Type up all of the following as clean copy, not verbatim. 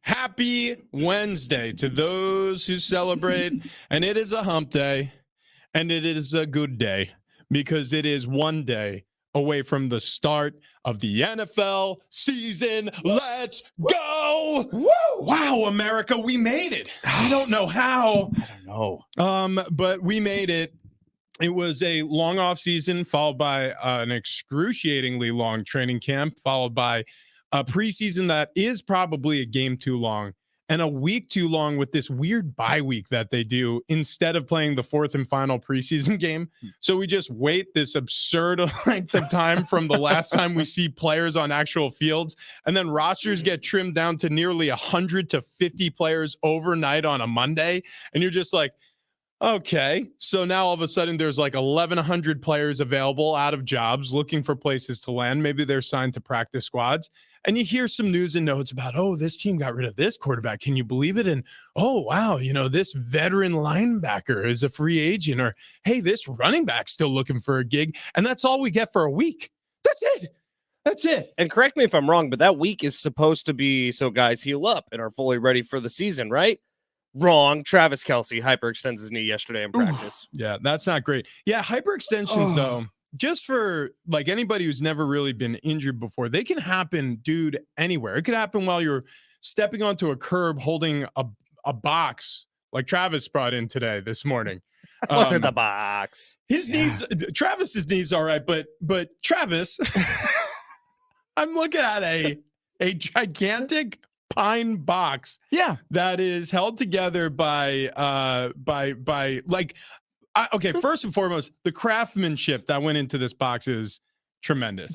Happy Wednesday to those who celebrate, and it is a hump day, and it is a good day because it is one day away from the start of the NFL season. Let's go! Woo! Wow, America, we made it. I don't know how. I don't know. But we made it. It was a long off season followed by an excruciatingly long training camp, followed by a preseason that is probably a game too long and a week too long with this weird bye week that they do instead of playing the fourth and final preseason game. So we just wait this absurd length of time from the last time we see players on actual fields, and then rosters get trimmed down to nearly 100 to 50 players overnight on a Monday. And you're just like, okay, so now all of a sudden there's like 1,100 players available out of jobs looking for places to land. Maybe they're signed to practice squads. And you hear some news and notes about, oh, this team got rid of this quarterback. Can you believe it? And, oh, wow, this veteran linebacker is a free agent. Or, hey, this running back's still looking for a gig. And that's all we get for a week. That's it. That's it. And correct me if I'm wrong, but that week is supposed to be so guys heal up and are fully ready for the season, right? Wrong. Travis Kelce hyperextends his knee yesterday in practice. Yeah, that's not great. Yeah, hyperextensions, though, just for like anybody who's never really been injured before, they can happen, dude, anywhere. It could happen while you're stepping onto a curb holding a box like Travis brought in this morning. What's in the box? His knees, Travis's knees, all right, but Travis, I'm looking at a gigantic pine box that is held together by like okay, first and foremost, the craftsmanship that went into this box is tremendous.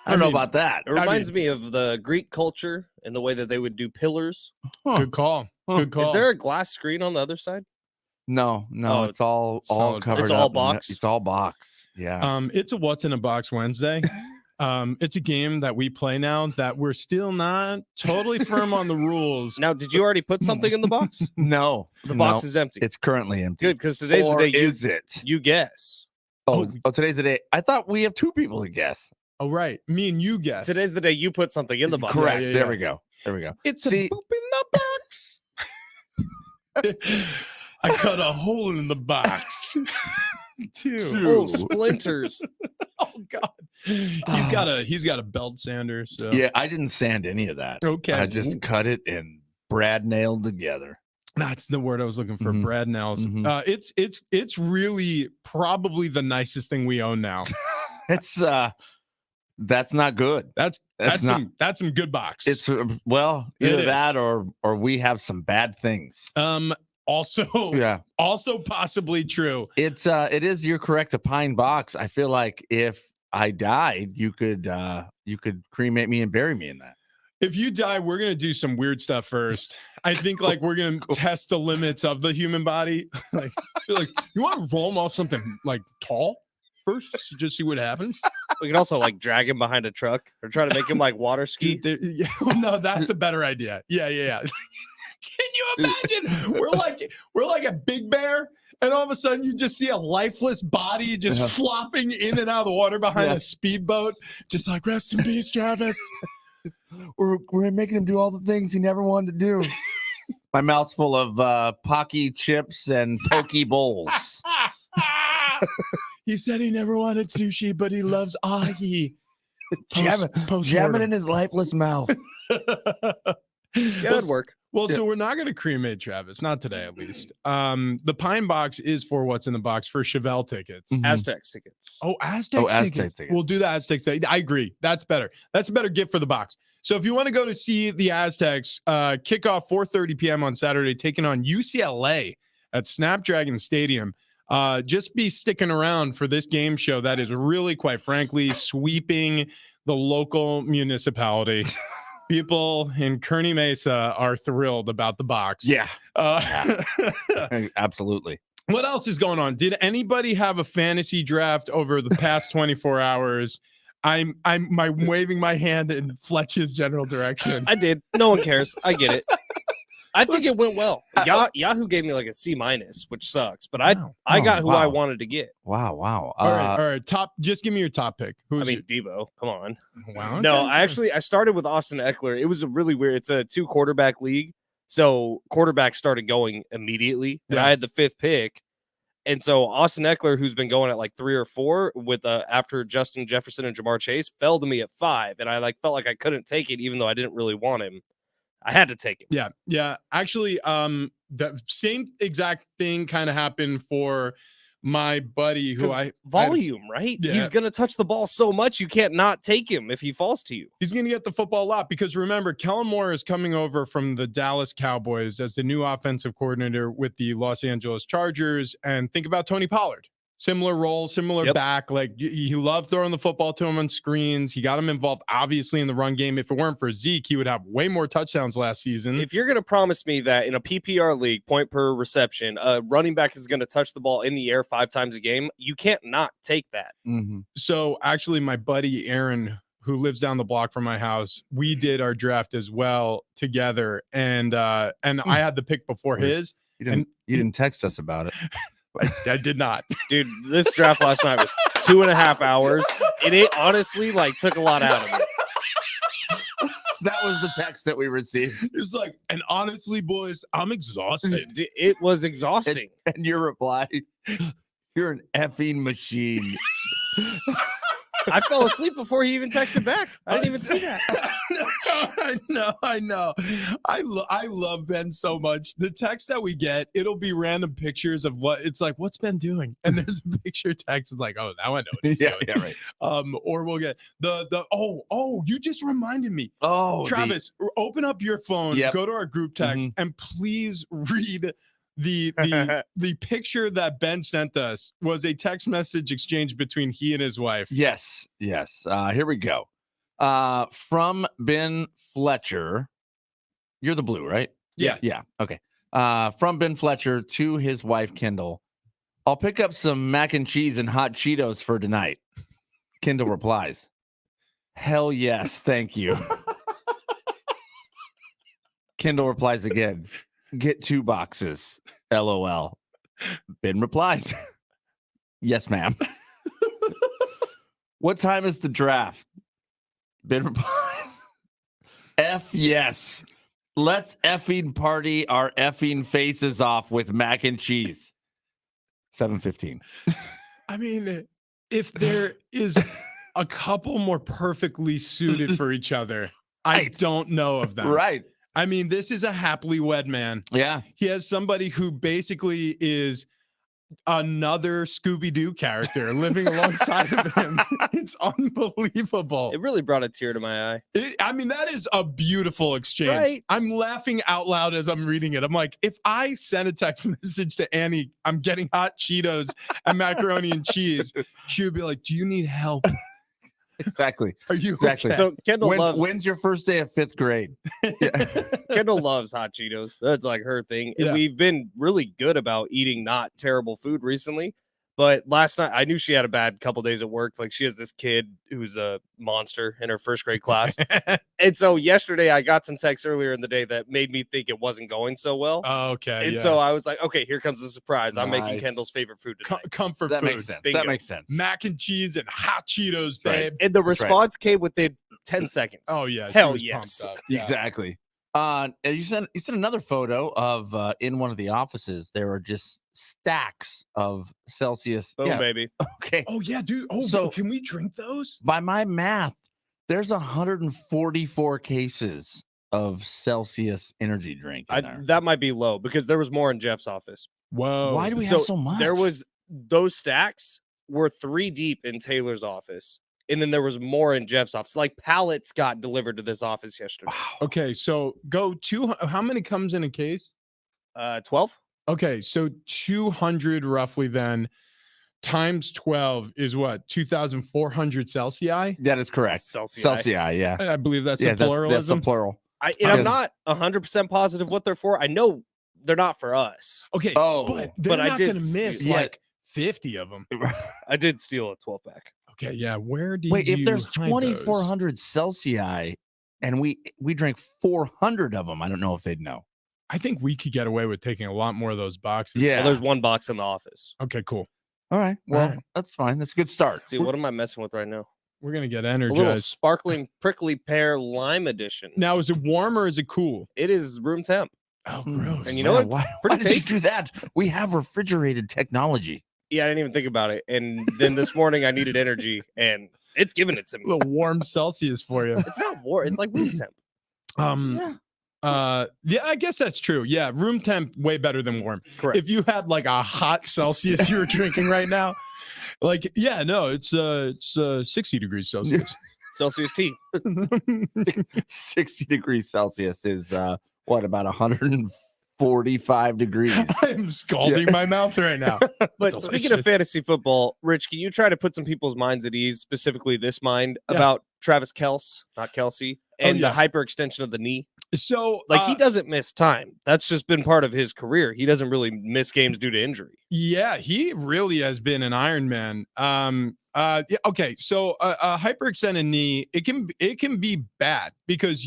I don't know about that. It reminds me of the Greek culture and the way that they would do pillars. Good call. Good call. Is there a glass screen on the other side? No, it's all covered. It's all box. It's all box. Yeah. It's a What's in a Box Wednesday. It's a game that we play now that we're still not totally firm on the rules. Now, did you already put something in the box? No. The box is empty. It's currently empty. Good, because today's the day is it? You guess. Oh, today's the day. I thought we have two people to guess. Oh, right. Me and you guess. Today's the day you put something in the box. Correct. Yeah. There we go. It's a poop in the box. I cut a hole in the box. Two splinters. Oh God. He's got a belt sander. So yeah, I didn't sand any of that. Okay. I just cut it and Brad nailed together. That's the word I was looking for. Brad nails. It's really probably the nicest thing we own now. It's that's not good. That's some good box. It's either that or we have some bad things. Also possibly true. It is, you're correct, a pine box. I feel like if I died, you could cremate me and bury me in that. If you die, we're gonna do some weird stuff first. I think like we're gonna test the limits of the human body. like you want to roll him off something like tall first, so just see what happens. We can also like drag him behind a truck or try to make him like water ski. No, that's a better idea. Yeah. Can you imagine? We're like a big bear, and all of a sudden you just see a lifeless body just flopping in and out of the water behind a speedboat, just like rest in peace, Travis. We're making him do all the things he never wanted to do. My mouth's full of Pocky chips and Poke bowls. He said he never wanted sushi, but he loves ahi. Jam it in his lifeless mouth. Good work. Well, so we're not going to cremate Travis, not today at least. The pine box is for What's in the Box for Chevelle tickets. Aztecs tickets. Oh, Aztecs tickets. We'll do the Aztecs. I agree. That's better. That's a better gift for the box. So if you want to go to see the Aztecs, kickoff 4:30 p.m. on Saturday, taking on UCLA at Snapdragon Stadium. Just be sticking around for this game show that is really, quite frankly, sweeping the local municipality. People in Kearney Mesa are thrilled about the box. Yeah. Absolutely. What else is going on? Did anybody have a fantasy draft over the past 24 hours? I'm waving my hand in Fletch's general direction. I did. No one cares. I get it. I think it went well. Yahoo gave me like a C-, which sucks, but Wow. I got who I wow. wanted to get. Wow. All right. Top. Just give me your top pick. I mean, Debo. Come on. Wow. No, okay. I started with Austin Eckler. It was a really weird. It's a 2 quarterback league, so quarterbacks started going immediately, and Yeah. I had the 5th pick. And so Austin Eckler, who's been going at like 3 or 4 with after Justin Jefferson and Jamar Chase, fell to me at 5, and I felt like I couldn't take it, even though I didn't really want him. I had to take him. Yeah. Actually, the same exact thing kind of happened for my buddy who Volume, right? Yeah. He's gonna touch the ball so much you can't not take him if he falls to you. He's going to get the football a lot because remember, Kellen Moore is coming over from the Dallas Cowboys as the new offensive coordinator with the Los Angeles Chargers. And think about Tony Pollard. Similar role, similar back. Like he loved throwing the football to him on screens. He got him involved, obviously, in the run game. If it weren't for Zeke, he would have way more touchdowns last season. If you're going to promise me that in a PPR league, point per reception, a running back is going to touch the ball in the air 5 times a game, you can't not take that. Mm-hmm. So actually, my buddy Aaron, who lives down the block from my house, we did our draft as well together, and I had the pick before his. You didn't text us about it. I did not. Dude, this draft last night was 2.5 hours, and it honestly took a lot out of me. That was the text that we received. It's like, and honestly, boys, I'm exhausted. It was exhausting. And your reply, you're an effing machine. I fell asleep before he even texted back. I didn't even see that. I know. I love Ben so much. The text that we get, it'll be random pictures of what it's like. What's Ben doing? And there's a picture text. It's like, oh, now I know what he's doing. Yeah, right. Or we'll get oh, you just reminded me. Oh, Travis, open up your phone, go to our group text, and please read. The picture that Ben sent us was a text message exchange between he and his wife. Yes. Here we go. From Ben Fletcher. You're the blue, right? Yeah. Okay. From Ben Fletcher to his wife, Kendall. I'll pick up some mac and cheese and hot Cheetos for tonight. Kendall replies, hell yes, thank you. Kendall replies again, get 2 boxes. LOL. Ben replies, yes, ma'am. What time is the draft? Ben replies, F yes. Let's effing party our effing faces off with mac and cheese. 7:15. I mean, if there is a couple more perfectly suited for each other, I don't know of them. Right. I mean, this is a happily wed man. Yeah. He has somebody who basically is another Scooby-Doo character living alongside of him. It's unbelievable. It really brought a tear to my eye. I mean, that is a beautiful exchange. Right. I'm laughing out loud as I'm reading it. I'm like, if I send a text message to Annie, I'm getting hot Cheetos and macaroni and cheese, she would be like, do you need help? Exactly. Are you exactly? okay? So Kendall when's your first day of 5th grade? Kendall loves hot Cheetos. That's like her thing. And we've been really good about eating not terrible food recently. But last night, I knew she had a bad couple days at work. Like she has this kid who's a monster in her 1st grade class. And so yesterday, I got some texts earlier in the day that made me think it wasn't going so well. Oh, okay. And so I was like, okay, here comes the surprise. I'm making Nice. Kendall's favorite food tonight. Comfort That food. makes sense. Bingo. That makes sense. Mac and cheese and hot Cheetos, babe. And the That's right. response came within 10 seconds. Oh, yeah. she Hell was yes. pumped up. Yeah. Exactly. You sent another photo of in one of the offices. There are just stacks of Celsius. Boom, baby. Okay. Oh, yeah, dude. Oh, So- can we drink those? By my math, there's 144 cases of Celsius energy drink in there. That might be low because there was more in Jeff's office. Whoa. Why do we have so much? There was those stacks were 3 deep in Taylor's office. And then there was more in Jeff's office. Like pallets got delivered to this office yesterday. Okay, so go how many comes in a case? 12? Okay, so 200 roughly then times 12 is what? 2,400 Celsius? That is correct. Celsius. Yeah. I believe that's Yeah, a that's pluralism. the plural. I'm Yes. not 100% positive what they're for. I know they're not for us. Okay, Oh, but they're but I not did going to miss steal- like 50 of them. I did steal a 12-pack. Okay, yeah. Where do Wait, you if there's hide those? 2,400 Celsius and we drink 400 of them, I don't know if they'd know. I think we could get away with taking a lot more of those boxes. Yeah. Well, there's one box in the office. Okay, cool. All right. Well, right. that's fine. That's a good start. See, what am I messing with right now? We're gonna get A little energized. sparkling prickly pear lime edition. Now, is it warm or is it cool? It is room temp. Oh, gross. And you know what? Why Pretty did you tasty. do that? We have refrigerated technology. Yeah, I didn't even think about it. And then this morning I needed energy, and it's giving it to A me. little warm Celsius for you. It's not warm. It's like room temp. Yeah, I guess that's true. Yeah, room temp way better than warm. Correct. If you had like a hot Celsius you were drinking right now, like yeah, no, it's 60 degrees Celsius. Celsius tea. 60 degrees Celsius is what, about 145 degrees? I'm scalding my mouth right now. But speaking of fantasy football, Rich, can you try to put some people's minds at ease, specifically this mind, Yeah. about Travis Kelce, not Kelsey, and yeah. the hyperextension of the knee? So Like, he doesn't miss time. That's just been part of his career. He doesn't really miss games due to injury. yeah, he really has been an Iron Man. Yeah, okay, so a hyperextended knee, it can be bad because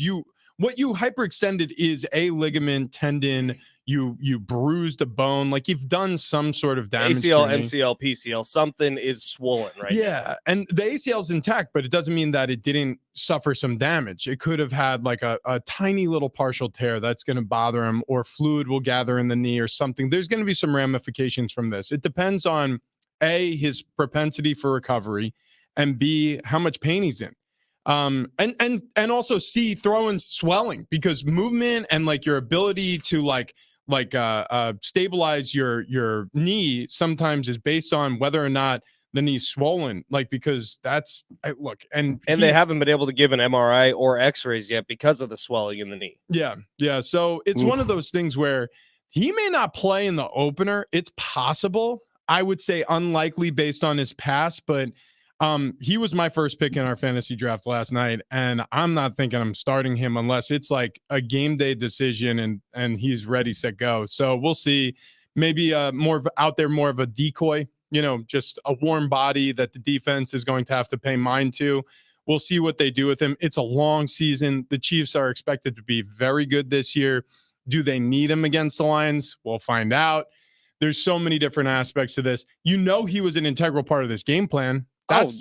what you hyperextended is a ligament, tendon. You bruised a bone, like you've done some sort of damage. to ACL, your knee. MCL, PCL, something is swollen, right? Yeah, and the ACL is intact, but it doesn't mean that it didn't suffer some damage. It could have had like a tiny little partial tear that's going to bother him, or fluid will gather in the knee or something. There's going to be some ramifications from this. It depends on A, his propensity for recovery, and B, how much pain he's in. And also C, throw in swelling, because movement and like your ability to stabilize your knee sometimes is based on whether or not the knee's swollen, like, because that's look, and they haven't been able to give an MRI or x-rays yet because of the swelling in the knee. Yeah, so it's one of those things where he may not play in the opener. It's possible. I would say unlikely based on his past, but he was my first pick in our fantasy draft last night, and I'm not thinking I'm starting him unless it's like a game day decision and he's ready, set, go. So we'll see. Maybe more of a decoy, just a warm body that the defense is going to have to pay mind to. We'll see what they do with him. It's a long season. The Chiefs are expected to be very good this year. Do they need him against the Lions? We'll find out. There's so many different aspects to this. He was an integral part of this game plan. That's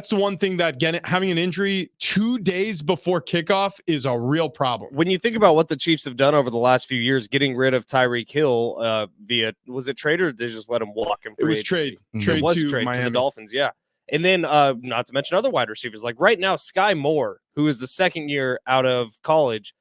the one thing that having an injury 2 days before kickoff is a real problem. When you think about what the Chiefs have done over the last few years, getting rid of Tyreek Hill via, was it trade or did they just let him walk in free It was agency? trade. It was to trade Miami. to the Dolphins, yeah. And then not to mention other wide receivers. Like right now, Sky Moore, who is the second year out of college,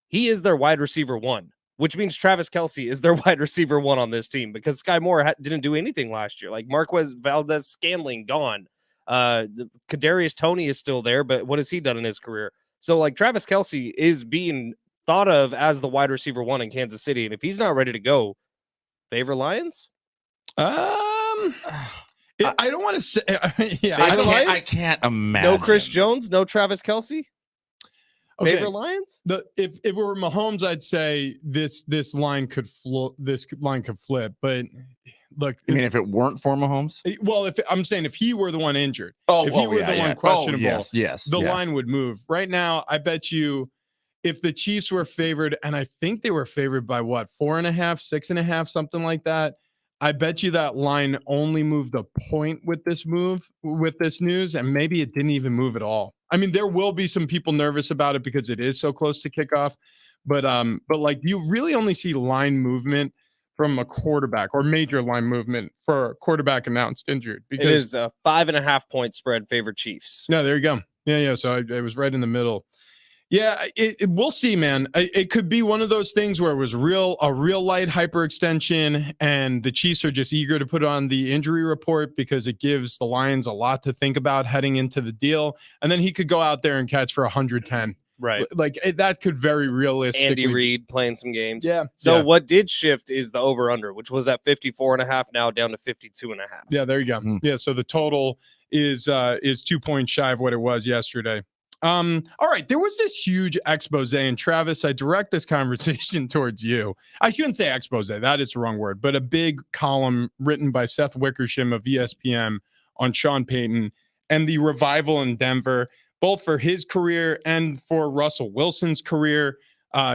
he is their wide receiver one, which means Travis Kelce is their wide receiver one on this team, because Sky Moore didn't do anything last year. Like Marquez Valdez-Scantling gone. Kadarius Toney is still there, but what has he done in his career? So like Travis Kelce is being thought of as the wide receiver one in Kansas City, and if he's not ready to go, favor Lions? I don't want to say. Yeah, I can't imagine. No Chris Jones, no Travis Kelce. Okay. Favor Lions? If it were Mahomes, I'd say this line could flip, but. Look, I mean, if it weren't for Mahomes? Well, if he were the one injured, if he were the one questionable, the line would move. Right now, I bet you if the Chiefs were favored, and I think they were favored by what, 4.5, 6.5, something like that. I bet you that line only moved a point with this news, and maybe it didn't even move at all. I mean, there will be some people nervous about it because it is so close to kickoff, but like you really only see line movement from a quarterback, or major line movement for a quarterback announced injured. Because it is a 5.5 point spread favor Chiefs. No, there you go. Yeah. So I was right in the middle. Yeah, we'll see, man. It could be one of those things where it was a real light hyperextension, and the Chiefs are just eager to put on the injury report because it gives the Lions a lot to think about heading into the deal. And then he could go out there and catch for 110. Right. Like that could very realistically. Andy Reid playing some games. Yeah. So what did shift is the over-under, which was at 54.5, now down to 52.5. Yeah, there you go. Yeah, so the total is 2 points shy of what it was yesterday. All right, there was this huge expose, and Travis, I direct this conversation towards you. I shouldn't say expose, that is the wrong word, but a big column written by Seth Wickersham of ESPN on Sean Payton and the revival in Denver, both for his career and for Russell Wilson's career.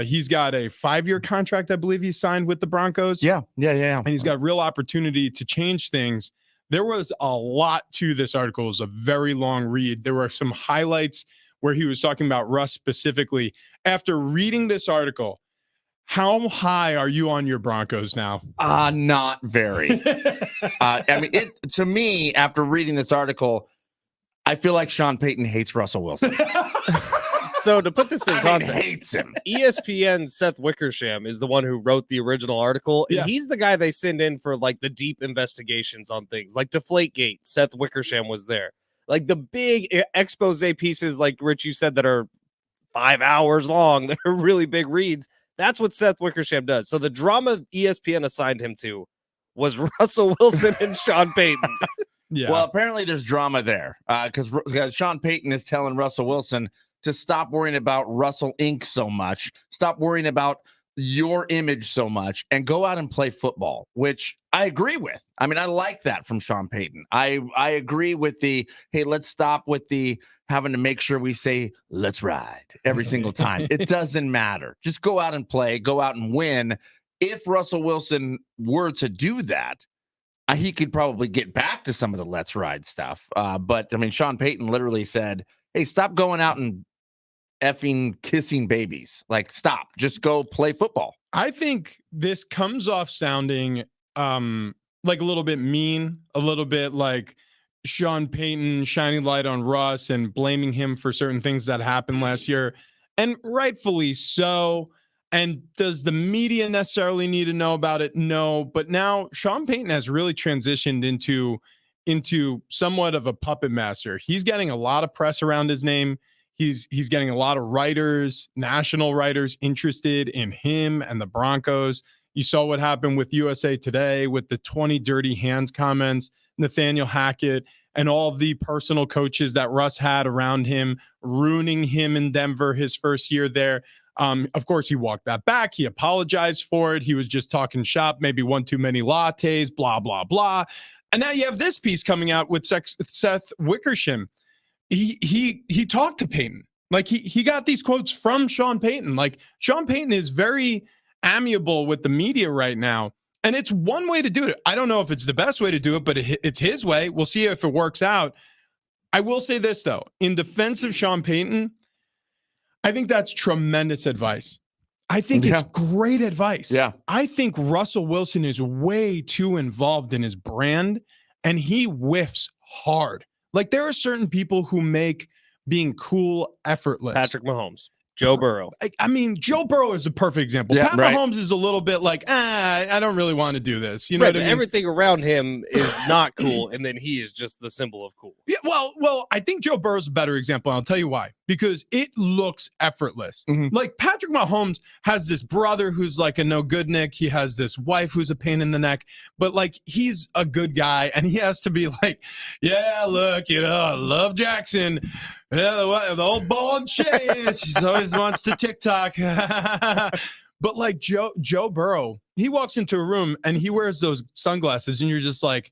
He's got a 5-year contract, I believe he signed with the Broncos. Yeah. And he's got real opportunity to change things. There was a lot to this article. It was a very long read. There were some highlights where he was talking about Russ specifically. After reading this article, how high are you on your Broncos now? Not very. I mean, to me, after reading this article, I feel like Sean Payton hates Russell Wilson. So to put this in context, hates him. ESPN's Seth Wickersham is the one who wrote the original article, and he's the guy they send in for like the deep investigations on things like Deflategate. Seth Wickersham was there. Like the big expose pieces, like Rich, you said, that are 5 hours long. They're really big reads. That's what Seth Wickersham does. So the drama ESPN assigned him to was Russell Wilson and Sean Payton. Yeah. Well, apparently there's drama there because Sean Payton is telling Russell Wilson to stop worrying about Russell Inc. so much, stop worrying about your image so much, and go out and play football, which I agree with. I mean, I like that from Sean Payton. I agree with the, hey, let's stop with the having to make sure we say, let's ride every single time. It doesn't matter. Just go out and play, go out and win. If Russell Wilson were to do that, he could probably get back to some of the let's ride stuff. But I mean, Sean Payton literally said, hey, stop going out and effing kissing babies. Like, stop. Just go play football. I think this comes off sounding like a little bit mean, a little bit like Sean Payton shining light on Russ and blaming him for certain things that happened last year. And rightfully so. And does the media necessarily need to know about it? No. But now Sean Payton has really transitioned into somewhat of a puppet master. He's getting a lot of press around his name. He's getting a lot of writers, national writers, interested in him and the Broncos. You saw what happened with USA Today with the 20 dirty hands comments, Nathaniel Hackett, and all of the personal coaches that Russ had around him, ruining him in Denver his first year there. Of course, he walked that back. He apologized for it. He was just talking shop, maybe one too many lattes, blah, blah, blah. And now you have this piece coming out with Seth Wickersham. He talked to Payton. Like he got these quotes from Sean Payton. Like Sean Payton is very amiable with the media right now. And it's one way to do it. I don't know if it's the best way to do it, but it's his way. We'll see if it works out. I will say this, though. In defense of Sean Payton, I think that's tremendous advice. I think it's great advice. Yeah. I think Russell Wilson is way too involved in his brand, and he whiffs hard. Like, there are certain people who make being cool effortless. Patrick Mahomes, Joe Burrow. I mean, Joe Burrow is a perfect example. Yeah, Pat Mahomes is a little bit like, I don't really want to do this. You know what I mean? Everything around him is not cool, and then he is just the symbol of cool. Yeah, well, I think Joe Burrow's a better example. And I'll tell you why. Because it looks effortless. Mm-hmm. Like Patrick Mahomes has this brother who's like a no good Nick. He has this wife who's a pain in the neck. But like he's a good guy, and he has to be like, yeah, look, I love Jackson. Yeah, the old ball and chain. She always wants to TikTok. But like Joe Burrow, he walks into a room and he wears those sunglasses, and you're just like,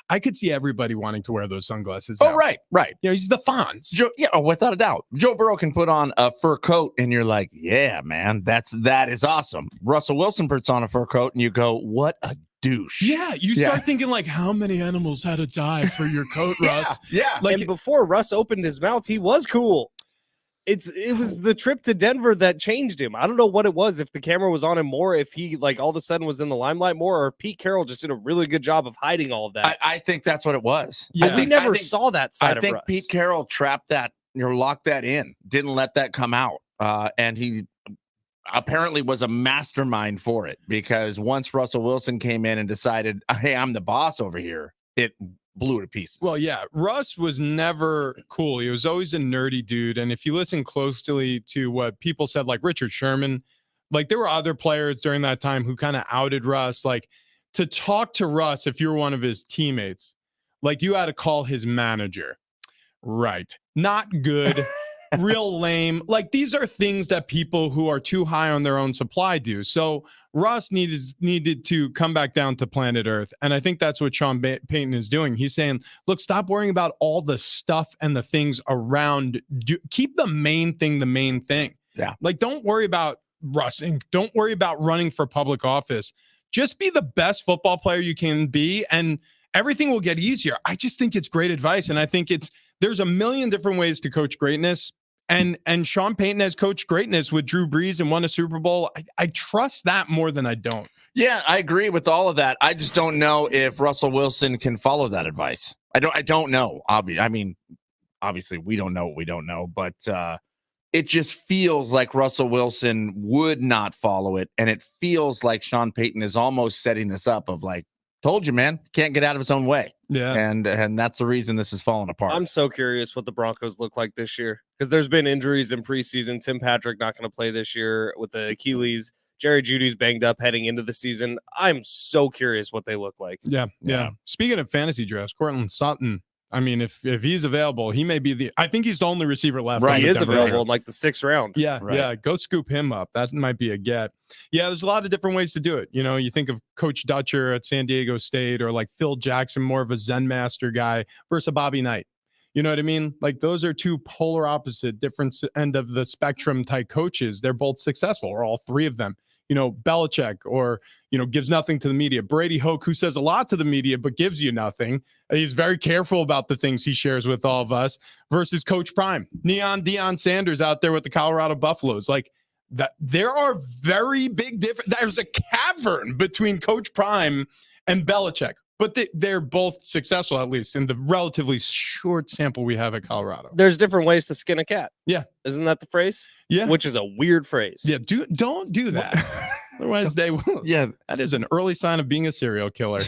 I could see everybody wanting to wear those sunglasses. Oh, now. right. You know, he's the Fonz. Without a doubt. Joe Burrow can put on a fur coat, and you're like, yeah, man, that is awesome. Russell Wilson puts on a fur coat, and you go, what a douche. Yeah, you start thinking like, how many animals had to die for your coat, Russ? Yeah. Like, and before Russ opened his mouth, he was cool. It was the trip to Denver that changed him. I don't know what it was, if the camera was on him more, if he like all of a sudden was in the limelight more, or if Pete Carroll just did a really good job of hiding all of that. I think that's what it was. Yeah. We never saw that side of Russ. I think Pete Carroll trapped that, locked that in, didn't let that come out. And he apparently was a mastermind for it, because once Russell Wilson came in and decided, hey, I'm the boss over here, it blew to pieces. Well, yeah, Russ was never cool. He was always a nerdy dude. And if you listen closely to what people said, like Richard Sherman, like there were other players during that time who kind of outed Russ. Like, to talk to Russ, if you were one of his teammates, like you had to call his manager. Right. Not good. Real lame. Like, these are things that people who are too high on their own supply do. So Russ needed to come back down to planet Earth. And I think that's what Sean Payton is doing. He's saying, look, stop worrying about all the stuff and the things around. Keep the main thing the main thing. Yeah. Like, don't worry about Russing. Don't worry about running for public office. Just be the best football player you can be, and everything will get easier. I just think it's great advice, and I think there's a million different ways to coach greatness. And Sean Payton has coached greatness with Drew Brees and won a Super Bowl. I trust that more than I don't. Yeah, I agree with all of that. I just don't know if Russell Wilson can follow that advice. I don't know. Obviously, we don't know what we don't know, but it just feels like Russell Wilson would not follow it, and it feels like Sean Payton is almost setting this up of like, told you, man, can't get out of his own way. Yeah. And that's the reason this is falling apart. I'm so curious what the Broncos look like this year because there's been injuries in preseason. Tim Patrick not going to play this year with the Achilles. Jerry Jeudy's banged up heading into the season. I'm so curious what they look like. Yeah. Speaking of fantasy drafts, Cortland Sutton, I mean, if he's available, he may be I think he's the only receiver left. Right. He is available in like the 6th round. Yeah. Right. Yeah. Go scoop him up. That might be a get. Yeah. There's a lot of different ways to do it. You know, you think of Coach Dutcher at San Diego State or like Phil Jackson, more of a Zen master guy versus a Bobby Knight. You know what I mean? Like those are two polar opposite, different end of the spectrum type coaches. They're both successful, or all three of them. You know, Belichick, or, you know, gives nothing to the media. Brady Hoke, who says a lot to the media, but gives you nothing. He's very careful about the things he shares with all of us, versus Coach Prime, Neon Deion Sanders out there with the Colorado Buffaloes. Like that, there are very big difference. There's a cavern between Coach Prime and Belichick, but they're both successful, at least in the relatively short sample we have at Colorado. There's different ways to skin a cat. Yeah. Isn't that the phrase? Yeah. Which is a weird phrase. Yeah. Don't do that. Otherwise they will. Yeah. That is an early sign of being a serial killer.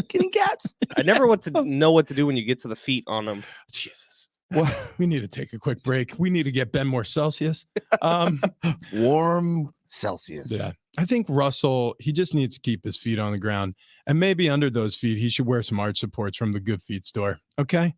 Getting cats. I never know what to do when you get to the feet on them. Jesus. Well, we need to take a quick break. We need to get Ben more Celsius. Warm Celsius. Yeah. I think Russell, he just needs to keep his feet on the ground, and maybe under those feet, he should wear some arch supports from the Good Feet store. Okay.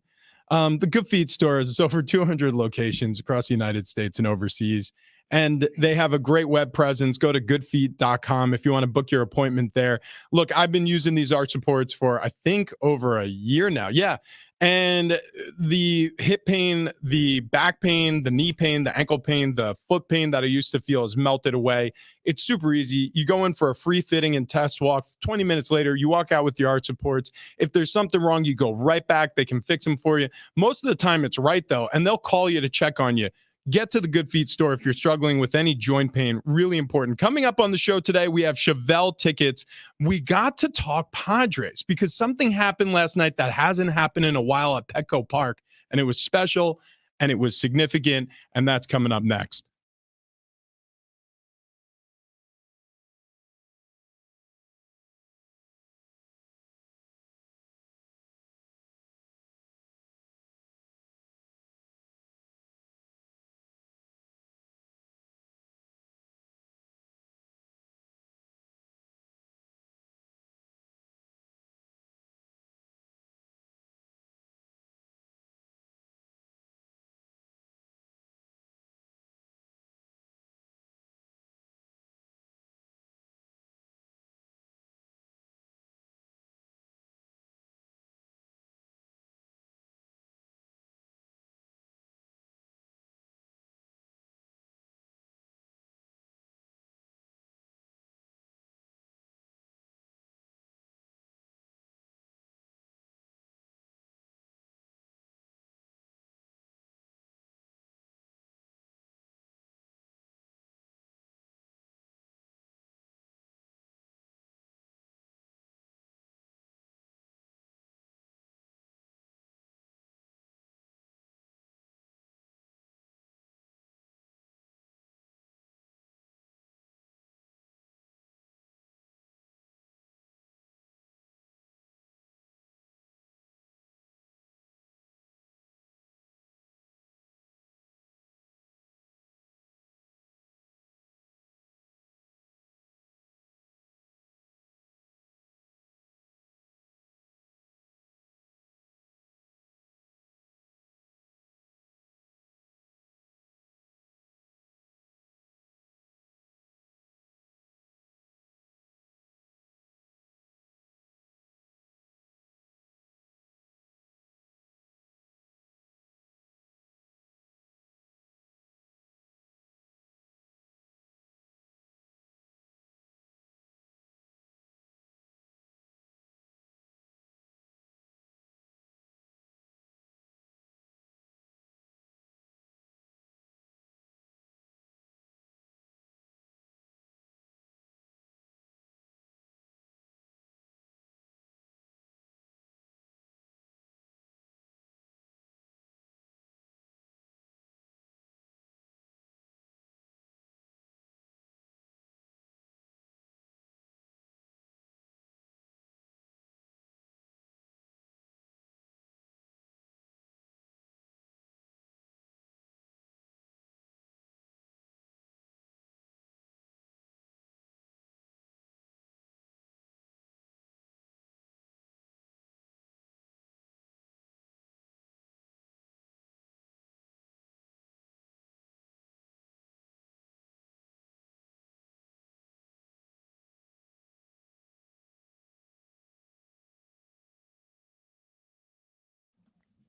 The Good Feet store is over 200 locations across the United States and overseas, and they have a great web presence. Go to goodfeet.com if you want to book your appointment there. Look, I've been using these arch supports for, I think, over a year now. Yeah. And the hip pain, the back pain, the knee pain, the ankle pain, the foot pain that I used to feel has melted away. It's super easy. You go in for a free fitting and test walk. 20 minutes later, you walk out with your arch supports. If there's something wrong, you go right back. They can fix them for you. Most of the time it's right, though, and they'll call you to check on you. Get to the Good Feet store if you're struggling with any joint pain. Really important. Coming up on the show today, we have Chevelle tickets. We got to talk Padres because something happened last night that hasn't happened in a while at Petco Park, and it was special and it was significant, and that's coming up next.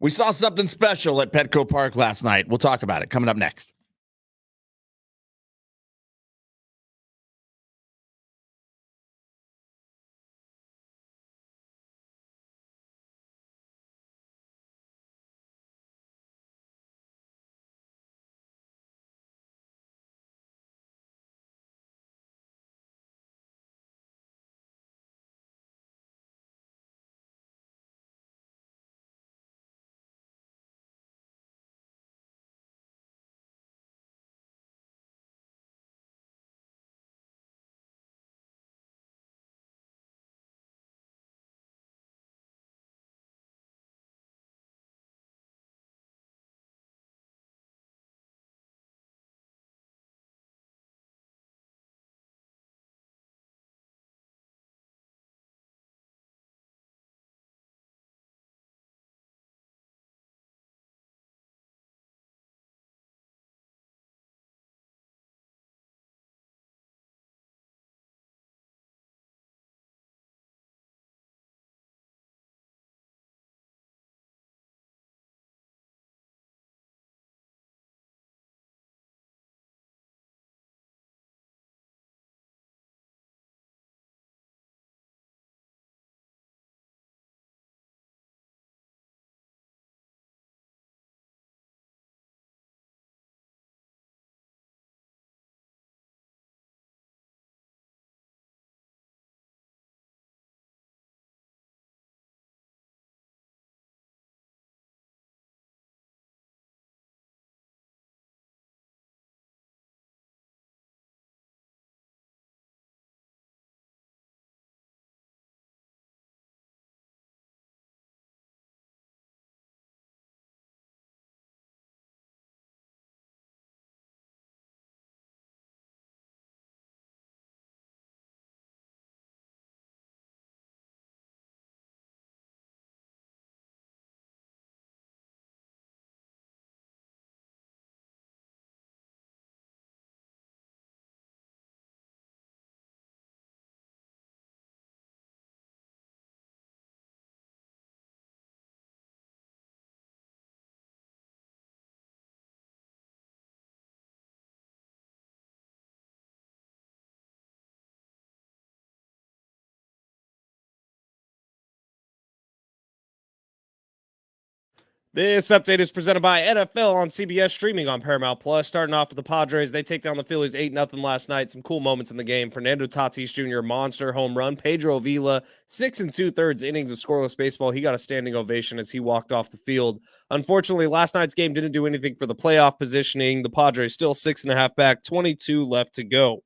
We saw something special at Petco Park last night. We'll talk about it coming up next. This update is presented by NFL on CBS, streaming on Paramount Plus. Starting off with the Padres, they take down the Phillies 8-0 last night. Some cool moments in the game. Fernando Tatis Jr. monster home run. Pedro Avila 6 2/3 innings of scoreless baseball. He got a standing ovation as he walked off the field. Unfortunately, last night's game didn't do anything for the playoff positioning. The Padres still 6.5 back, 22 left to go.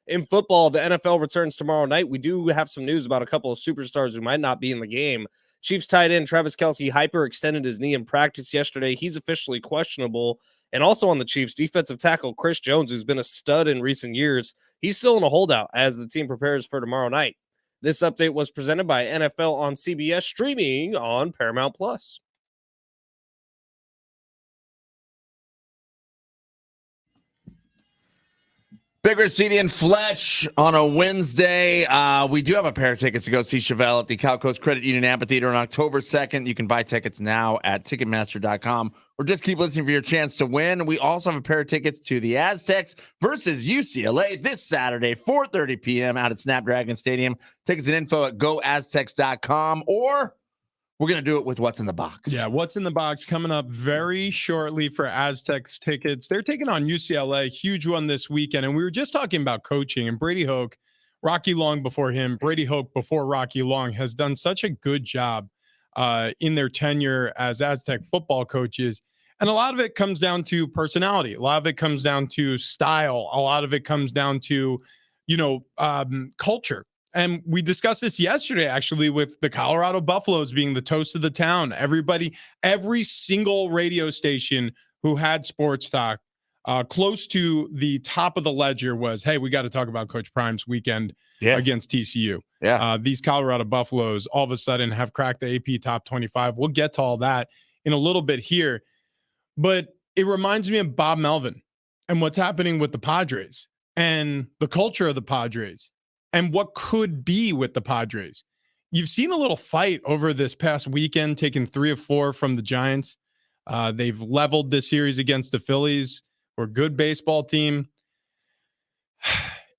In football, the NFL returns tomorrow night. We do have some news about a couple of superstars who might not be in the game. Chiefs tight end Travis Kelce hyperextended his knee in practice yesterday. He's officially questionable. And also on the Chiefs, defensive tackle Chris Jones, who's been a stud in recent years, he's still in a holdout as the team prepares for tomorrow night. This update was presented by NFL on CBS, streaming on Paramount Plus. Bigger CD and Fletch on a Wednesday. We do have a pair of tickets to go see Chevelle at the Cal Coast Credit Union Amphitheater on October 2nd. You can buy tickets now at Ticketmaster.com or just keep listening for your chance to win. We also have a pair of tickets to the Aztecs versus UCLA this Saturday, 4:30 p.m. out at Snapdragon Stadium. Tickets and info at GoAztecs.com, or we're going to do it with What's in the Box. Yeah, What's in the Box coming up very shortly for Aztecs tickets. They're taking on UCLA, huge one this weekend. And we were just talking about coaching, and Brady Hoke, Rocky Long before him, Brady Hoke before Rocky Long, has done such a good job in their tenure as Aztec football coaches. And a lot of it comes down to personality. A lot of it comes down to style. A lot of it comes down to, culture. And we discussed this yesterday, actually, with the Colorado Buffaloes being the toast of the town. Every single radio station who had sports talk close to the top of the ledger was, hey, we got to talk about Coach Prime's weekend against TCU. Yeah. These Colorado Buffaloes all of a sudden have cracked the AP top 25. We'll get to all that in a little bit here. But it reminds me of Bob Melvin and what's happening with the Padres and the culture of the Padres and what could be with the Padres. you've seen a little fight over this past weekend, taking 3 of 4 from the Giants. They've leveled this series against the Phillies. We're a good baseball team.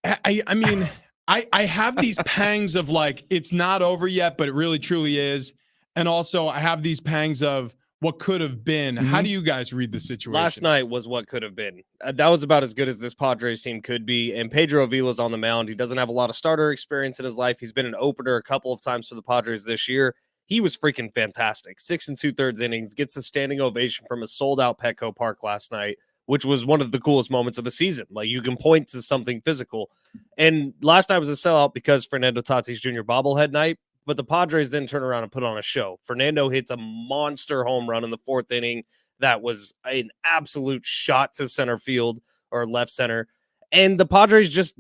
I mean, I have these pangs of like, it's not over yet, but it really truly is. And also I have these pangs of what could have been. How do you guys read the situation? Last night was what could have been. That was about as good as this Padres team could be. And Pedro Avila's on the mound. He doesn't have a lot of starter experience in his life. He's been an opener a couple of times for the Padres this year. He was freaking fantastic. 6 2/3 innings, gets a standing ovation from a sold-out Petco Park last night, which was one of the coolest moments of the season. Like, you can point to something physical. And last night was a sellout because Fernando Tatis Jr. bobblehead night. But the Padres then turn around and put on a show. Fernando hits a monster home run in the 4th inning. That was an absolute shot to center field or left center. And the Padres just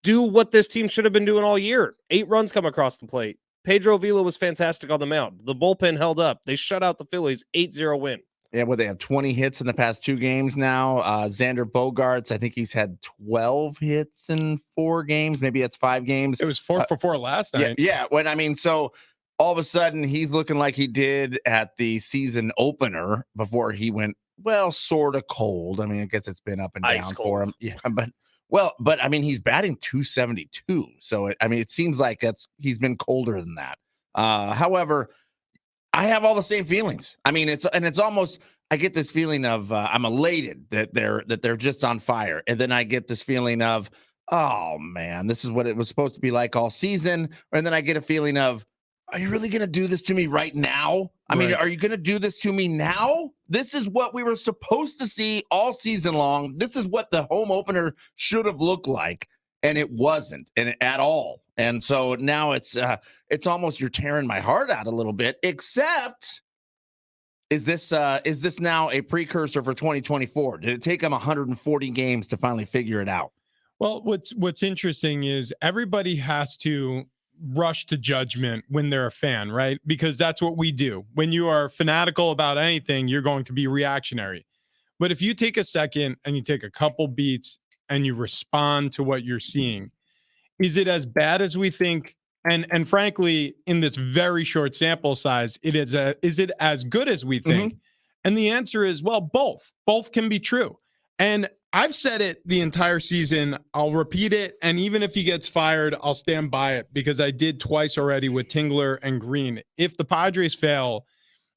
do what this team should have been doing all year. 8 runs come across the plate. Pedro Avila was fantastic on the mound. The bullpen held up. They shut out the Phillies, 8-0 win. Yeah, well, they have 20 hits in the past 2 games now. Xander Bogaerts, I think he's had 12 hits in 4 games. Maybe it's 5 games. It was 4 for 4 last night. Yeah. So all of a sudden he's looking like he did at the season opener before he went, well, sort of cold. I mean, I guess it's been up and down for him. Yeah, but I mean, he's batting 272. So it seems like he's been colder than that. However, I have all the same feelings. I mean, it's almost, I get this feeling of I'm elated that they're just on fire, and then I get this feeling of, oh man, this is what it was supposed to be like all season, and then I get a feeling of, are you really gonna do this to me right now? I mean, are you gonna do this to me now? This is what we were supposed to see all season long. This is what the home opener should have looked like, and it wasn't, and at all. And so now it's almost, you're tearing my heart out a little bit, except is this now a precursor for 2024? Did it take them 140 games to finally figure it out? Well, what's interesting is everybody has to rush to judgment when they're a fan, right? Because that's what we do. When you are fanatical about anything, you're going to be reactionary. But if you take a second and you take a couple beats and you respond to what you're seeing, is it as bad as we think? And frankly, in this very short sample size, is it as good as we think? And the answer is, well, both. Both can be true. And I've said it the entire season. I'll repeat it. And even if he gets fired, I'll stand by it, because I did twice already with Tingler and Green. If the Padres fail,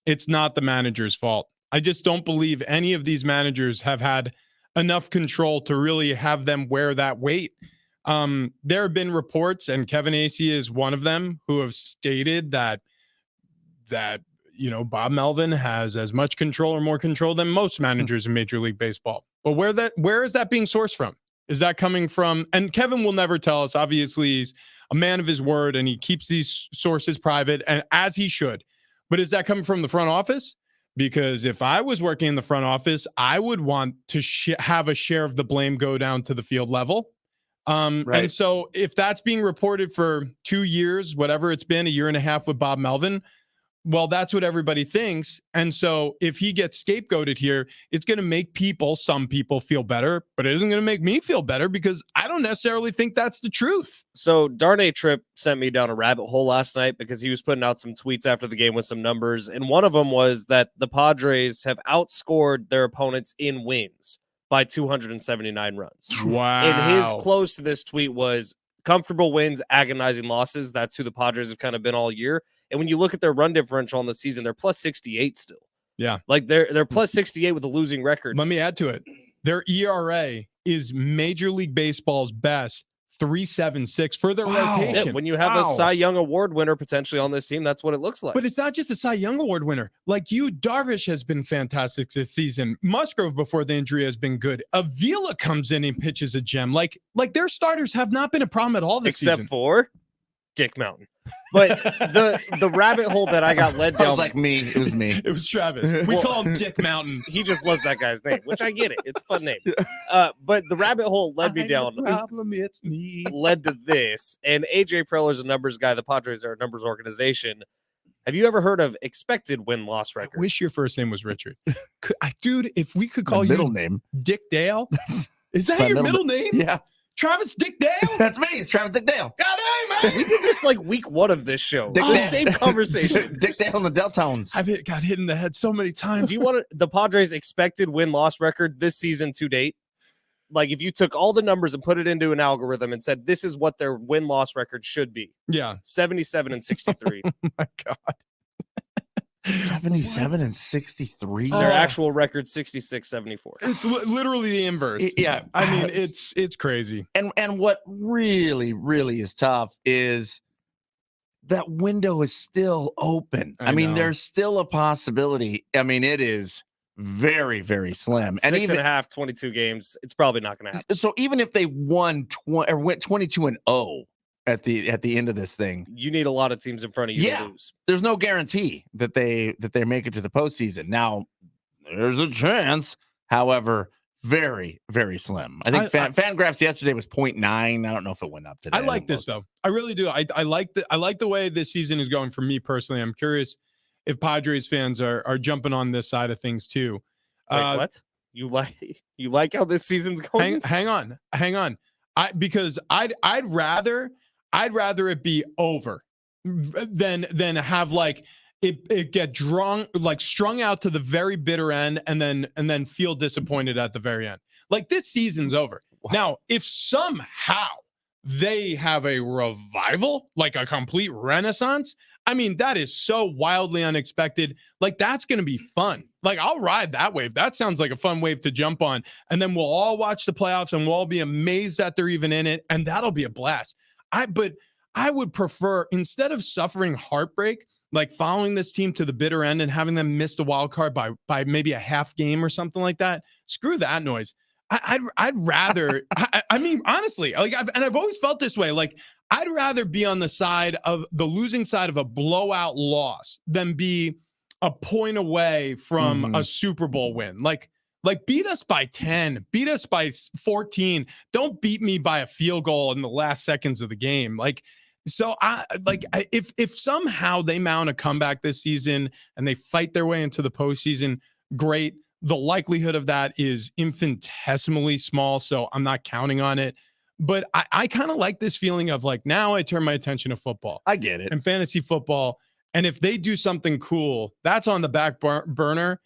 it's not the manager's fault. I just don't believe any of these managers have had enough control to really have them wear that weight. There have been reports, and Kevin Acee is one of them, who have stated that Bob Melvin has as much control or more control than most managers in Major League Baseball. But where is that being sourced from? Is that coming from? And Kevin will never tell us. Obviously, he's a man of his word, and he keeps these sources private, and as he should. But is that coming from the front office? Because if I was working in the front office, I would want to have a share of the blame go down to the field level. Right. And so if that's being reported for 2 years, whatever it's been, 1.5 years with Bob Melvin, well, that's what everybody thinks. And so if he gets scapegoated here, it's going to make some people feel better, but it isn't going to make me feel better, because I don't necessarily think that's the truth. So Darnay Tripp sent me down a rabbit hole last night because he was putting out some tweets after the game with some numbers. And one of them was that the Padres have outscored their opponents in wins by 279 runs. Wow. And his close to this tweet was comfortable wins, agonizing losses. That's who the Padres have kind of been all year. And when you look at their run differential on the season, they're plus 68 still. Yeah. Like they're plus 68 with a losing record. Let me add to it. Their ERA is Major League Baseball's best, 3.76 for their rotation. Yeah, when you have a Cy Young Award winner potentially on this team, that's what it looks like. But it's not just a Cy Young Award winner. Like Darvish has been fantastic this season. Musgrove before the injury has been good. Avila comes in and pitches a gem. Like their starters have not been a problem at all this season. Except for Dick Mountain. But the rabbit hole that I got led down. It was like me. It was me. It was Travis. We call him Dick Mountain. He just loves that guy's name, which I get it. It's a fun name. But the rabbit hole led me down. Problem, it's me. Led to this. And AJ Preller's a numbers guy. The Padres are a numbers organization. Have you ever heard of expected win-loss record? I wish your first name was Richard. Dude, if we could call my middle name Dick Dale. Is that your middle name? Yeah. Travis Dick Dale? That's me. It's Travis Dick Dale. God damn, man. We did this like week 1 of this show. Dick The Dale. same conversation. Dick Dale and the Deltones. Got hit in the head so many times. Do you want the Padres' expected win-loss record this season to date? Like if you took all the numbers and put it into an algorithm and said this is what their win-loss record should be. Yeah. 77-63. Oh my God. 77-63. Their actual record 66-74. It's literally the inverse. Yeah. I mean, it's crazy. And what really is tough is that window is still open. I mean, know. there's still a possibility. I mean, it is very, very slim. And And six even and a half, 22 games. It's probably not going to happen. so, even if they won or went 22-0 at the end of this thing, You need a lot of teams in front of you Yeah. to lose. there's no guarantee that they make it to the postseason. Now, there's a chance, however, very, very slim. I think Fangraphs yesterday was 0.9. I don't know if it went up today. I like this though. I really do. I like the way this season is going for me personally. I'm curious if Padres fans are jumping on this side of things too. Wait, what? You like how this season's going? Hang on. Because I'd rather it be over than have like it get strung out to the very bitter end and then feel disappointed at the very end. Like this season's over. Wow. Now, if somehow they have a revival, like a complete renaissance, I mean, that is so wildly unexpected. Like that's going to be fun. Like I'll ride that wave. That sounds like a fun wave to jump on. And then we'll all watch the playoffs and we'll all be amazed that they're even in it. And that'll be a blast. But I would prefer, instead of suffering heartbreak, like following this team to the bitter end and having them miss the wild card by maybe a half game or something like that. Screw that noise. I'd rather, I mean, honestly, like I've always felt this way. Like I'd rather be on the side of the losing side of a blowout loss than be a point away from a Super Bowl win. Like beat us by 10, beat us by 14. Don't beat me by a field goal in the last seconds of the game. If somehow they mount a comeback this season and they fight their way into the postseason, great. The likelihood of that is infinitesimally small, so I'm not counting on it. But I kind of like this feeling of like, now I turn my attention to football. I get it. And fantasy football. And if they do something cool, that's on the back burner.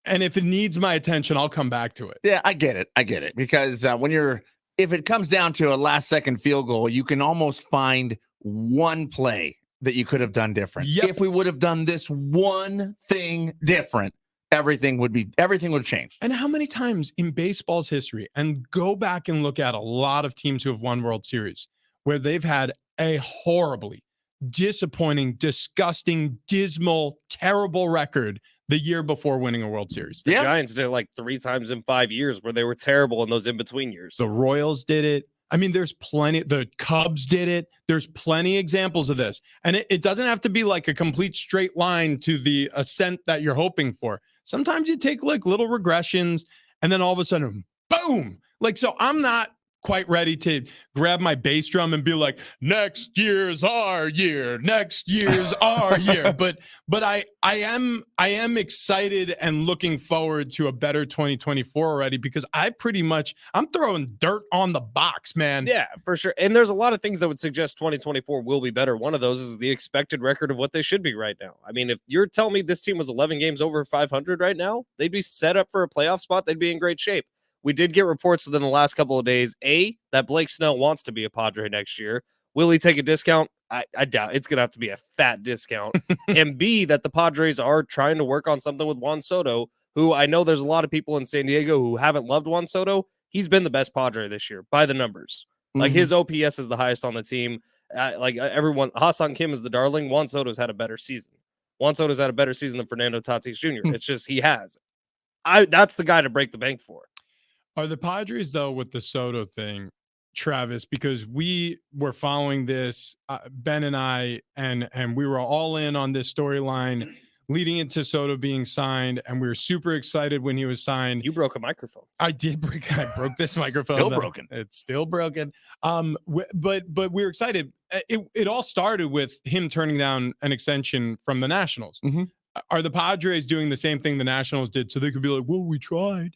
And if it needs my attention, I'll come back to it. Yeah, I get it. Because if it comes down to a last second field goal, you can almost find one play that you could have done different. Yep. If we would have done this one thing different, everything would have changed. And how many times in baseball's history, and go back and look at a lot of teams who have won World Series, where they've had a horribly disappointing, disgusting, dismal, terrible record the year before winning a World Series. The Giants did it like 3 times in 5 years where they were terrible in those in-between years. The Royals did it. I mean, there's plenty. The Cubs did it. There's plenty examples of this. And it doesn't have to be like a complete straight line to the ascent that you're hoping for. Sometimes you take like little regressions and then all of a sudden, boom. Like, so I'm not quite ready to grab my bass drum and be like, next year's our year, next year's our year. But I am excited and looking forward to a better 2024 already, because I'm throwing dirt on the box, man. Yeah, for sure. And there's a lot of things that would suggest 2024 will be better. One of those is the expected record of what they should be right now. I mean, if you're telling me this team was 11 games over 500 right now, they'd be set up for a playoff spot. They'd be in great shape. We did get reports within the last couple of days, that Blake Snell wants to be a Padre next year. Will he take a discount? I doubt it's going to have to be a fat discount. And B, that the Padres are trying to work on something with Juan Soto, who I know there's a lot of people in San Diego who haven't loved Juan Soto. He's been the best Padre this year by the numbers. Like his OPS is the highest on the team. Everyone, Ha-Seong Kim is the darling. Juan Soto's had a better season. Juan Soto's had a better season than Fernando Tatis Jr. It's just he has. That's the guy to break the bank for. Are the Padres, though, with the Soto thing, Travis, because we were following this, Ben and I, and we were all in on this storyline leading into Soto being signed, and we were super excited when he was signed. You broke a microphone. I broke this microphone. Still broken. It's still broken. But we were excited. It all started with him turning down an extension from the Nationals. Mm-hmm. Are the Padres doing the same thing the Nationals did, so they could be like, well, we tried?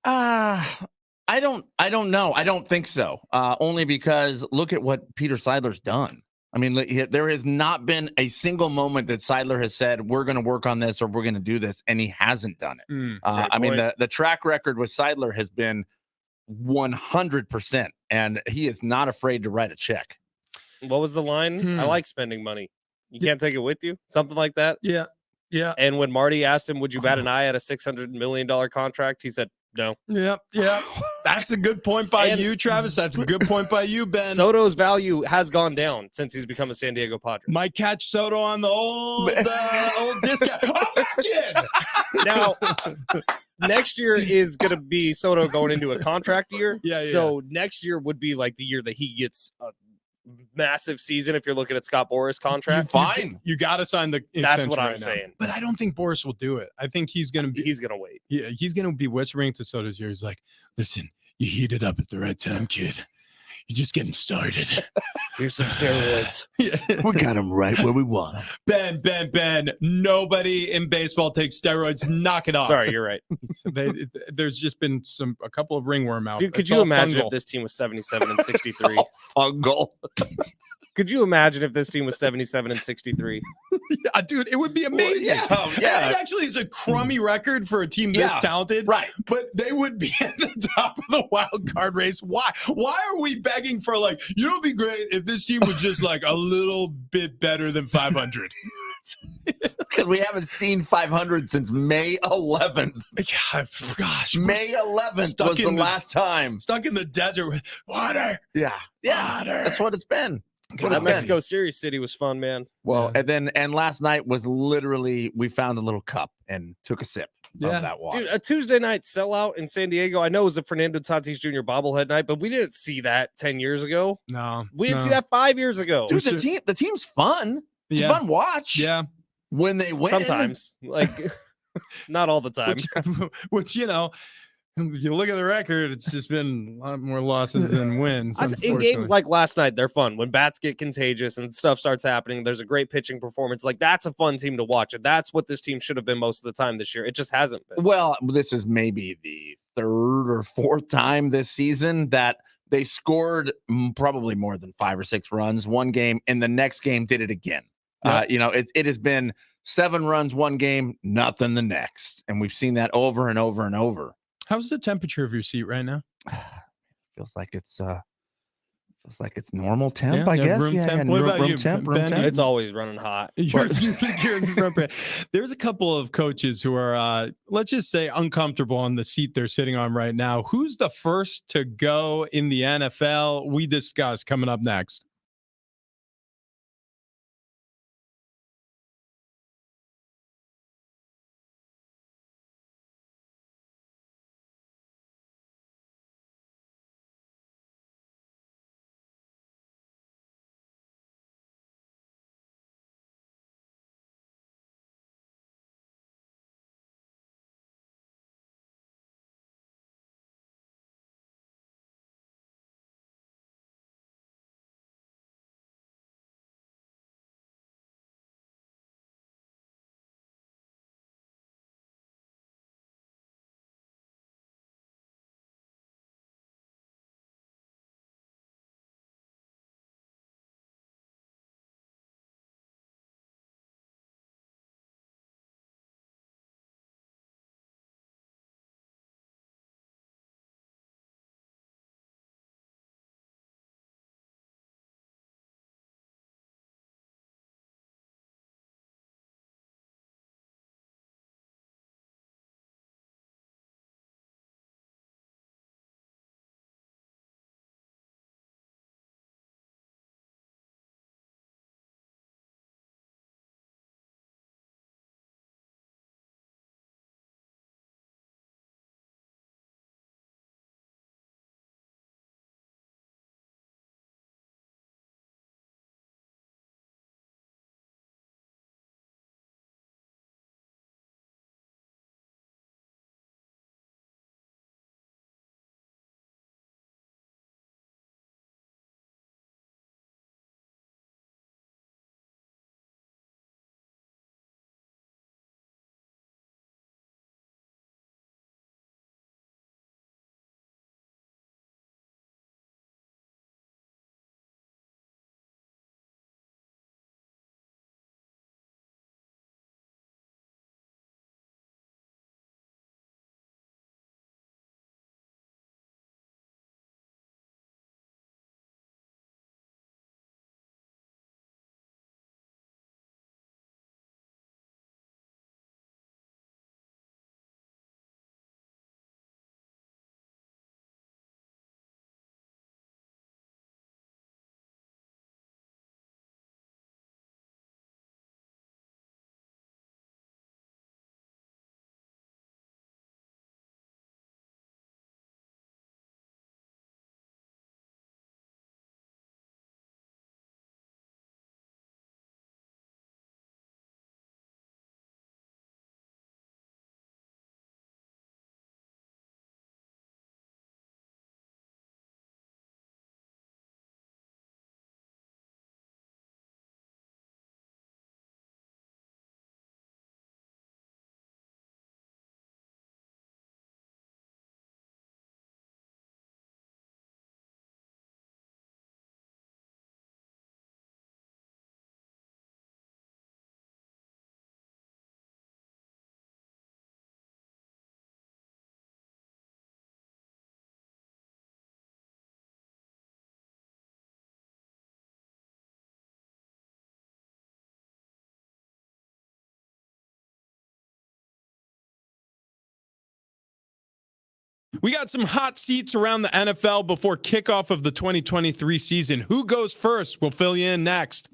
I I don't know. I don't think so. Only because look at what Peter Seidler's done. I mean, there has not been a single moment that Seidler has said, we're going to work on this or we're going to do this, and he hasn't done it. I mean, the track record with Seidler has been 100%, and he is not afraid to write a check. What was the line? I like spending money. You can't take it with you? Something like that? Yeah. Yeah. And when Marty asked him, would you bat an eye at a $600 million contract? He said, no. Yeah. That's a good point by you, Travis. That's a good point by you, Ben. Soto's value has gone down since he's become a San Diego Padre. Might catch Soto on the old discount. Now, next year is going to be Soto going into a contract year. So next year would be like the year that he gets a massive season. If you're looking at Scott Boras' contract, fine. You got to sign the. That's what I'm saying. But I don't think Boras will do it. I think he's going to wait. Yeah, he's going to be whispering to Soto's ear. He's like, "Listen, you heated up at the right time, kid. You're just getting started. Here's some steroids. We got him right where we want him." Ben. Nobody in baseball takes steroids. Knock it off. Sorry, you're right. There's just been a couple of ringworm out. Dude, could you imagine if this team was 77 and 63? Fungal. Could you imagine if this team was 77 and 63? Yeah, dude, it would be amazing. Well, yeah. It actually is a crummy record for a team this talented. Right. But they would be at the top of the wild card race. Why are we begging for it'd be great if this team was just a little bit better than 500? Because we haven't seen 500 since May 11th. Gosh, May 11th was the last time. Stuck in the desert with water. Yeah. Water. That's what it's been. That Mexico City was fun, man. Well, and last night was literally, we found a little cup and took a sip of that water. Dude, a Tuesday night sellout in San Diego. I know it was the Fernando Tatis Jr. bobblehead night, but we didn't see that 10 years ago. No. We didn't see that 5 years ago. Dude, the team's fun. It's a fun watch. Yeah. When they win. Sometimes. Not all the time. Which you look at the record, it's just been a lot more losses than wins. In games like last night, they're fun. When bats get contagious and stuff starts happening, there's a great pitching performance. That's a fun team to watch. And that's what this team should have been most of the time this year. It just hasn't been. Well, this is maybe the third or fourth time this season that they scored probably more than 5 or 6 runs one game, and the next game did it again. Yeah. It has been 7 runs one game, nothing the next. And we've seen that over and over and over. How's the temperature of your seat right now? Feels like it's normal temp, I guess. Room temp. What about you, Ben? It's always running hot. There's a couple of coaches who are, let's just say, uncomfortable on the seat they're sitting on right now. Who's the first to go in the NFL? We discuss coming up next. We got some hot seats around the NFL before kickoff of the 2023 season. Who goes first? We'll fill you in next.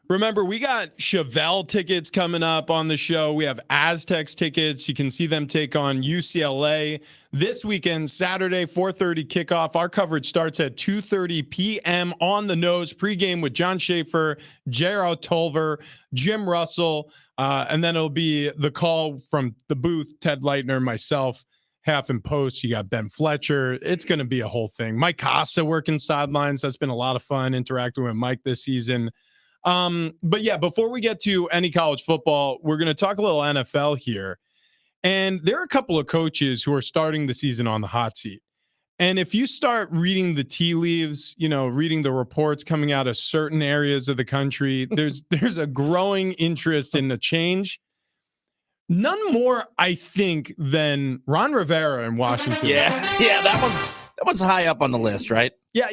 Remember, we got Chevelle tickets coming up on the show. We have Aztecs tickets. You can see them take on UCLA this weekend, Saturday, 4:30 kickoff. Our coverage starts at 2:30 p.m. on the nose. Pregame with John Schaefer, Gerald Tolver, Jim Russell, and then it'll be the call from the booth, Ted Leitner, myself, half in post. You got Ben Fletcher. It's going to be a whole thing. Mike Costa working sidelines. That's been a lot of fun interacting with Mike this season. But yeah, before we get to any college football, we're going to talk a little NFL here. And there are a couple of coaches who are starting the season on the hot seat. And if you start reading the tea leaves, reading the reports coming out of certain areas of the country, there's a growing interest in a change. None more, I think, than Ron Rivera in Washington. Yeah, that one's high up on the list, right? Yeah,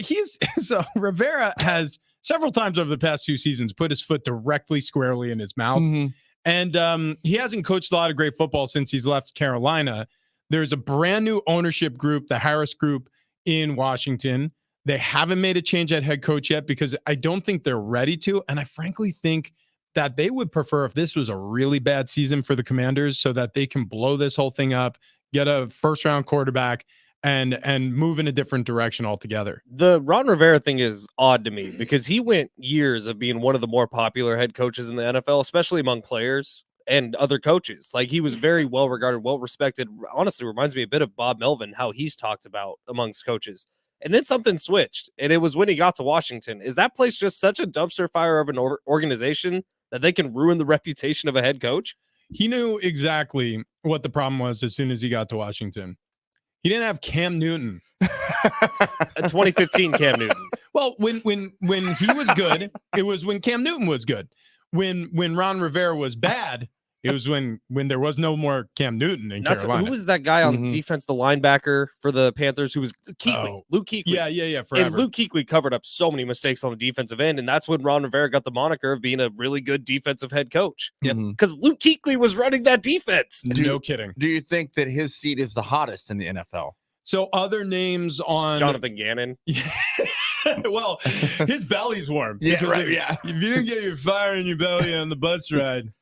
so Rivera has several times over the past few seasons put his foot directly squarely in his mouth. Mm-hmm. And he hasn't coached a lot of great football since he's left Carolina. There's a brand new ownership group, the Harris Group in Washington. They haven't made a change at head coach yet because I don't think they're ready to. And I frankly think that they would prefer if this was a really bad season for the Commanders so that they can blow this whole thing up, get a first-round quarterback, and move in a different direction altogether. The Ron Rivera thing is odd to me because he went years of being one of the more popular head coaches in the NFL, especially among players and other coaches. Like, he was very well regarded, well respected. Honestly, reminds me a bit of Bob Melvin, how he's talked about amongst coaches. And then something switched, and it was when he got to Washington. Is that place just such a dumpster fire of an organization that they can ruin the reputation of a head coach? He knew exactly what the problem was as soon as he got to Washington. He didn't have Cam Newton. A 2015 Cam Newton. Well, when he was good, it was when Cam Newton was good. When Ron Rivera was bad, it was when there was no more Cam Newton in Carolina. Who was that guy on defense, the linebacker for the Panthers, who was Kuechly, Luke Kuechly? Yeah, forever. And Luke Kuechly covered up so many mistakes on the defensive end, and that's when Ron Rivera got the moniker of being a really good defensive head coach. Because Luke Kuechly was running that defense. No kidding. Do you think that his seat is the hottest in the NFL? So other names on Jonathan Gannon. Well, his belly's warm. Yeah, right. Yeah. If you didn't get your fire in your belly on the bus ride,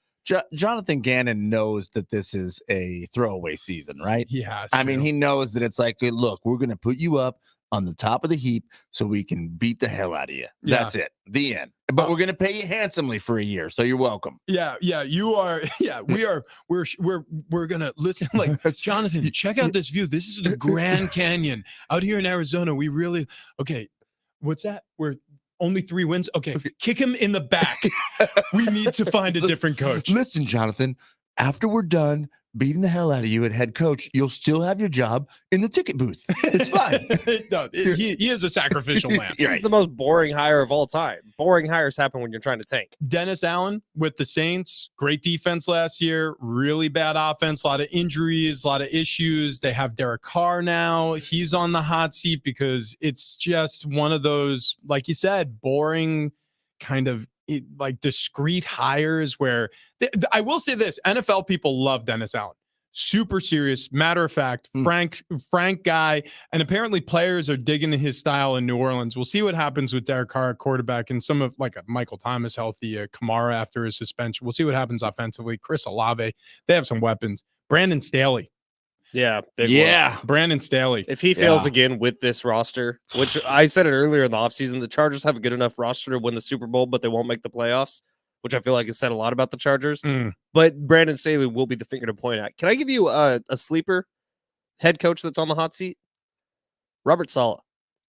Jonathan Gannon knows that this is a throwaway season, right? He has. I mean, he knows that it's like, hey, look, we're going to put you up on the top of the heap so we can beat the hell out of you. Yeah. That's it. The end. But we're going to pay you handsomely for a year, so you're welcome. Yeah, you are. Yeah, we are. We're gonna listen. Like, Jonathan, check out this view. This is the Grand Canyon out here in Arizona. We really okay. What's that? We're only 3 wins. Okay, kick him in the back. We need to find a different coach. Listen, Jonathan, after we're done beating the hell out of you at head coach, you'll still have your job in the ticket booth. It's fine. No, he is a sacrificial lamb. He's the most boring hire of all time. Boring hires happen when you're trying to tank. Dennis Allen with the Saints, great defense last year, really bad offense, a lot of injuries, a lot of issues. They have Derek Carr now. He's on the hot seat because it's just one of those, like you said, boring kind of like discreet hires where I will say this, NFL people love Dennis Allen. Super serious, matter of fact, frank guy, and apparently players are digging his style in New Orleans. We'll see what happens with Derek Carr at quarterback and some of like a Michael Thomas healthy, Kamara after his suspension. We'll see what happens offensively. Chris Olave, they have some weapons. Brandon Staley. Yeah, big one. Brandon Staley. If he fails again with this roster, which I said it earlier in the offseason, the Chargers have a good enough roster to win the Super Bowl, but they won't make the playoffs, which I feel like has said a lot about the Chargers. But Brandon Staley will be the finger to point at. Can I give you a sleeper head coach that's on the hot seat? Robert Saleh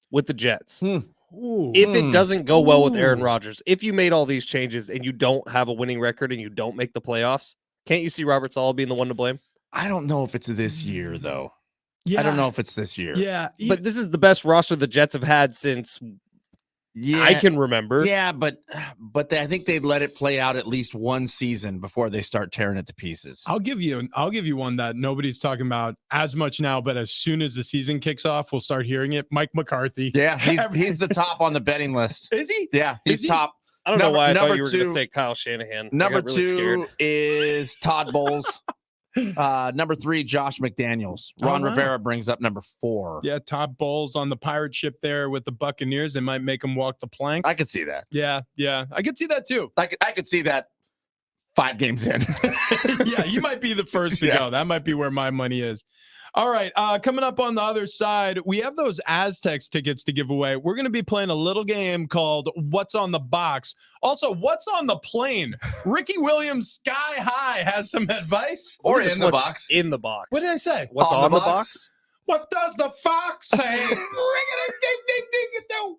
with the Jets. If it doesn't go well with Aaron Rodgers, if you made all these changes and you don't have a winning record and you don't make the playoffs, can't you see Robert Saleh being the one to blame? I don't know if it's this year, though. Yeah. I don't know if it's this year. Yeah. But this is the best roster the Jets have had since I can remember. Yeah, but I think they'd let it play out at least one season before they start tearing it to pieces. I'll give you one that nobody's talking about as much now, but as soon as the season kicks off, we'll start hearing it. Mike McCarthy. Yeah, he's the top on the betting list. Is he? Yeah, he's top. I don't know why I thought you were going to say Kyle Shanahan. Number really 2 scared. is Todd Bowles. Number 3, Josh McDaniels. Ron Rivera brings up number 4. Yeah, Todd Bowles on the pirate ship there with the Buccaneers. They might make him walk the plank. I could see that. Yeah, I could see that too. I could see that 5 games in. Yeah, you might be the first to go. That might be where my money is. All right, coming up on the other side, we have those Aztecs tickets to give away. We're going to be playing a little game called What's on the Box? Also, What's on the Plane? Ricky Williams, Sky High, has some advice. Or in the box. In the box. What did I say? What's on the box? What does the fox say? Ring it, ding, ding, ding, ding,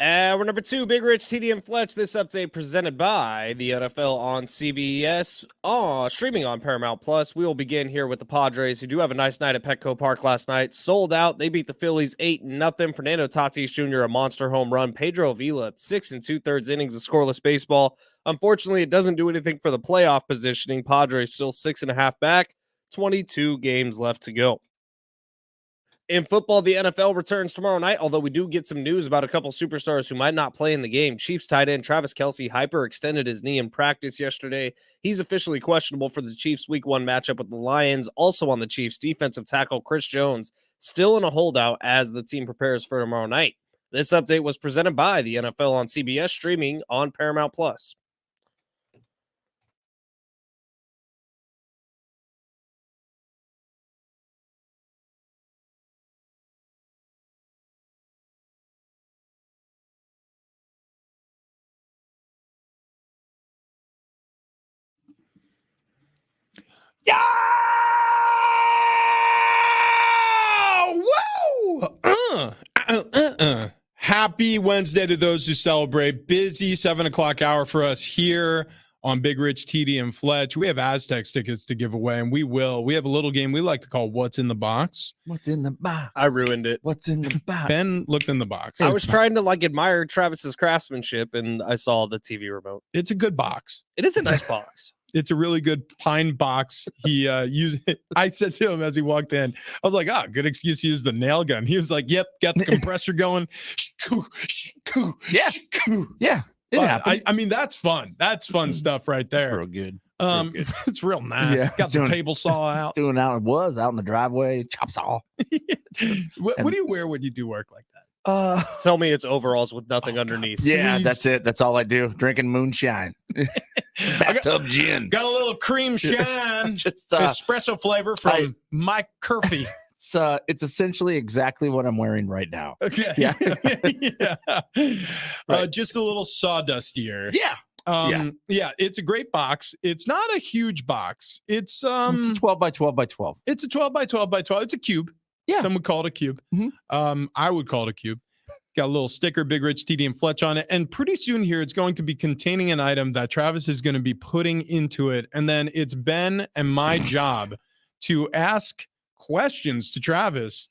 We're number 2, Big Rich, TD, and Fletch. This update presented by the NFL on CBS, streaming on Paramount Plus. We will begin here with the Padres, who do have a nice night at Petco Park last night. Sold out. They beat the Phillies 8-0. Fernando Tatis Jr. a monster home run. Pedro Avila 6 2/3 innings of scoreless baseball. Unfortunately, it doesn't do anything for the playoff positioning. Padres still 6.5 back. 22 games left to go. In football, the NFL returns tomorrow night, although we do get some news about a couple superstars who might not play in the game. Chiefs tight end Travis Kelce hyperextended his knee in practice yesterday. He's officially questionable for the Chiefs' Week 1 matchup with the Lions. Also on the Chiefs, defensive tackle Chris Jones still in a holdout as the team prepares for tomorrow night. This update was presented by the NFL on CBS, streaming on Paramount Plus. Yeah! Woo! Happy Wednesday to those who celebrate. Busy 7 o'clock hour for us here on Big Rich, TD, and Fletch. We have Aztecs tickets to give away, and we will. We have a little game we like to call What's in the Box. What's in the box? I ruined it. What's in the box? Ben looked in the box. I was trying to admire Travis's craftsmanship, and I saw the TV remote. It's a good box. It is a nice box. It's a really good pine box. He used it. I said to him as he walked in, I was like, good excuse to use the nail gun. He was like, yep, got the compressor going. Yeah. Yeah. It happens. I mean, that's fun. That's fun stuff right That's there. real good. It's real nice. Yeah. Got the table saw out. Doing out in the driveway, chop saw. What do you wear when you do work like that? Tell me it's overalls with nothing underneath. Yeah, Please. that's it. That's all I do. Drinking moonshine. Bathtub gin. Got a little cream shine, Just espresso flavor from Mike Curfew. it's essentially exactly what I'm wearing right now. Okay. Yeah. Yeah. Right. Just a little sawdustier. Yeah. Yeah, it's a great box. It's not a huge box. It's It's a 12 by 12 by 12. It's a 12 by 12 by 12. It's a cube. Yeah. Some would call it a cube. Mhm. I would call it a cube. Got a little sticker, Big Rich, TD, and Fletch on it. And pretty soon here, it's going to be containing an item that Travis is going to be putting into it. And then it's Ben and my job to ask questions to Travis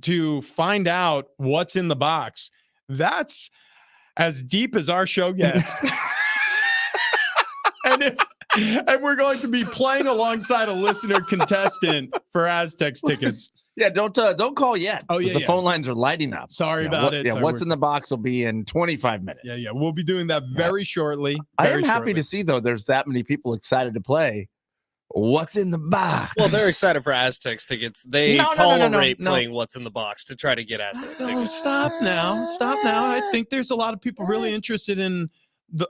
to find out what's in the box. That's as deep as our show gets. And we're going to be playing alongside a listener contestant for Aztecs tickets. Yeah, don't call yet. Oh, yeah, The yeah. phone lines are lighting up. Sorry about it. Yeah, Sorry, what's in the box will be in 25 minutes. Yeah. We'll be doing that very shortly. I very am happy shortly. to see, though, there's that many people excited to play. What's in the box? Well, they're excited for Aztecs tickets. They No. tolerate playing What's in the Box to try to get Aztecs Oh, tickets. stop now. I think there's a lot of people really interested in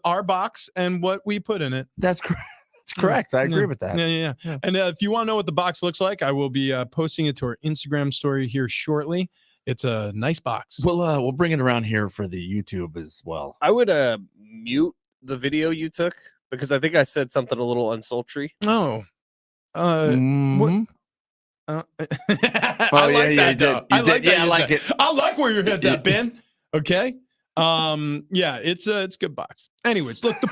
our box and what we put in it. That's correct. That's correct. I agree with that. Yeah. And if you want to know what the box looks like, I will be posting it to our Instagram story here shortly. It's a nice box. We'll bring it around here for the YouTube as well. I would mute the video you took because I think I said something a little unsultry. Oh. Mhm. I Oh, like yeah, that, you did. though. You did. Yeah, I you like said. it. I like where you hit that, Ben. Okay. Yeah, it's a good box. Anyways, look, the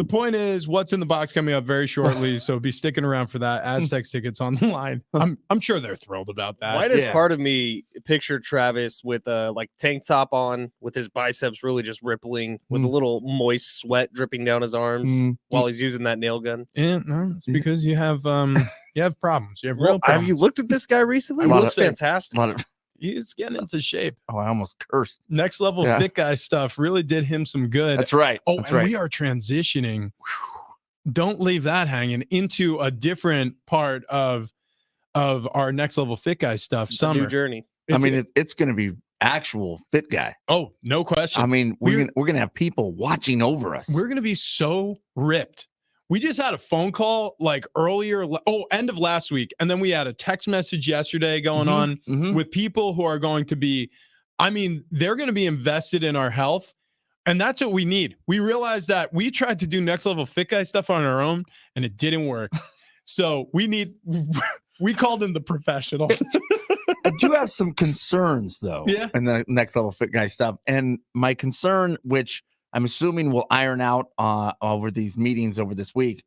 point is what's in the box coming up very shortly. So be sticking around for that. Aztecs tickets on the line. I'm sure they're thrilled about that. Why does Yeah. part of me picture Travis with a tank top on, with his biceps really just rippling, with a little moist sweat dripping down his arms while he's using that nail gun? Yeah, no, it's because you have problems. You have real Well, problems. have you looked at this guy recently? A He lot looks of- fantastic. A lot of- He's getting into shape. Oh, I almost cursed. Next level Yeah. fit guy stuff really did him some good. That's right. Oh, That's and right. we are transitioning. Don't leave that hanging into a different part of our next level fit guy stuff. A Summer. new journey. I mean, it's going to be actual fit guy. Oh, no question. I mean, we're gonna have people watching over us. We're gonna be so ripped. We just had a phone call earlier. End of last week, and then we had a text message yesterday going on with people who are going to be. I mean, they're going to be invested in our health. And that's what we need. We realized that we tried to do next level fit guy stuff on our own and it didn't work. So we called in the professionals. I do have some concerns, though, in the next level fit guy stuff. And my concern, which I'm assuming will iron out over these meetings over this week,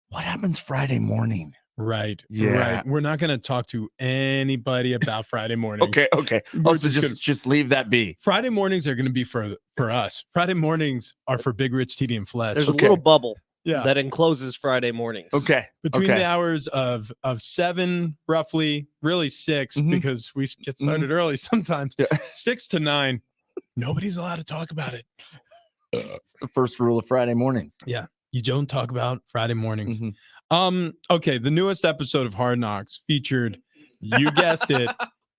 what happens Friday morning? Right. Yeah. Right. We're not going to talk to anybody about Friday mornings. Okay. Also, just leave that be. Friday mornings are going to be for us. Friday mornings are for Big Rich, TD, and Fletch. There's a little bubble that encloses Friday mornings. Okay. Between the hours of 7, roughly, really 6, because we get started early sometimes, 6 to 9, nobody's allowed to talk about it. It's the first rule of Friday mornings. Yeah. You don't talk about Friday mornings. Okay. The newest episode of Hard Knocks featured, you guessed it,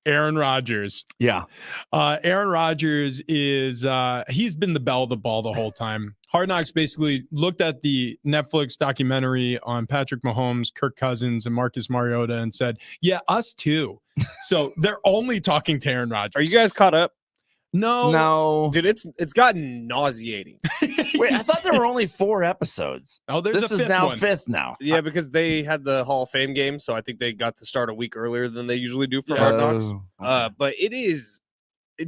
Aaron Rodgers. Yeah. Aaron Rodgers is, he's been the belle of the ball the whole time. Hard Knocks basically looked at the Netflix documentary on Patrick Mahomes, Kirk Cousins, and Marcus Mariota and said, yeah, us too. So they're only talking to Aaron Rodgers. Are you guys caught up? No. Dude, it's gotten nauseating. Wait, I thought there were only 4 episodes. Oh, this is now 5th now. Yeah, because they had the Hall of Fame game, so I think they got to start a week earlier than they usually do for Hard Knocks. But it's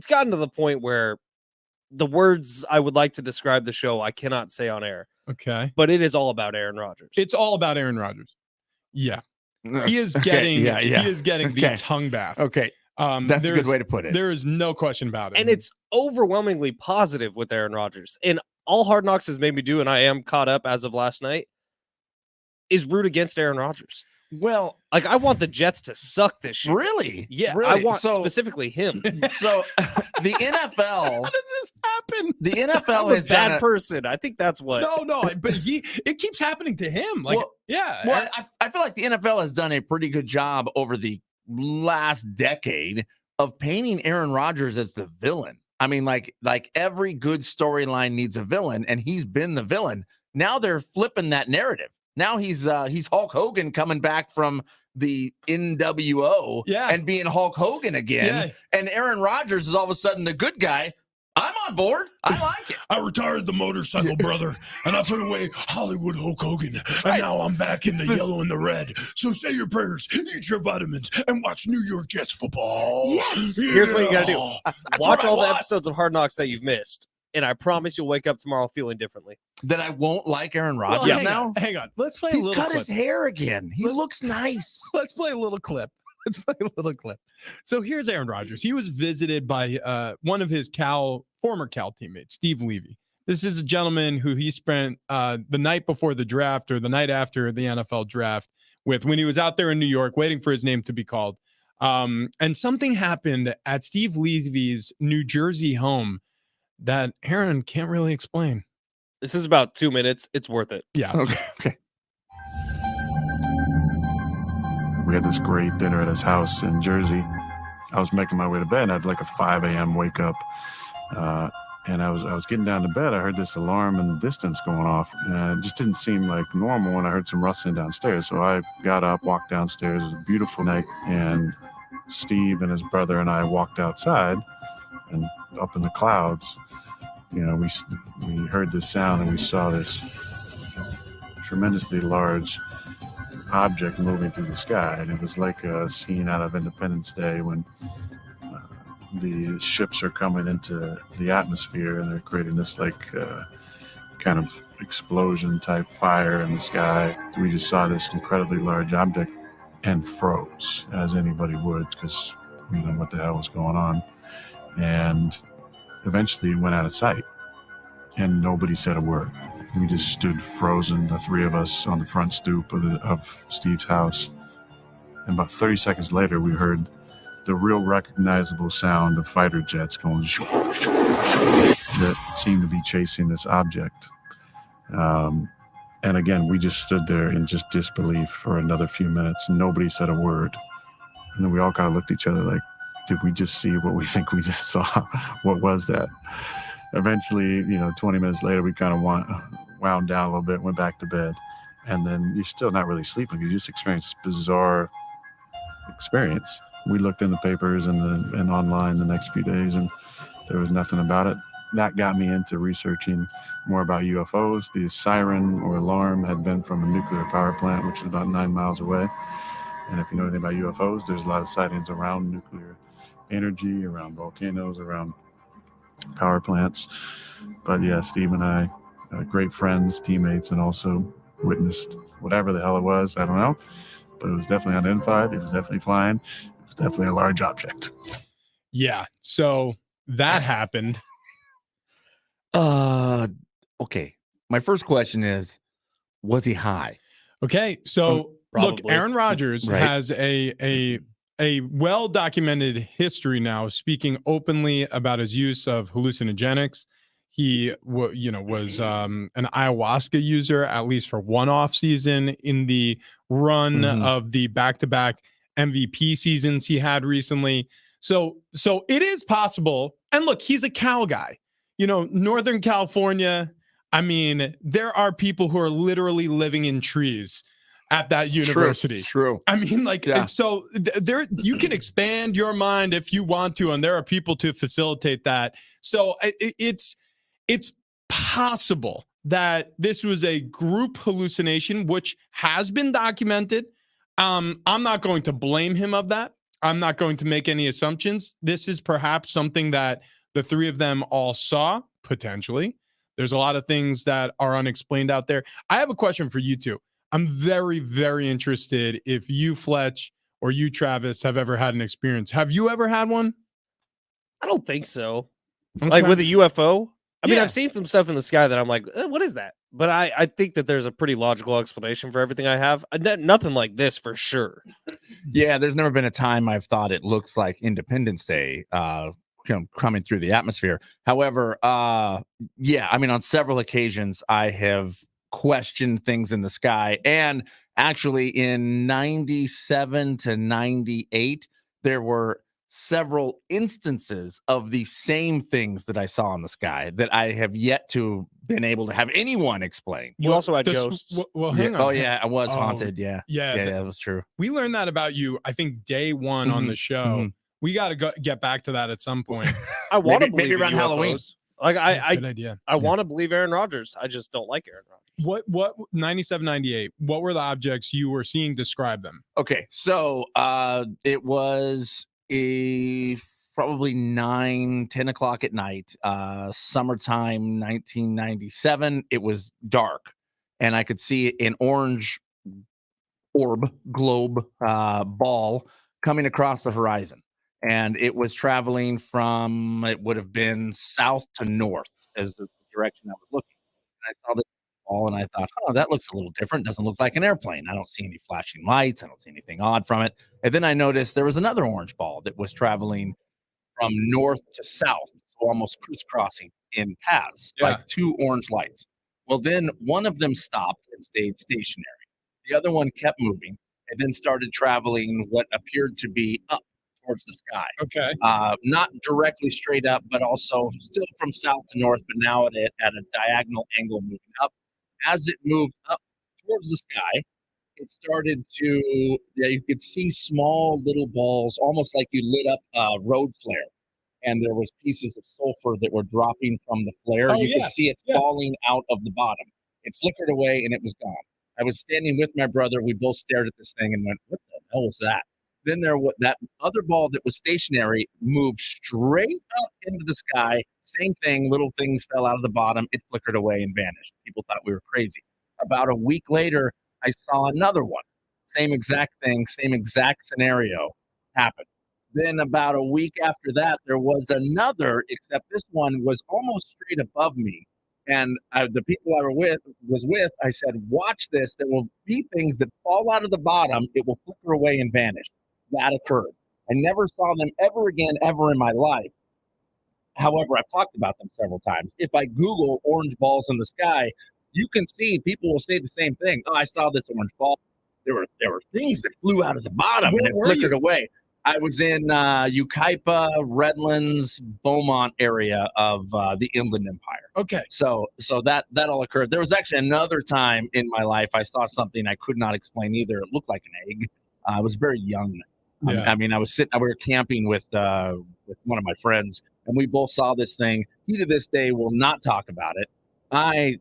gotten to the point where the words I would like to describe the show I cannot say on air. Okay. But it is all about Aaron Rodgers. It's all about Aaron Rodgers. Yeah. He is getting he is getting the tongue bath. Okay. That's a good way to put it. There is no question about it. And it's overwhelmingly positive with Aaron Rodgers. And all Hard Knocks has made me do, and I am caught up as of last night, is root against Aaron Rodgers. Well, like I want the Jets to suck this shit. Really? Yeah, really? I want specifically him. So the NFL. How does this happen? The NFL is a bad person. I think that's what. No, but it keeps happening to him. Like, Well, I feel like the NFL has done a pretty good job over the last decade of painting Aaron Rodgers as the villain. I mean, like every good storyline needs a villain, and he's been the villain. Now they're flipping that narrative. Now he's Hulk Hogan coming back from the NWO and being Hulk Hogan again. Yeah. And Aaron Rodgers is all of a sudden the good guy. I'm on board. I like it. I retired the motorcycle brother, and I put away Hollywood Hulk Hogan, and now I'm back in the yellow and the red. So say your prayers, eat your vitamins, and watch New York Jets football. Yes. Yeah. Here's what you got to do. Watch all the episodes of Hard Knocks that you've missed, and I promise you'll wake up tomorrow feeling differently. That I won't like Aaron Rodgers now? Hang on. Let's play a little clip. He's cut his hair again. He looks nice. Let's play a little clip. So here's Aaron Rodgers. He was visited by one of his former Cal teammates, Steve Levy. This is a gentleman who he spent the night before the draft or the night after the NFL draft with when he was out there in New York waiting for his name to be called. And something happened at Steve Levy's New Jersey home that Aaron can't really explain. This is about 2 minutes. It's worth it. Yeah. Okay. We had this great dinner at his house in Jersey. I was making my way to bed, and I had like a 5 a.m. wake up. And I was getting down to bed. I heard this alarm in the distance going off, and it just didn't seem like normal. And I heard some rustling downstairs. So I got up, walked downstairs. It was a beautiful night. And Steve and his brother and I walked outside, and up in the clouds, we heard this sound, and we saw this tremendously large object moving through the sky. And it was like a scene out of Independence Day when the ships are coming into the atmosphere and they're creating this kind of explosion type fire in the sky. We just saw this incredibly large object and froze, as anybody would, because we didn't know what the hell was going on. And eventually it went out of sight, and nobody said a word. We just stood frozen, the three of us, on the front stoop of Steve's house. And about 30 seconds later, we heard the real recognizable sound of fighter jets going that seemed to be chasing this object. And again, we just stood there in just disbelief for another few minutes. Nobody said a word. And then we all kind of looked at each other like, did we just see what we think we just saw? What was that? Eventually, 20 minutes later, we kind of wound down a little bit, went back to bed. And then you're still not really sleeping. You just experienced this bizarre experience. We looked in the papers and online the next few days, and there was nothing about it. That got me into researching more about UFOs. The siren or alarm had been from a nuclear power plant, which is about 9 miles away. And if you know anything about UFOs, there's a lot of sightings around nuclear energy, around volcanoes, around power plants. But yeah, Steve and I, great friends, teammates, and also witnessed whatever the hell it was. I don't know, but it was definitely unidentified. It was definitely flying. It was definitely a large object. Yeah. So that happened. Okay. My first question is, was he high? Okay. So look, Probably. Aaron Rodgers Right. has a well-documented history now, speaking openly about his use of hallucinogenics. He was an ayahuasca user, at least for one off season in the run Mhm. of the back-to-back MVP seasons he had recently. So it is possible. And look, he's a Cal guy. Northern California. I mean, there are people who are literally living in trees at that university. True. I mean, like, Yeah. so there you can expand your mind if you want to, and there are people to facilitate that. So it's possible that this was a group hallucination, which has been documented. I'm not going to blame him of that. I'm not going to make any assumptions. This is perhaps something that the three of them all saw, potentially. There's a lot of things that are unexplained out there. I have a question for you two. I'm very, very interested if you, Fletch, or you, Travis, have ever had an experience. Have you ever had one? I don't think so. Okay. Like with a UFO. I mean, Yeah. I've seen some stuff in the sky that I'm like, what is that? But I think that there's a pretty logical explanation for everything I have. Nothing like this for sure. Yeah, there's never been a time I've thought it looks like Independence Day coming through the atmosphere. However, yeah, I mean, on several occasions, I have questioned things in the sky. And actually, in 97 to 98, there were several instances of the same things that I saw in the sky that I have yet to been able to have anyone explain. You also had This- ghosts. Well, hang on. Oh yeah, I was Oh, haunted. Yeah, Yeah. that was true. We learned that about you, I think, day one on Mhm, the show. mhm. We got to get back to that at some point. I want to Maybe- believe maybe in around Halloween. UFOs. Like Good idea. I want to believe Aaron Rodgers. I just don't like Aaron Rodgers. What 97, 98, what were the objects you were seeing? Describe them. Okay, so it was probably 9-10 o'clock at night, summertime 1997. It was dark, and I could see an orange globe ball coming across the horizon, and it was traveling from, it would have been south to north as the direction I was looking. And I saw this ball, and I thought, oh, that looks a little different. Doesn't look like an airplane. I don't see any flashing lights. I don't see anything odd from it. And then I noticed there was another orange ball that was traveling from north to south, so almost crisscrossing in paths, like two orange lights. Well, then one of them stopped and stayed stationary. The other one kept moving and then started traveling what appeared to be up towards the sky. Okay. Not directly straight up, but also still from south to north, but now at a diagonal angle moving up. As it moved up towards the sky, it started to, you could see small little balls, almost like you lit up a road flare. And there was pieces of sulfur that were dropping from the flare. Oh, You yeah. could see it falling out of the bottom. It flickered away and it was gone. I was standing with my brother. We both stared at this thing and went, what the hell was that? Then that other ball that was stationary moved straight up into the sky. Same thing. Little things fell out of the bottom. It flickered away and vanished. People thought we were crazy. About a week later, I saw another one. Same exact thing, same exact scenario happen. Then about a week after that, there was another, except this one was almost straight above me. And the people I was with, I said, watch this. There will be things that fall out of the bottom. It will flicker away and vanish. That occurred. I never saw them ever again, ever in my life. However, I've talked about them several times. If I Google orange balls in the sky, you can see people will say the same thing. Oh, I saw this orange ball. There were things that flew out of the bottom and it flickered away. I was in Yucaipa, Redlands, Beaumont area of the Inland Empire. Okay. So that all occurred. There was actually another time in my life I saw something I could not explain either. It looked like an egg. I was very young. Yeah. I mean, we were camping with one of my friends, and we both saw this thing. He to this day will not talk about it. I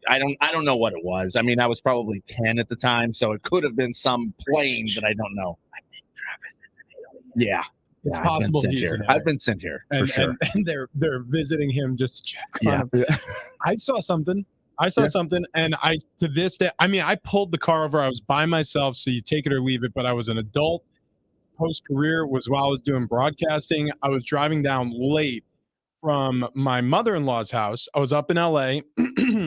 don't know what it was. I mean, I was probably 10 at the time, so it could have been some plane that I don't know. I think Travis is an alien. Yeah. It's Yeah, possible I've been sent he's here. an I've alien. been sent here for And, sure. and they're visiting him just to check on him. Yeah. I saw something. And I to this day, I mean, I pulled the car over. I was by myself, so you take it or leave it. But I was an adult. Post career was while I was doing broadcasting. I was driving down late from my mother-in-law's house. I was up in LA.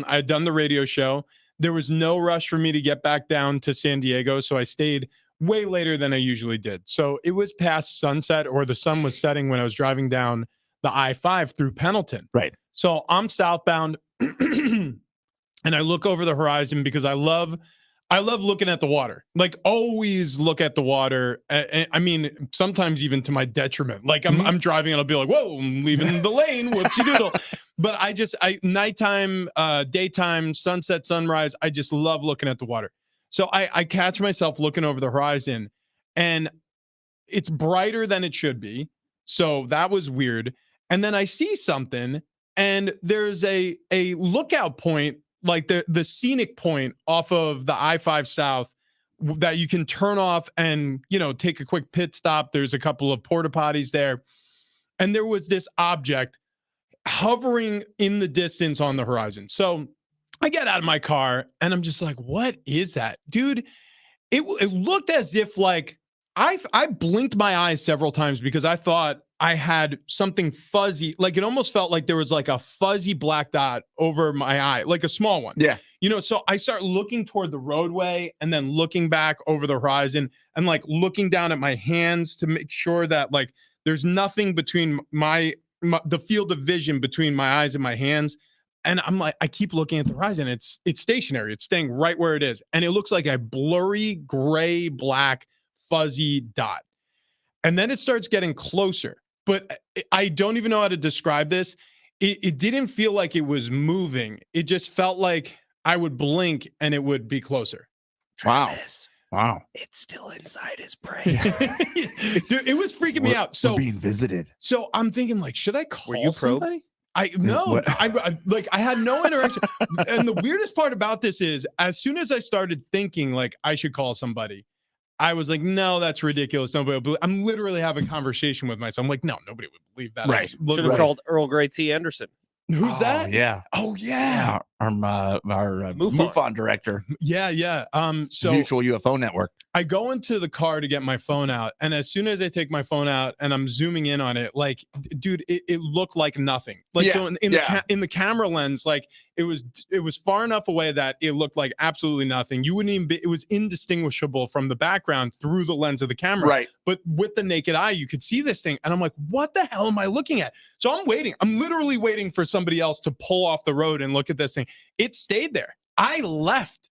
I had done the radio show. There was no rush for me to get back down to San Diego, so I stayed way later than I usually did. So it was past sunset, or the sun was setting when I was driving down the I-5 through Pendleton. Right. So I'm southbound and I look over the horizon because I love looking at the water. Like, always look at the water. I mean, sometimes even to my detriment. Like I'm driving and I'll be like, whoa, I'm leaving the lane. Whoopsie doodle. But I nighttime, daytime, sunset, sunrise, I just love looking at the water. So I catch myself looking over the horizon, and it's brighter than it should be. So that was weird. And then I see something, and there's a lookout point, like the scenic point off of the I-5 South that you can turn off and, take a quick pit stop. There's a couple of porta potties there. And there was this object hovering in the distance on the horizon. So I get out of my car and I'm just like, what is that? Dude, it looked as if like I blinked my eyes several times because I thought I had something fuzzy. Like, it almost felt like there was like a fuzzy black dot over my eye, like a small one. Yeah. So I start looking toward the roadway and then looking back over the horizon and like looking down at my hands to make sure that like there's nothing between the field of vision between my eyes and my hands. And I'm like, I keep looking at the horizon. It's stationary. It's staying right where it is. And it looks like a blurry, gray, black, fuzzy dot. And then it starts getting closer. But I don't even know how to describe this. It didn't feel like it was moving. It just felt like I would blink and it would be closer. Travis, Wow. it's still inside his brain. Dude, it was freaking me out. So we're being visited. So I'm thinking, like, should I call Were you probed? somebody? I had no interaction. And the weirdest part about this is, as soon as I started thinking like I should call somebody, I was like, no, that's ridiculous. Nobody will believe. I'm literally having a conversation with myself. I'm like, no, nobody would believe that. Right. Should have called Earl Grey T. Anderson. Who's that? Yeah. Oh yeah. Our MUFON director. Yeah. So Mutual UFO Network. I go into the car to get my phone out, and as soon as I take my phone out and I'm zooming in on it, like, dude, it looked like nothing. Like, Yeah, so in the camera lens, like it was far enough away that it looked like absolutely nothing. You wouldn't even it was indistinguishable from the background through the lens of the camera. Right. But with the naked eye, you could see this thing, and I'm like, what the hell am I looking at? So I'm waiting. I'm literally waiting for somebody else to pull off the road and look at this thing. It stayed there. I left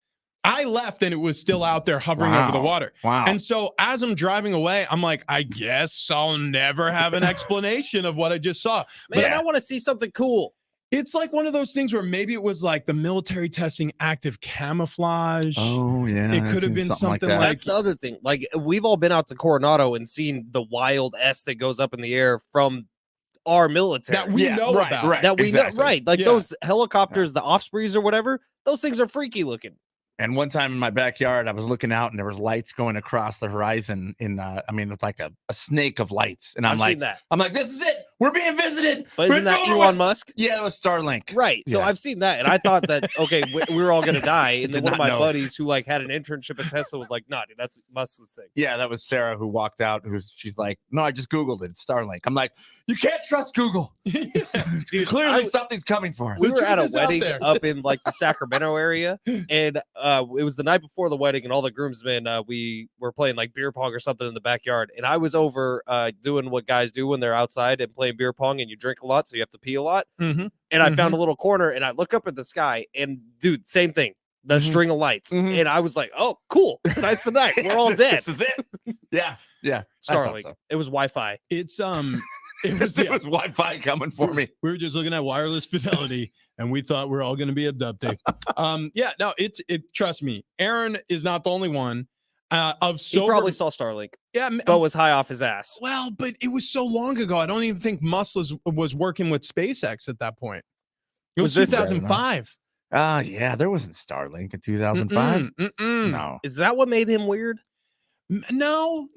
and it was still out there hovering over the water. Wow. And so as I'm driving away, I'm like, I guess I'll never have an explanation of what I just saw. Man, I want to see something cool. It's like one of those things where maybe it was like the military testing active camouflage. Oh, yeah. It could have been something like That's the other thing. Like, we've all been out to Coronado and seen the wild S that goes up in the air from our military. that we know about. Right. That we exactly. know, right? Like Yeah. those helicopters, the Ospreys or whatever, those things are freaky looking. And one time in my backyard, I was looking out and there was lights going across the horizon with like a snake of lights. And I've seen that. I'm like, this is it. We're being visited. But isn't that Elon Musk? Yeah, it was Starlink. Right. So Yeah. I've seen that. And I thought that, okay, we were all going to die. And then Did one of not my know. buddies who like had an internship at Tesla was like, nah, dude, that's Musk's thing. Yeah, that was Sarah who walked out. She's like, no, I just Googled it. It's Starlink. I'm like, you can't trust Google. Dude, Clearly something's coming for us. We The were at a truth is out wedding there. up in like the Sacramento area, and it was the night before the wedding, and all the groomsmen we were playing like beer pong or something in the backyard, and I was over doing what guys do when they're outside and playing beer pong, and you drink a lot, so you have to pee a lot. Mhm. And I found a little corner, and I look up at the sky, and dude, same thing, the string of lights, and I was like, oh, cool, tonight's the night, we're all dead. This is it. Yeah. I thought Starlink, so. it was Wi-Fi. It's it was It was Wi-Fi coming for me. We were just looking at wireless fidelity and we thought we're all going to be abducted. Trust me, Aaron is not the only one of He sober. probably saw Starlink, Yeah. but was high off his ass. Well, but it was so long ago. I don't even think Musk was working with SpaceX at that point. It was Was this- 2005. Yeah, there wasn't Starlink in 2005. No. Is that what made him weird? No.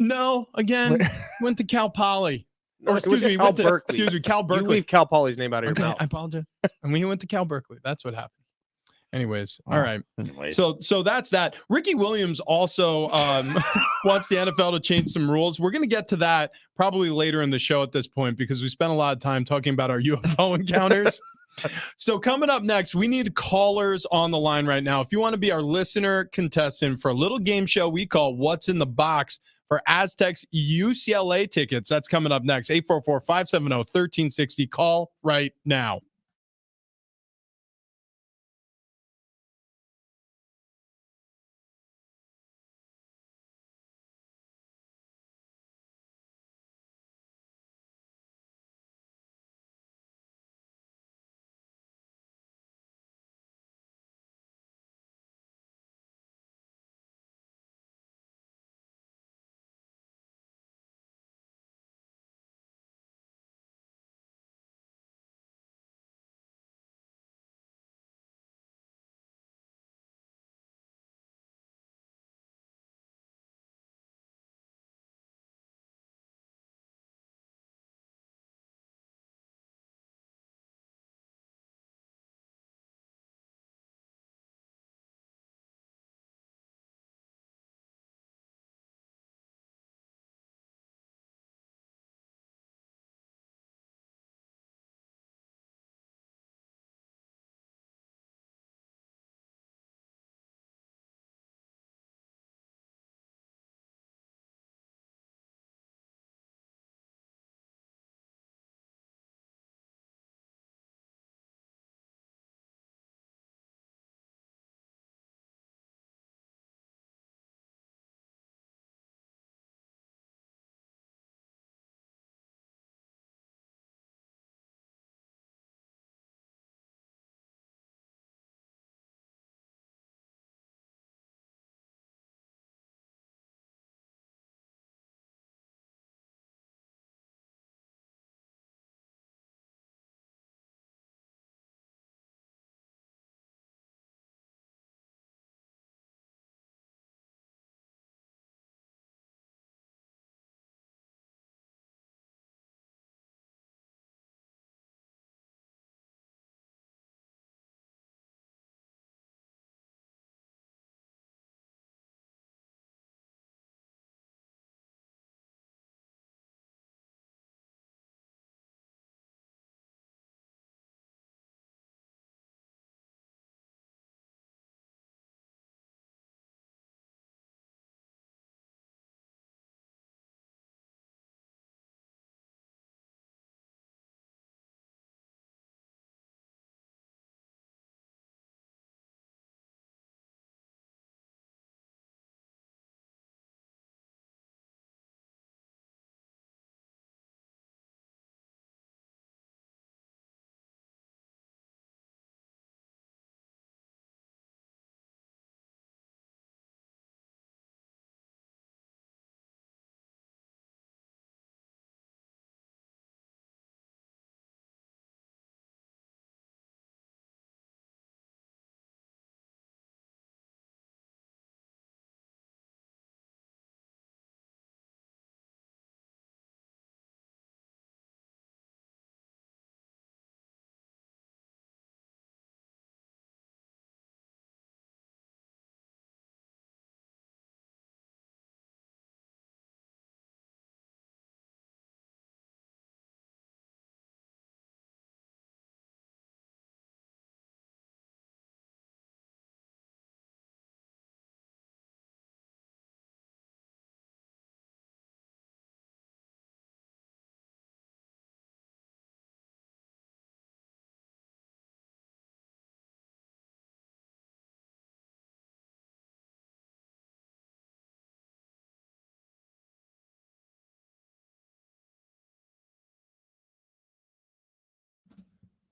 Again, went to Cal Poly. No, Or he went excuse to me, Cal Berkeley. excuse me, Cal You Berkeley. leave Cal Poly's name out of your Okay, mouth. I apologize. And we went to Cal Berkeley. That's what happened. Anyways, all Oh, right. anyways. So that's that. Ricky Williams also wants the NFL to change some rules. We're going to get to that probably later in the show at this point because we spent a lot of time talking about our UFO encounters. So coming up next, we need callers on the line right now. If you want to be our listener contestant for a little game show we call What's in the Box for Aztecs UCLA tickets, that's coming up next. 844-570-1360. Call right now.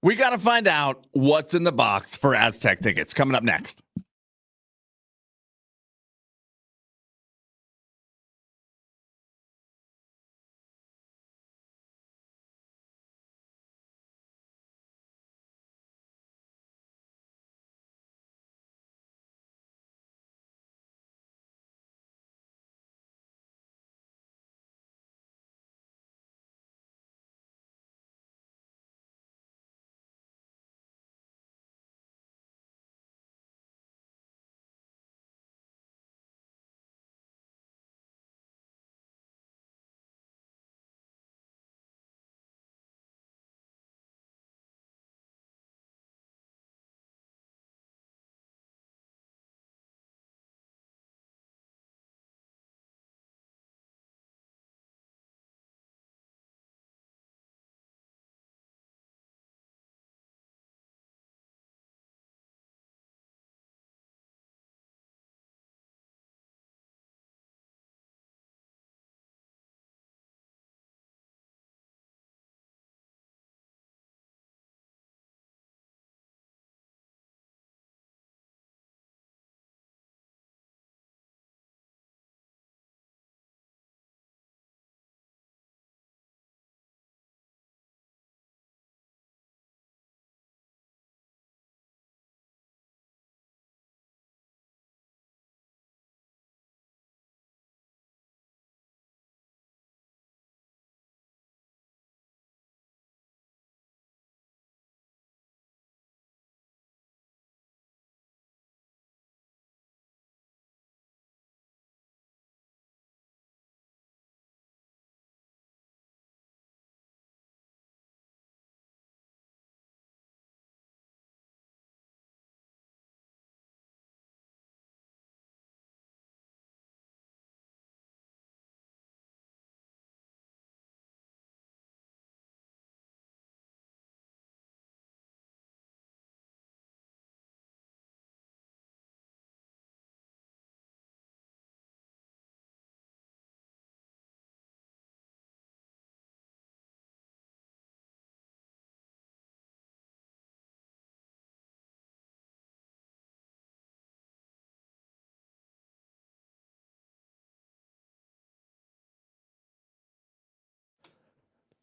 We got to find out what's in the box for Aztec tickets coming up next.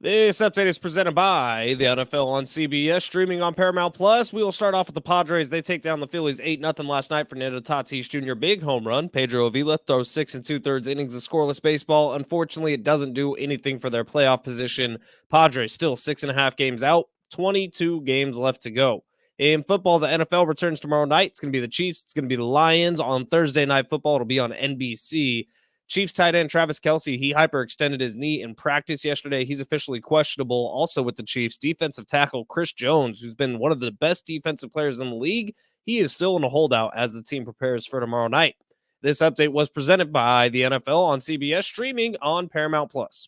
This update is presented by the NFL on CBS, streaming on Paramount Plus. We will start off with the Padres. They take down the Phillies 8-0 last night. Fernando Tatis Jr. big home run. Pedro Avila throws 6 2/3 innings of scoreless baseball. Unfortunately, it doesn't do anything for their playoff position. Padres still 6.5 games out, 22 games left to go. In football, the NFL returns tomorrow night. It's going to be the Chiefs. It's going to be the Lions. On Thursday Night Football, it'll be on NBC. Chiefs tight end Travis Kelce, he hyperextended his knee in practice yesterday. He's officially questionable. Also with the Chiefs, defensive tackle Chris Jones, who's been one of the best defensive players in the league, he is still in a holdout as the team prepares for tomorrow night. This update was presented by the NFL on CBS, streaming on Paramount Plus.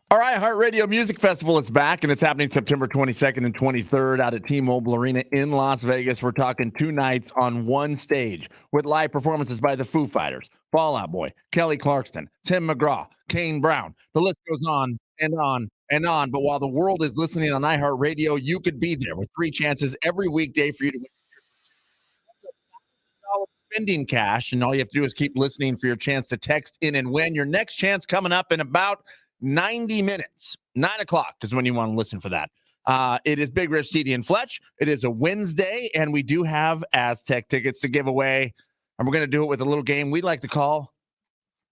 All right, iHeartRadio Music Festival is back, and it's happening September 22nd and 23rd out at T-Mobile Arena in Las Vegas. We're talking 2 nights on one stage with live performances by the Foo Fighters, Fall Out Boy, Kelly Clarkson, Tim McGraw, Kane Brown. The list goes on and on and on. But while the world is listening on iHeartRadio, you could be there with 3 chances every weekday for you to win. Spending cash, and all you have to do is keep listening for your chance to text in and win. Your next chance coming up in about 90 minutes. 9 o'clock is when you want to listen for that. It is Big Rich, TD, and Fletch. It is a Wednesday, and we do have Aztec tickets to give away. And we're going to do it with a little game we like to call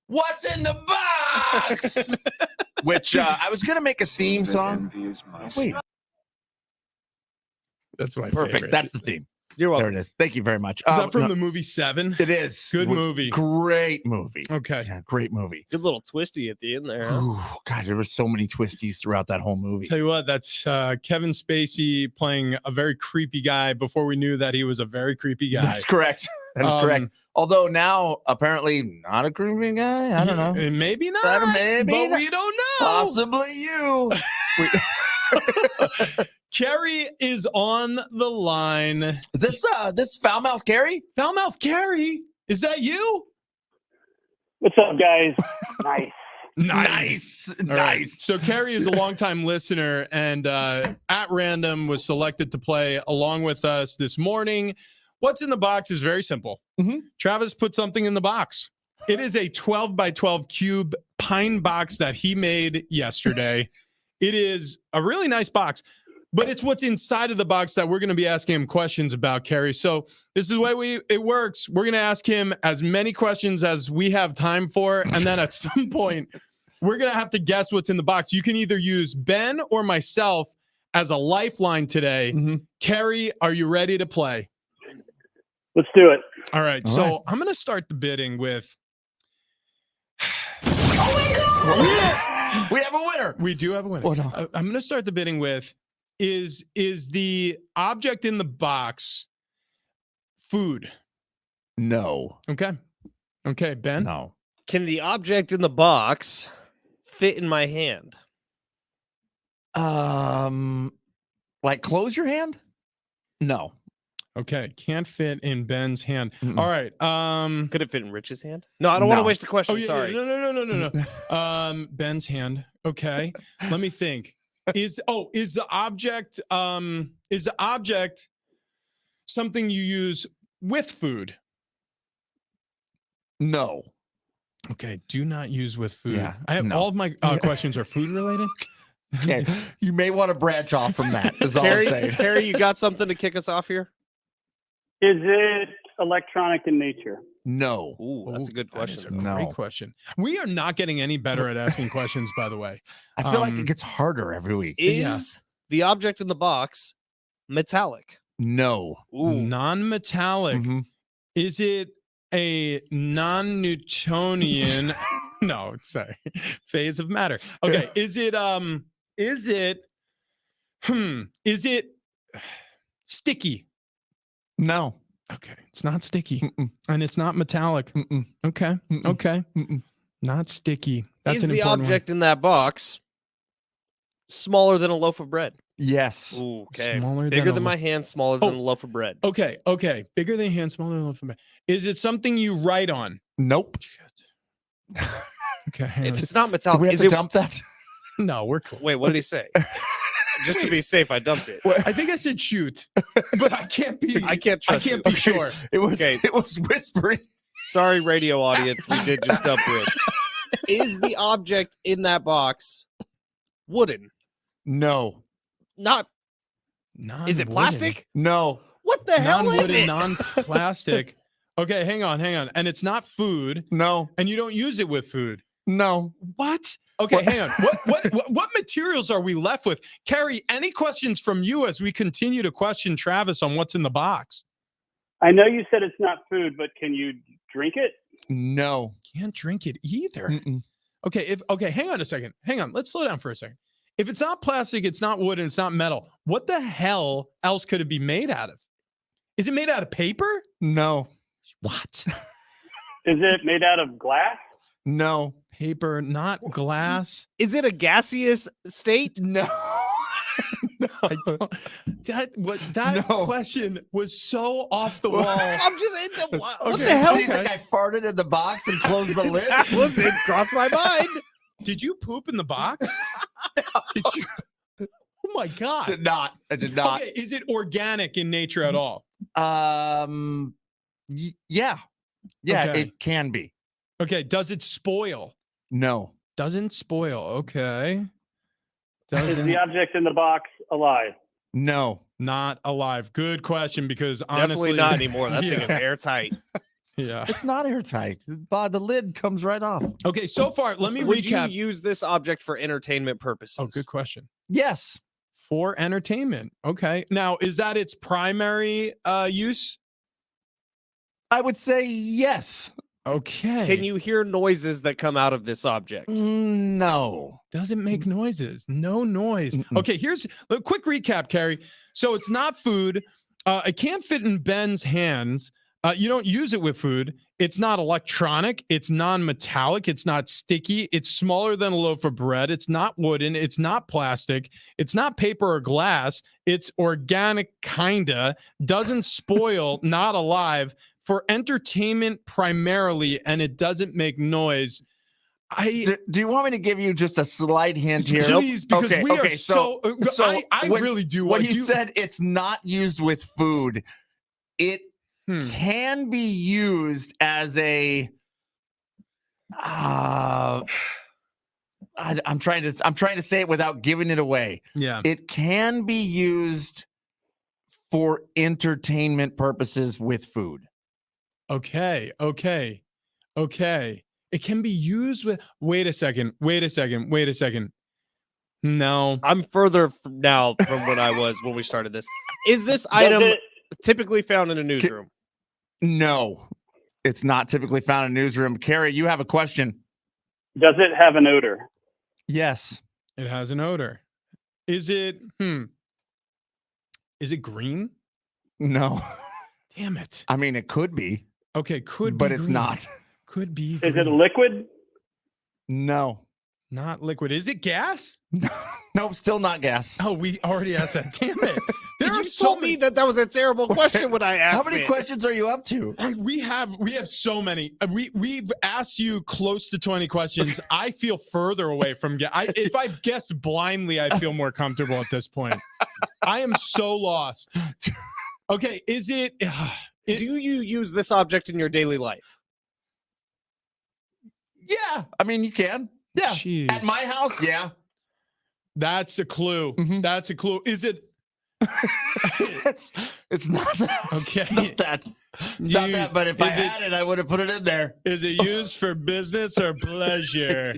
What's in the Box? Which I was going to make a theme song. Wait. That's my Perfect. favorite. That's the theme. You're welcome. There it is. Thank you very much. Is that from the movie Seven? It is. Good movie. Great movie. Okay. Yeah, great movie. Good little twisty at the end there. Huh? Ooh, God, there were so many twisties throughout that whole movie. Tell you what, that's Kevin Spacey playing a very creepy guy before we knew that he was a very creepy guy. That's correct. That is correct. Although now apparently not a creepy guy. I don't know. Maybe not. Maybe but not. we don't know. Possibly you. Carrie is on the line. Is this foul mouth Carrie? Foulmouth Carrie, is that you? What's up, guys? Nice. Nice. All right. So Carrie is a longtime listener and at random was selected to play along with us this morning. What's in the box is very simple. Mm-hmm. Travis put something in the box. It is a 12 by 12 cube pine box that he made yesterday. It is a really nice box, but it's what's inside of the box that we're going to be asking him questions about, Carrie. So this is the way it works. We're going to ask him as many questions as we have time for, and then at some point, we're going to have to guess what's in the box. You can either use Ben or myself as a lifeline today. Mm-hmm. Carrie, are you ready to play? Let's do it. All right. So I'm going to start the bidding with. We have a winner. We do have a winner. Oh, no. I'm going to start the bidding with is the object in the box food? No. Okay, Ben? No. Can the object in the box fit in my hand? Like close your hand? No. Okay, can't fit in Ben's hand. Mm-mm. All right. Could it fit in Rich's hand? No, I don't want to No. waste a question. Oh, yeah, Sorry. no. Ben's hand. Okay. Let me think. Is the object something you use with food? No. Okay, do not use with food. Yeah, I have no. all of my questions are food related. Okay. You may want to branch off from that. Is all I'm saying. Carrie, you got something to kick us off here? Is it electronic in nature? No. Ooh, that's a good That is question. a No. great question. We are not getting any better at asking questions, by the way. I feel like it gets harder every week. Is the object in the box metallic? No. Ooh. Non-metallic. Mhm. Is it a non-Newtonian? No, sorry. Phase of matter. Okay. Is it sticky? No. Okay. It's not sticky. Mm-mm. And it's not metallic. Mm-mm. Okay. Mm-mm. Okay. Mm-mm. Not sticky. That's Is an the important object in that box smaller than a loaf of bread? Yes. Ooh, okay. Smaller Bigger than than a my hand, smaller than a loaf of bread. one. Okay. Bigger than hand, smaller than alphabet. Is it something you write on? Nope. Okay. hang If on. it's not Do metallic, we have is to it? dump that? No, we're cool. Wait, what did he say? Just to be safe, I dumped it. I think I said shoot, but I can't be. I can't I trust can't you. be sure. It was Okay. it was whispering. Sorry, radio audience. We did just dump Rich. Is the object in that box wooden? No. Not. Is it Non-wooden. plastic? No. What the hell is Non-wooden, it? non-plastic. Okay, hang on. And it's not food, No. and you don't use it with food. No. What? Okay, hang on. What materials are we left with? Carrie, any questions from you as we continue to question Travis on what's in the box? I know you said it's not food, but can you drink it? No. Can't drink it either. Mm-mm. Okay, hang on a second. Hang on. Let's slow down for a second. If it's not plastic, it's not wood, and it's not metal, what the hell else could it be made out of? Is it made out of paper? No. What? Is it made out of glass? No. Paper, not glass. Is it a gaseous state? No. I don't, that No. question was so off the wall. I'm just into what Okay, the hell? Do you think I farted in the box and closed the lid? That was it. Crossed my mind. Did you poop in the box? Did you? Oh my god! Did not. I did not. Okay, is it organic in nature at all? Yeah. Yeah, Okay. it can be. Okay, does it spoil? No. Doesn't spoil. Okay. Is Doesn't the object in the box alive? No. not alive. Good question because Definitely honestly, not anymore. That thing is Yeah. airtight. Yeah. It's not airtight. The lid comes right off. Okay, so far, let me Would recap. you use this object for entertainment purposes? Oh, good question. Yes. For entertainment. Okay. Now, is that its primary use? I would say yes. Okay. Can you hear noises that come out of this object? No. Doesn't make noises. No noise. Mm-mm. Okay, here's a quick recap, Carrie. So it's not food. It can't fit in Ben's hands. You don't use it with food. It's not electronic. It's non-metallic. It's not sticky. It's smaller than a loaf of bread. It's not wooden. It's not plastic. It's not paper or glass. It's organic, kinda. Doesn't spoil. Not alive. For entertainment primarily, and it doesn't make noise. Do you want me to give you just a slight hint here? Please, because Okay, we are okay, so. I when- really do. When want you said it's not used with food, it can be used as a I'm trying to say it without giving it away. Yeah. It can be used for entertainment purposes with food. Okay. It can be used with. Wait a second. No. I'm further now from when I was when we started this. Is this Does item it, typically found in a newsroom? No, it's not typically found in a newsroom. Carrie, you have a question. does it have an odor? Yes. It has an odor. Is it? Is it green? No. Damn it. I mean, it could be, Okay. Could be. but it's green. not. Could be. Is it green. liquid? No. Not liquid. Is it gas? Nope, still not gas. Oh, we already asked that. Damn it. There are You so told me many. that was a terrible question when I asked How many it. questions are you up to? We have so many. We've asked you close to 20 questions. I feel further away from if I guessed blindly, I feel more comfortable at this point. I am so lost. Okay, is it? Do you use this object in your daily life? Yeah, I mean, you can. Yeah. Jeez. At my house, yeah. That's a clue. Mhm. That's a clue. Is it? It's not that. Okay. It's not that. It's not You- that, but if I is it- had it, I would have put it in there. Is it used for business or pleasure?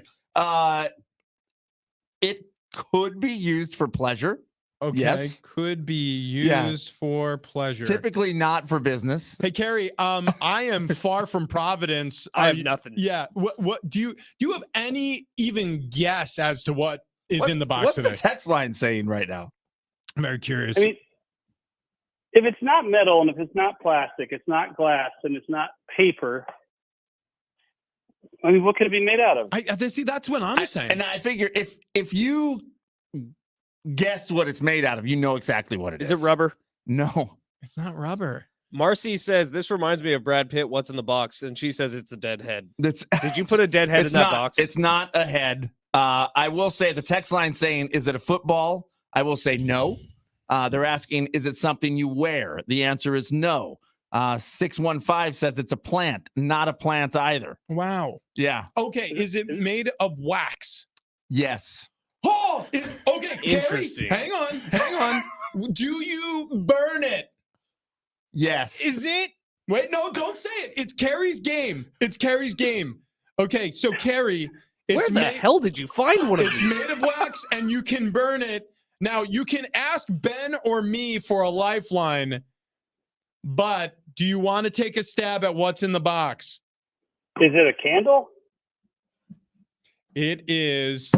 It could be used for pleasure. Okay. Yes. Could be Yeah. used for pleasure. Typically not for business. Hey Carrie, I am far from Providence. I have you- nothing. Yeah. What do you have any even guess as to what is in the box What's today? the text line saying right now? I'm very curious. I mean, if it's not metal and if it's not plastic, it's not glass and it's not paper. I mean, what could it be made out of? See, that's what I'm saying. And I figure if you guess what it's made out of, you know exactly what it is. Is it rubber? No. It's not rubber. Marcy says this reminds me of Brad Pitt. What's in the box? And she says it's a dead head. That's Did you put a dead head in it's that not, box? It's not a head. I will say the text line saying, is it a football? I will say no. They're asking, is it something you wear? The answer is no. 615 says it's a plant, not a plant either. Wow. Yeah. Okay. Is it made of wax? Yes. Oh, okay. Interesting. Carrie, hang on. Do you burn it? Yes. Is it? Wait, no, don't say it. It's Carrie's game. Okay, so Carrie, Where the hell did you find one of it's these? made of wax and you can burn it. Now, you can ask Ben or me for a lifeline, but do you want to take a stab at what's in the box? Is it a candle? It is.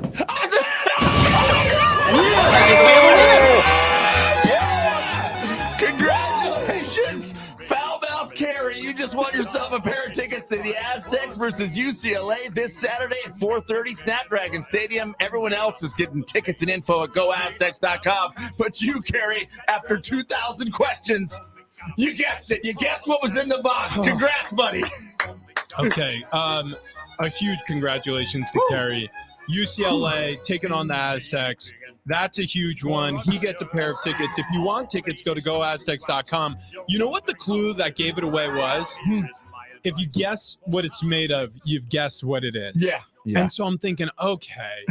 Congratulations, Foul-Mouth Carrie. You just won yourself a pair of tickets to the Aztecs versus UCLA this Saturday at 4:30 Snapdragon Stadium. Everyone else is getting tickets and info at goaztecs.com. But you, Carrie, after 2,000 questions, you guessed it. You guessed what was in the box. Congrats, buddy. Okay. A huge congratulations to Carrie. UCLA taking on the Aztecs. That's a huge one. He gets a pair of tickets. If you want tickets, go to goaztecs.com. You know what the clue that gave it away was? If you guess what it's made of, you've guessed what it is. Yeah. And so I'm thinking, okay,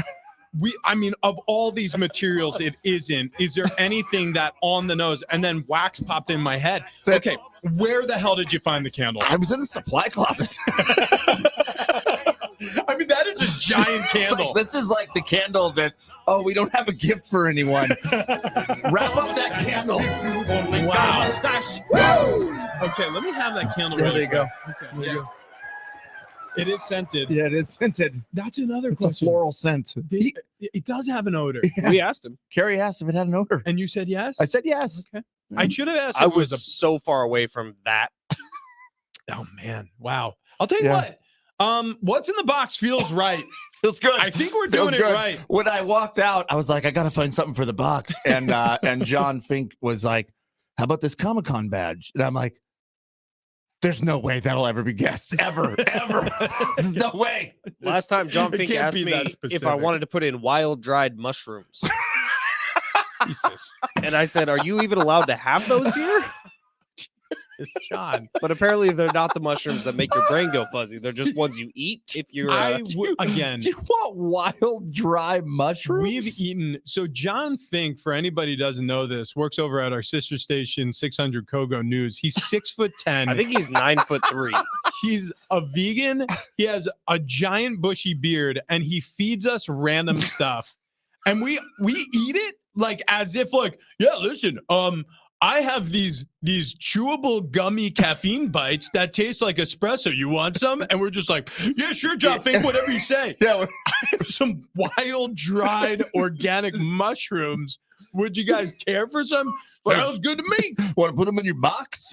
of all these materials, it isn't. Is there anything that on the nose? And then wax popped in my head. Okay, where the hell did you find the candle? I was in the supply closet. That is a giant candle. This is like the candle that, we don't have a gift for anyone. Wrap up that candle. Wow. Okay, let me have that candle. There you go. Okay, yeah. It is scented. Yeah, it is scented. That's another It's a question. floral scent. It does have an odor. We asked him. Carrie asked if it had an odor. And you said yes? I said yes. Okay. I should have asked I if it was was so far away from that. Oh, man. Wow. I'll tell you what. What's in the box feels right. Feels good. I think we're Feels doing it good. right. When I walked out, I was like, I got to find something for the box. And and John Fink was like, how about this Comic-Con badge? And I'm like, there's no way that'll ever be guessed. Ever. There's no way. Last time John It Fink can't asked be me that if I specific. wanted to put in wild dried mushrooms. Jesus. And I said, are you even allowed to have those here? It's John. But apparently they're not the mushrooms that make your brain go fuzzy. They're just ones you eat if you're Again, Do you want wild dry mushrooms? we've eaten. So John Fink, for anybody who doesn't know this, works over at our sister station, 600 Kogo News. He's 6'10". I think he's 9'3". He's a vegan. He has a giant bushy beard, and he feeds us random stuff. And we eat it like as if like, yeah, listen, I have these chewable gummy caffeine bites that taste like espresso. You want some? And we're just like, yeah, sure, John Fink, whatever you say. Yeah. Some wild, dried, organic mushrooms. Would you guys care for some? Sounds good to me. Want to put them in your box?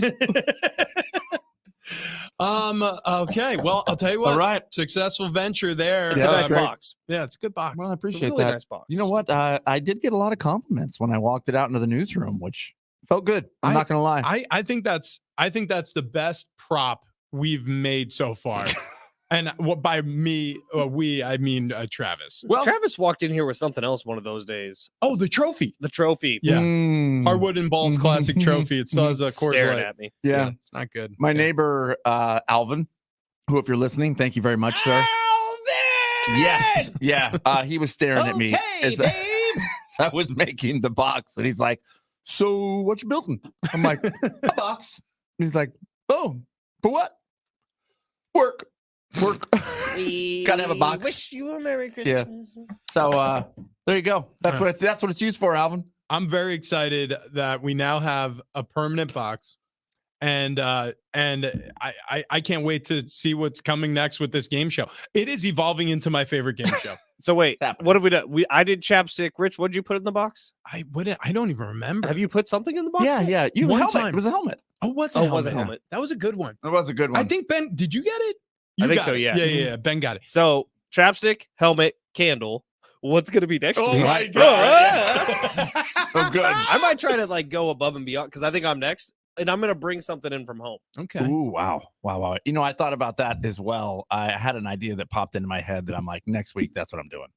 Okay. Well, I'll tell you what. All right. Successful venture there. It's Yeah, a that's nice great. box. Yeah, it's a good box. Well, I It's a appreciate really that. nice box. You know what? I did get a lot of compliments when I walked it out into the newsroom, which felt good. I'm not going to lie. I think that's the best prop we've made so far. And what by me, I mean Travis. Well, Travis walked in here with something else one of those days. Oh, the trophy. The trophy. Yeah. Mm. Hardwood and Balls Classic Trophy. It still has a Coors Staring Light. at me. Yeah. It's not good. My neighbor, Alvin, who, if you're listening, thank you very much, sir. Alvin! Yes. Yeah. He was staring at me as Dave. I was making the box. And he's like, so what you building? I'm like, a box. He's like, oh, for what? Work. Gotta have a box. Wish you a Merry Yeah. Christmas. So there you go. That's what it's used for, Alvin. I'm very excited that we now have a permanent box. And I can't wait to see what's coming next with this game show. It is evolving into my favorite game show. So wait, happening. what have we done? I did chapstick. Rich, what did you put in the box? I don't even remember. Have you put something in the box? Yeah. You One helmet. time. It was a helmet. Oh, what's Oh, it was a helmet. That was a good one. It was a good one. I think Ben, did you get it? I You think got so, it. yeah. Yeah. Ben got it. So chapstick, helmet, candle. What's gonna be next? Oh week? my God. so good. I might try to like go above and beyond because I think I'm next, and I'm gonna bring something in from home. Okay. Ooh, wow. You know, I thought about that as well. I had an idea that popped into my head that I'm like, next week, that's what I'm doing.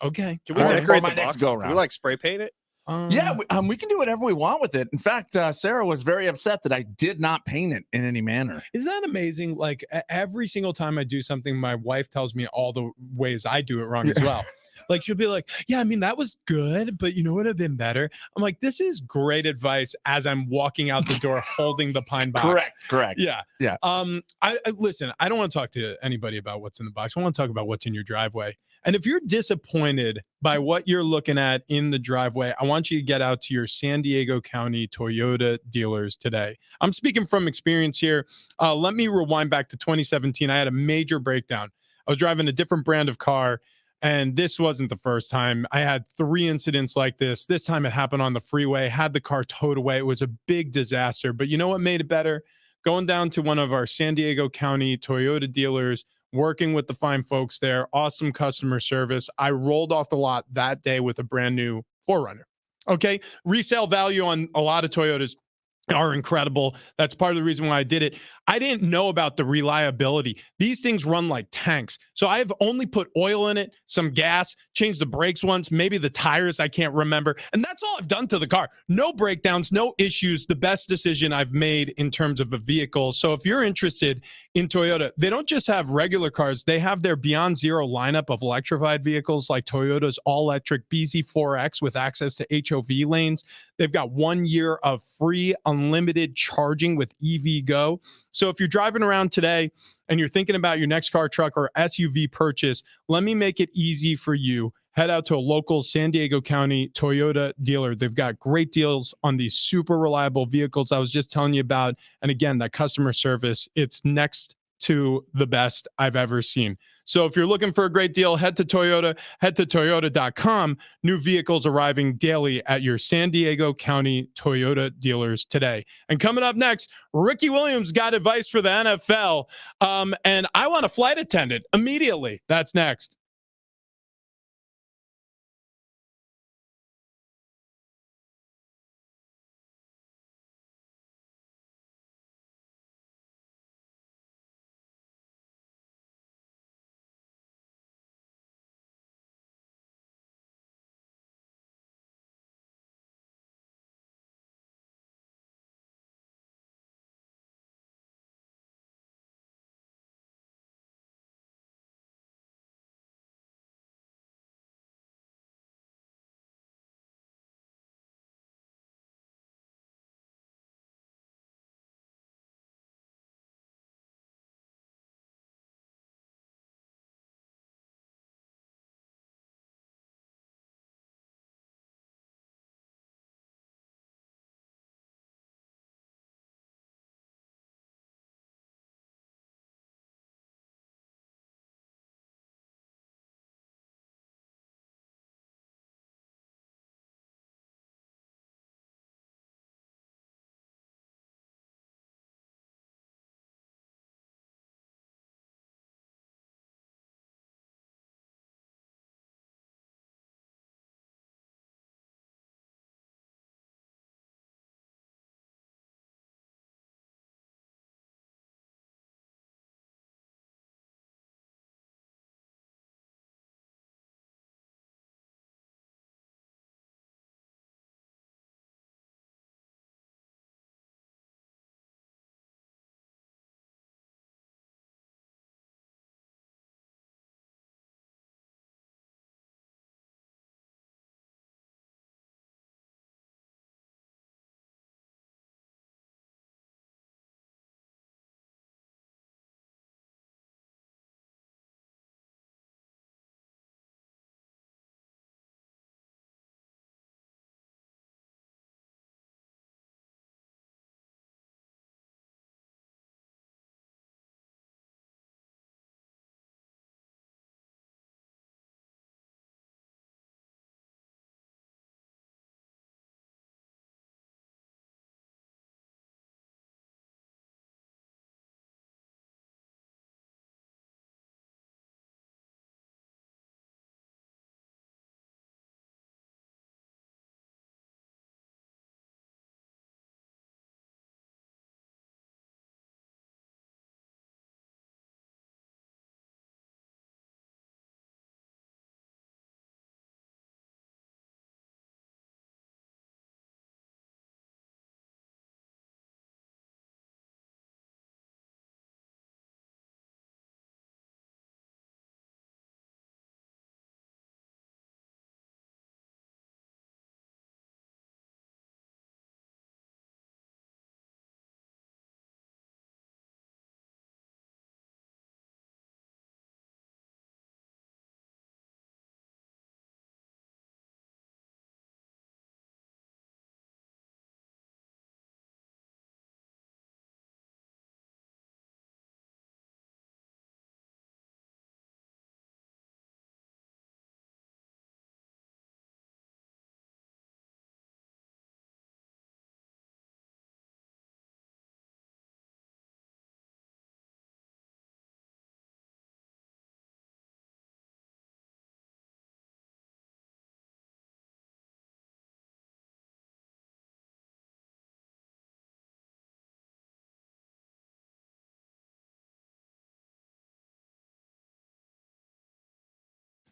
Okay. Can we Or decorate my the next box? go Can we around. like spray paint it? Yeah, we can do whatever we want with it. In fact, Sarah was very upset that I did not paint it in any manner. Isn't that amazing? Like every single time I do something, my wife tells me all the ways I do it wrong as well. Like she'll be like, yeah, I mean, that was good, but you know what would have been better? I'm like, this is great advice as I'm walking out the door holding the pine box. Correct. Yeah. Yeah. I listen, I don't want to talk to anybody about what's in the box. I want to talk about what's in your driveway. And if you're disappointed by what you're looking at in the driveway, I want you to get out to your San Diego County Toyota dealers today. I'm speaking from experience here. Let me rewind back to 2017. I had a major breakdown. I was driving a different brand of car, and this wasn't the first time. I had 3 incidents like this. This time it happened on the freeway, had the car towed away. It was a big disaster. But you know what made it better? Going down to one of our San Diego County Toyota dealers, working with the fine folks there, awesome customer service. I rolled off the lot that day with a brand new 4Runner. Okay. Resale value on a lot of Toyotas are incredible. That's part of the reason why I did it. I didn't know about the reliability. These things run like tanks. So I've only put oil in it, some gas, changed the brakes once, maybe the tires, I can't remember. And that's all I've done to the car. No breakdowns, no issues. The best decision I've made in terms of a vehicle. So if you're interested in Toyota, they don't just have regular cars. They have their Beyond Zero lineup of electrified vehicles like Toyota's all-electric BZ4X with access to HOV lanes. They've got 1 year of free unlimited charging with EV Go. So if you're driving around today and you're thinking about your next car, truck, or SUV purchase, let me make it easy for you. Head out to a local San Diego County Toyota dealer. They've got great deals on these super reliable vehicles I was just telling you about. And again, that customer service, it's next to the best I've ever seen. So if you're looking for a great deal, head to Toyota, head to toyota.com. New vehicles arriving daily at your San Diego County Toyota dealers today. And coming up next, Ricky Williams got advice for the NFL. And I want a flight attendant immediately. That's next.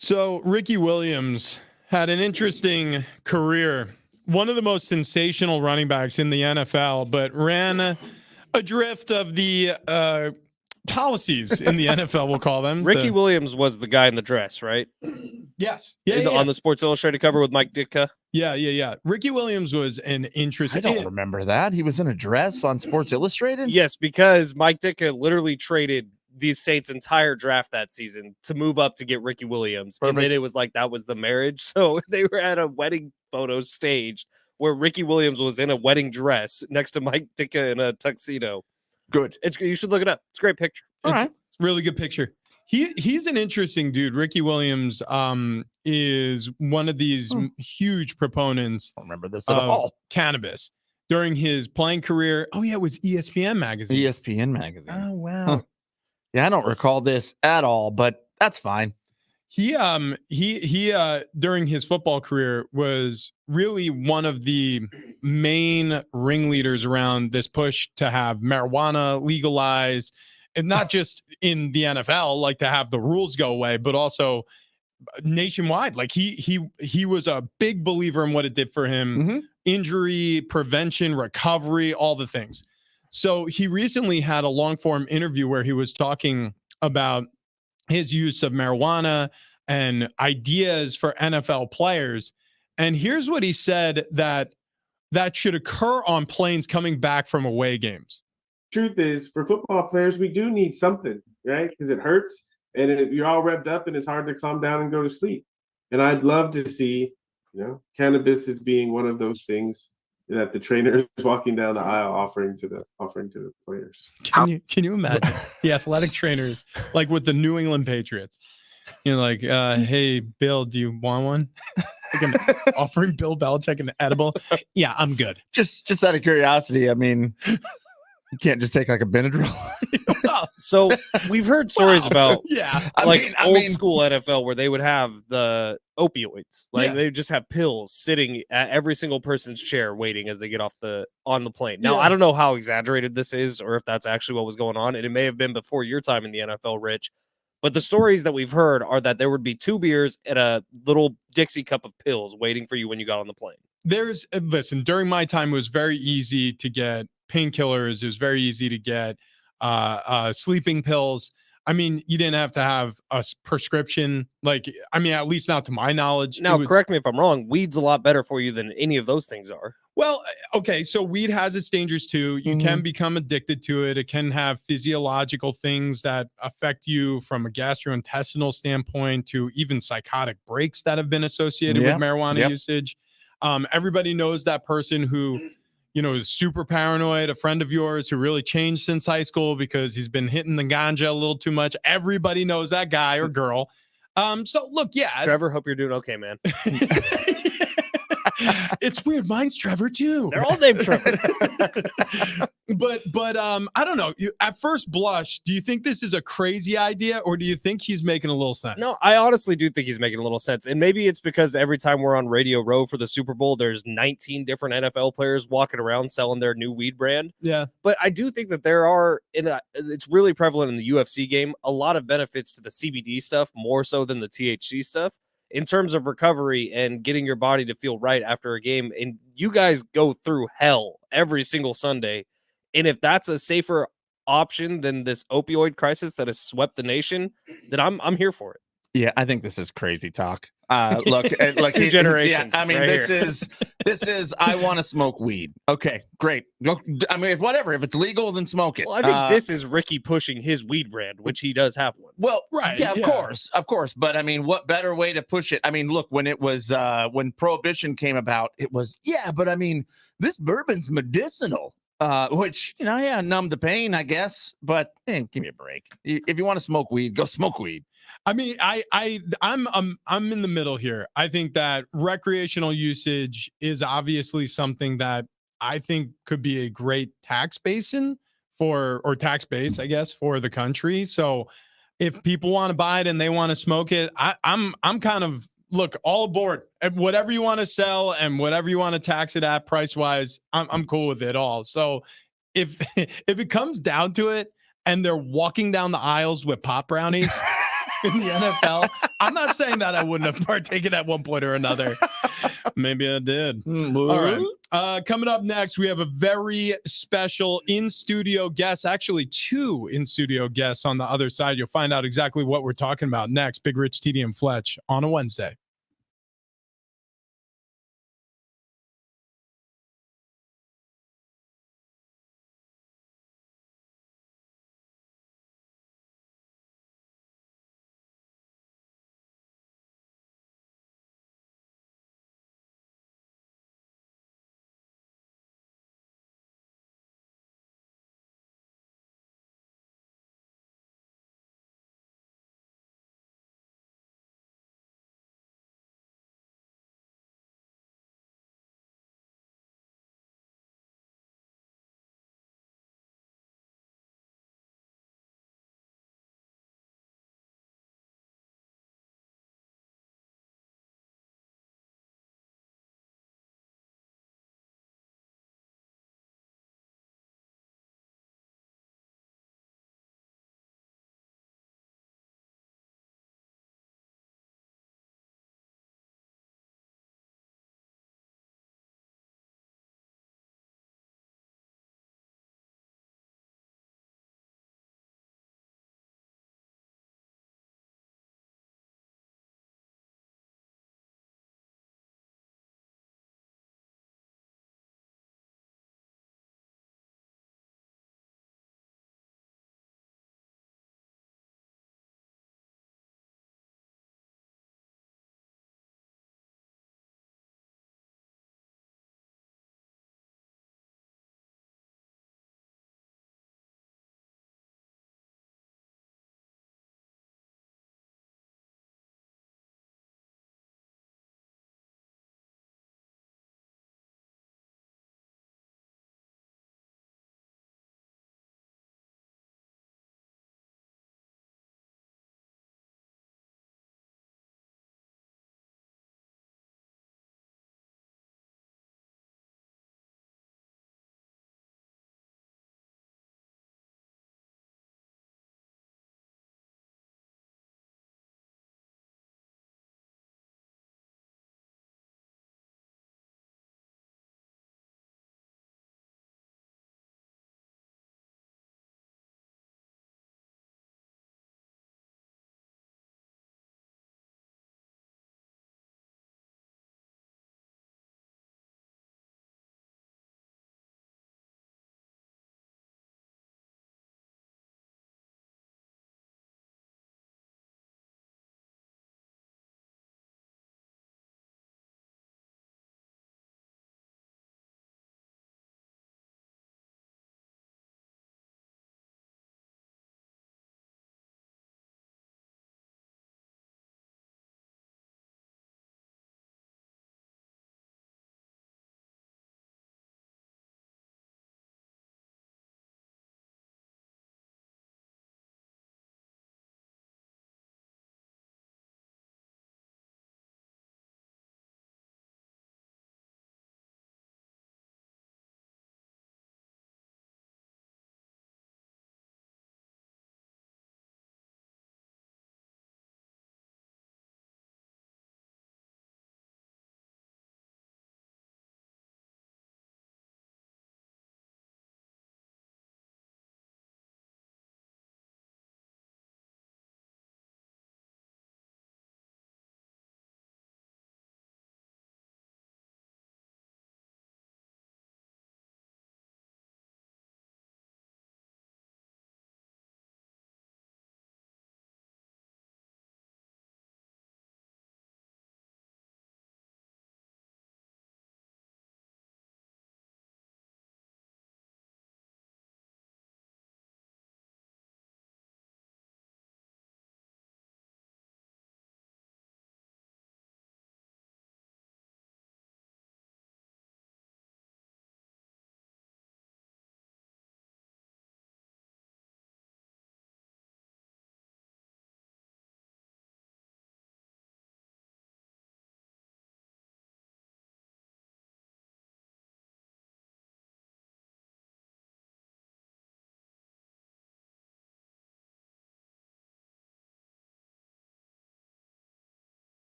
So Ricky Williams had an interesting career. One of the most sensational running backs in the NFL, but ran adrift of the policies in the NFL, we'll call them. Ricky Williams was the guy in the dress, right? Yes. Yeah, On the Sports Illustrated cover with Mike Ditka. Yeah. Ricky Williams was an interesting. I don't remember that. He was in a dress on Sports Illustrated? Yes, because Mike Ditka literally traded the Saints' entire draft that season to move up to get Ricky Williams. Perfect. And then it was like that was the marriage. So they were at a wedding photo staged where Ricky Williams was in a wedding dress next to Mike Ditka in a tuxedo. Good. You should look it up. It's a great picture. All right. Really good picture. He's an interesting dude. Ricky Williams is one of these huge proponents I don't remember this at of all. cannabis during his playing career. Oh yeah, it was ESPN magazine. ESPN magazine. Oh wow. Huh. Yeah, I don't recall this at all, but that's fine. He during his football career was really one of the main ringleaders around this push to have marijuana legalized, and not just in the NFL, like to have the rules go away, but also nationwide. Like he was a big believer in what it did for him, injury prevention, recovery, all the things. So he recently had a long form interview where he was talking about his use of marijuana and ideas for NFL players. And here's what he said that should occur on planes coming back from away games. Truth is, for football players, we do need something, right? Because it hurts and you're all revved up and it's hard to calm down and go to sleep. And I'd love to see, cannabis as being one of those things that the trainer is walking down the aisle offering to the players. Can you imagine the athletic trainers like with the New England Patriots? Like, hey, Bill, do you want one? Like offering Bill Belichick an edible? Yeah, I'm good. Just out of curiosity, I mean, you can't just take like a Benadryl. So we've heard stories about old school NFL where they would have the opioids. Like they would just have pills sitting at every single person's chair waiting as they get on the plane. Now, I don't know how exaggerated this is or if that's actually what was going on. And it may have been before your time in the NFL, Rich. But the stories that we've heard are that there would be 2 beers and a little Dixie cup of pills waiting for you when you got on the plane. Listen, during my time, it was very easy to get painkillers. It was very easy to get sleeping pills. I mean, you didn't have to have a prescription. At least not to my knowledge. Now, correct me if I'm wrong. Weed's a lot better for you than any of those things are. Well, okay. So weed has its dangers too. You can become addicted to it. It can have physiological things that affect you from a gastrointestinal standpoint to even psychotic breaks that have been associated with marijuana usage. Everybody knows that person who is super paranoid, a friend of yours who really changed since high school because he's been hitting the ganja a little too much. Everybody knows that guy or girl. So look, Trevor, hope you're doing okay, man. It's weird. Mine's Trevor too. They're all named Trevor. But I don't know. At first blush, do you think this is a crazy idea or do you think he's making a little sense? No, I honestly do think he's making a little sense. And maybe it's because every time we're on Radio Row for the Super Bowl, there's 19 different NFL players walking around selling their new weed brand. Yeah. But I do think that there are, it's really prevalent in the UFC game, a lot of benefits to the CBD stuff, more so than the THC stuff, in terms of recovery and getting your body to feel right after a game. And you guys go through hell every single Sunday. And if that's a safer option than this opioid crisis that has swept the nation, then I'm here for it. Yeah, I think this is crazy talk. Look, 2 generations. Yeah, I mean, this is I want to smoke weed. Okay, great. I mean, if it's legal, then smoke it. Well, I think this is Ricky pushing his weed brand, which he does have one. Well, right. Yeah, of course. But I mean, what better way to push it? I mean, look, when it was when Prohibition came about, it was, but I mean, this bourbon's medicinal. Which, numb the pain, I guess, but give me a break. If you want to smoke weed, go smoke weed. I mean, I'm in the middle here. I think that recreational usage is obviously something that I think could be a great tax base, I guess, for the country. So if people want to buy it and they want to smoke it, I'm kind of, look, all aboard. Whatever you want to sell and whatever you want to tax it at price wise, I'm cool with it all. So if it comes down to it and they're walking down the aisles with pop brownies, in the NFL. I'm not saying that I wouldn't have partaken at one point or another. Maybe I did. All right. Coming up next, we have a very special in-studio guest, actually 2 in-studio guests on the other side. You'll find out exactly what we're talking about next. Big Rich, TD, and Fletch on a Wednesday.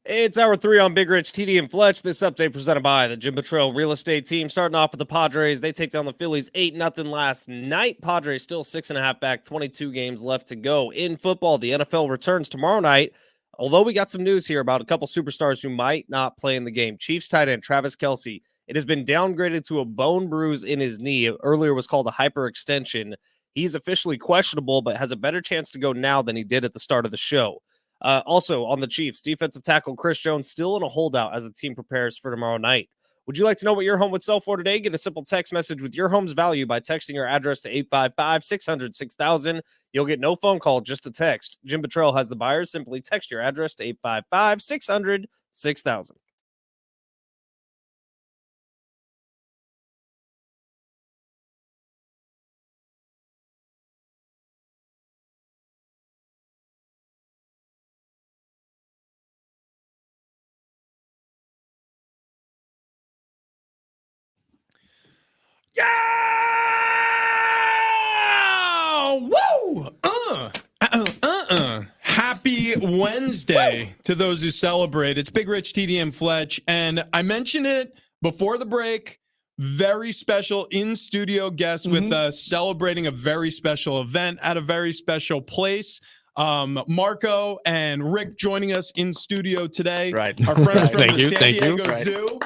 It's hour 3 on Big Rich, TD, and Fletch. This update presented by the Jim Betrayal Real Estate Team. Starting off with the Padres. They take down the Phillies 8-0 last night. Padres still 6.5 back, 22 games left to go. In football, the NFL returns tomorrow night. Although we got some news here about a couple superstars who might not play in the game. Chiefs tight end Travis Kelce. It has been downgraded to a bone bruise in his knee. Earlier was called a hyperextension. He's officially questionable, but has a better chance to go now than he did at the start of the show. Also on the Chiefs, defensive tackle Chris Jones still in a holdout as the team prepares for tomorrow night. Would you like to know what your home would sell for today? Get a simple text message with your home's value by texting your address to 855-600-6000. You'll get no phone call, just a text. Jim Betrayal has the buyers. Simply text your address to 855-600-6000. Yeah! Woo! Happy Wednesday to those who celebrate. It's Big Rich, TD, and Fletch. And I mentioned it before the break. Very special in-studio guest with us celebrating a very special event at a very special place. Marco and Rick joining us in studio today. Right. Our friends from Thank the you, San thank you. Diego Zoo.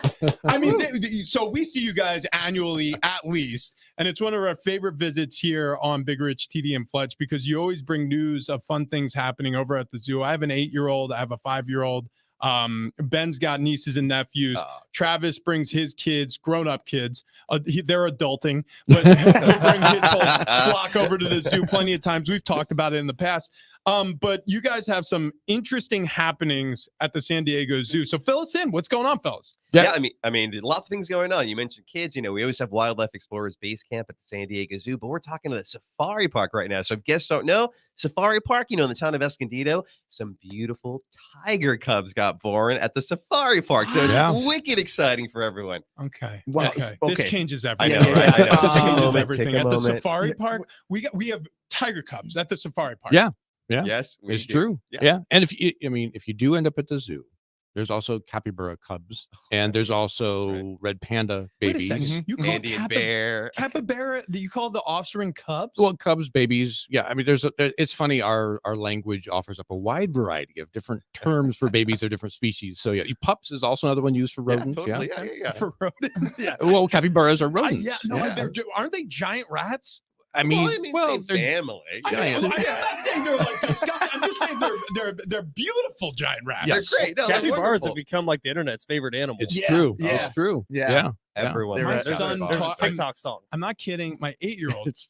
I mean, so we see you guys annually at least, and it's one of our favorite visits here on Big Rich, TD, and Fletch because you always bring news of fun things happening over at the zoo. I have an 8-year-old. I have a 5-year-old. Ben's got nieces and nephews. Travis brings his kids, grown-up kids. They're adulting, but he'll bring his whole flock over to the zoo plenty of times. We've talked about it in the past. But you guys have some interesting happenings at the San Diego Zoo. So fill us in. What's going on, fellas? Yeah, I mean, a lot of things going on. You mentioned kids. You know, we always have Wildlife Explorers Base Camp at the San Diego Zoo, but we're talking to the Safari Park right now. So if guests don't know, Safari Park, you know, in the town of Escondido, some beautiful tiger cubs got born at the Safari Park. So it's wicked exciting for everyone. Okay. Wow. Okay. Okay. This changes I everything. know, right? I know. This Take a changes moment, everything. take a At the moment. Safari Park, we have tiger cubs at the Safari Park. Yeah. Yeah. Yes, we It's do. true. Yeah. Yeah. And if you do end up at the zoo, there's also capybara cubs and there's also red panda Wait a babies. second. You call Andy and Bear. capybara? Do you call the offspring cubs? Well, cubs, babies. Yeah. I mean, it's funny. Our language offers up a wide variety of different terms for babies of different species. So yeah, pups is also another one used for rodents. Yeah, totally. Yeah. for rodents. Yeah. Well, capybaras are rodents. Aren't they giant rats? I mean, same they're family. giant. I'm not saying they're like disgusting. I'm just saying they're beautiful giant rats. Yes. They're great. No, they're Capybaras wonderful. have become like the internet's favorite animal. It's true. yeah, It's true. yeah. Yeah. Everyone. My loves son capybaras. There's a TikTok song. I'm not kidding. My 8-year-old It's-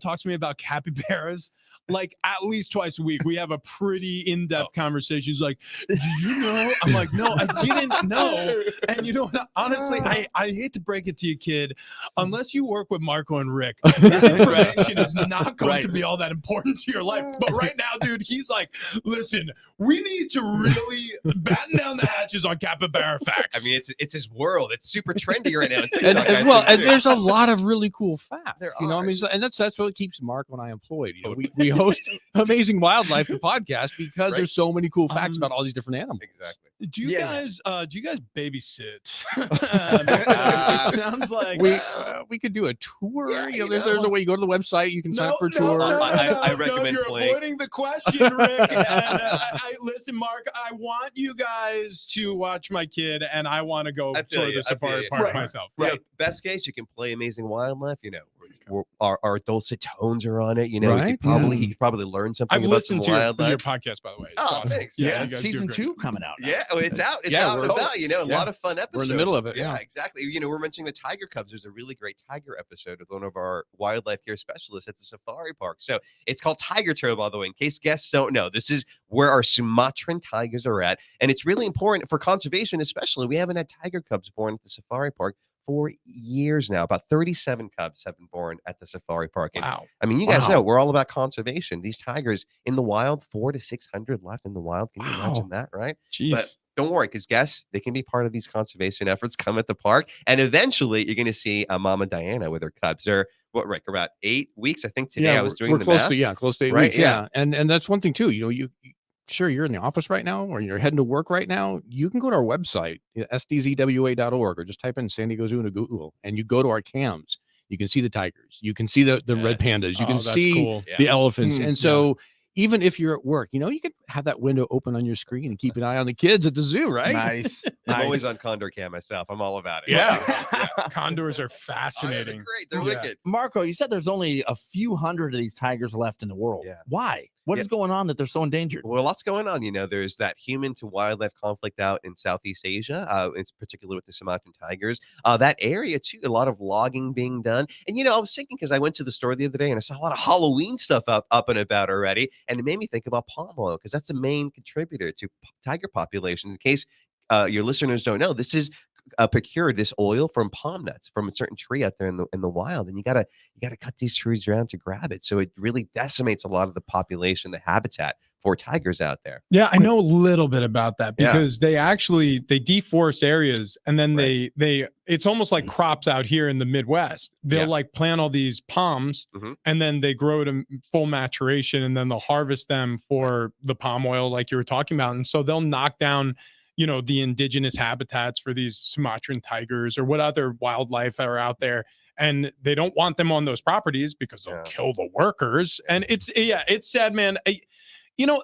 talks to me about capybaras like at least twice a week. We have a pretty in-depth conversation. He's like, "Do you know?" I'm like, "No, I didn't know." And you know what? Honestly, I hate to break it to you, kid. Unless you work with Marco and Rick, that information is not going to be all that important to your life. But right now, dude, he's like, "Listen, we need to really batten down the hatches on capybara facts." I mean, it's his world. It's super trendy right now. on and, TikTok, I and, well, think, and too. there's a lot of really cool facts. There You know, I are. mean, and that's what keeps Marco and I employed. You know, we host Amazing Wildlife, the podcast, because Right. there's so many cool facts Um, about all these different animals. Exactly. Do you Yeah. guys babysit? It sounds like We could do a tour. Yeah, you know, you there's know. a way you go to the website, you can sign up for a tour. I recommend you're playing. avoiding the question, Rick. And, listen, Mark, I want you guys to watch my kid, and I want to go I feel tour you, the I feel safari you. park Right. myself. You know, best case, you can play Amazing Wildlife. You know, our dulcet tones are on it. You know, Right? you could probably learn something I've about some listened to your wildlife. podcast, by the way. It's Oh, awesome. thanks. Yeah, Yeah, you guys do Season great. 2 coming out. now. Yeah, it's out. It's Yeah, out and we're- about. You know, a yeah. lot of fun episodes. We're in the middle of it, Yeah, yeah. exactly. You know, we're mentioning the tiger cubs. There's a really great tiger episode with one of our wildlife care specialists at the safari park. So it's called Tiger Trail, by the way, in case guests don't know. This is where our Sumatran tigers are at. And it's really important for conservation, especially. We haven't had tiger cubs born at the safari park for years now. About 37 cubs have been born at the safari park. And Wow. I mean, you guys Wow. know we're all about conservation. These tigers in the wild, 400 to 600 left in the wild. Can you imagine that, right? Jeez. But don't worry, because guests, they can be part of these conservation efforts. Come at the park, and eventually you're going to see Mama Diana with her cubs. They're Rick, about 8 weeks, I think. Today I was doing we're the close math. to close to 8 Right, weeks. Yeah. And that's one thing too. You know, sure you're in the office right now or you're heading to work right now, you can go to our website, sdzwa.org, or just type in San Diego Zoo into Google and you go to our cams. You can see the tigers. You can see the red pandas. You can see cool. the elephants. Mm, and so even if you're at work, you can have that window open on your screen and keep an eye on the kids at the zoo, right? Nice. I'm always on Condor Cam myself. I'm all about it. Yeah. Condors are Oh, yeah, they're fascinating. great. They're Yeah. wicked. Marco, you said there's only a few hundred of these tigers left in the world. Yeah. Why? What is going on that they're so endangered? Well, lots going on. There's that human to wildlife conflict out in Southeast Asia, in particular with the Sumatran tigers. That area, too, a lot of logging being done. And, I was thinking because I went to the store the other day and I saw a lot of Halloween stuff up and about already. And it made me think about palm oil because that's a main contributor to tiger population. In case your listeners don't know, this is procured this oil from palm nuts from a certain tree out there in the wild, and you gotta cut these trees down to grab it. So it really decimates a lot of the population, the habitat for tigers out there. Yeah, I know a little bit about that Yeah. because they deforest areas and then they it's almost like crops out here in the Midwest. They'll Yeah. like plant all these palms Mhm. and then they grow to full maturation and then they'll harvest them for the palm oil like you were talking about. And so they'll knock down the indigenous habitats for these Sumatran tigers or what other wildlife are out there. And they don't want them on those properties because they'll kill the workers. And it's sad, man.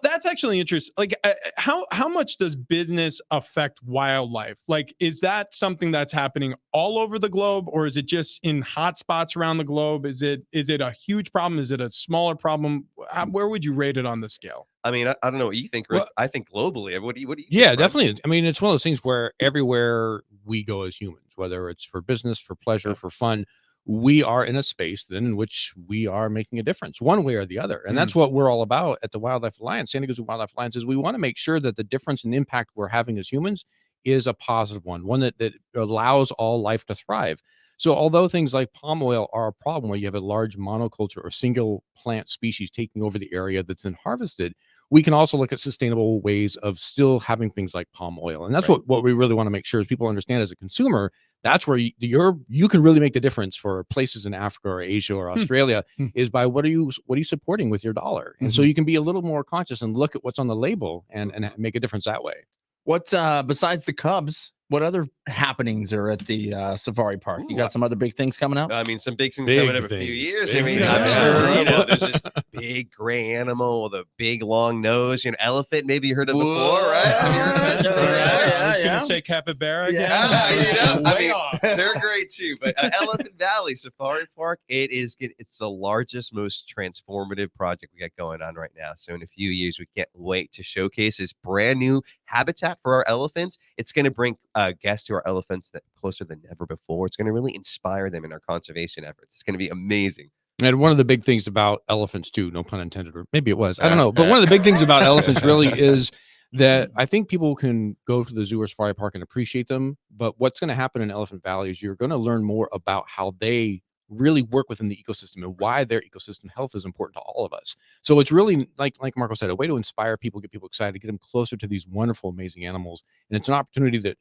That's actually interesting. Like, how much does business affect wildlife? Like, is that something that's happening all over the globe, or is it just in hot spots around the globe? Is it a huge problem? Is it a smaller problem? Where would you rate it on the scale? I mean, I don't know what you think, Rick. Well- I think globally. What do you think, Yeah, Brian? definitely. I mean, it's one of those things where everywhere we go as humans, whether it's for business, for pleasure, for fun, we are in a space then in which we are making a difference one way or the other. And that's what we're all about at the Wildlife Alliance. San Diego Zoo Wildlife Alliance is we want to make sure that the difference and impact we're having as humans is a positive one that allows all life to thrive. So although things like palm oil are a problem where you have a large monoculture or single plant species taking over the area that's then harvested, we can also look at sustainable ways of still having things like palm oil. And that's what we really want to make sure is people understand as a consumer, that's where you can really make the difference for places in Africa or Asia or Australia is by what are you supporting with your dollar? And so you can be a little more conscious and look at what's on the label and make a difference that way. What's besides the Cubs? What other happenings are at the safari park? You got some other big things coming up? I mean, some big things Big coming up a few things. years. Big I mean, things. I'm Yeah. sure, there's this big gray animal with a big long nose, elephant, maybe you heard of before, right? Have you heard of this? I was going to say capybara again. I Way mean, off. they're great too. But Elephant Valley Safari Park, it's the largest, most transformative project we got going on right now. So in a few years, we can't wait to showcase this brand new habitat for our elephants. It's going to bring guests to our elephants that closer than ever before. It's going to really inspire them in our conservation efforts. It's going to be amazing. And one of the big things about elephants too, no pun intended, or maybe it was, I don't know. But one of the big things about elephants really is that I think people can go to the zoo or safari park and appreciate them. But what's going to happen in Elephant Valley is you're going to learn more about how they really work within the ecosystem and why their ecosystem health is important to all of us. So it's really, like Marco said, a way to inspire people, get people excited, get them closer to these wonderful, amazing animals. And it's an opportunity that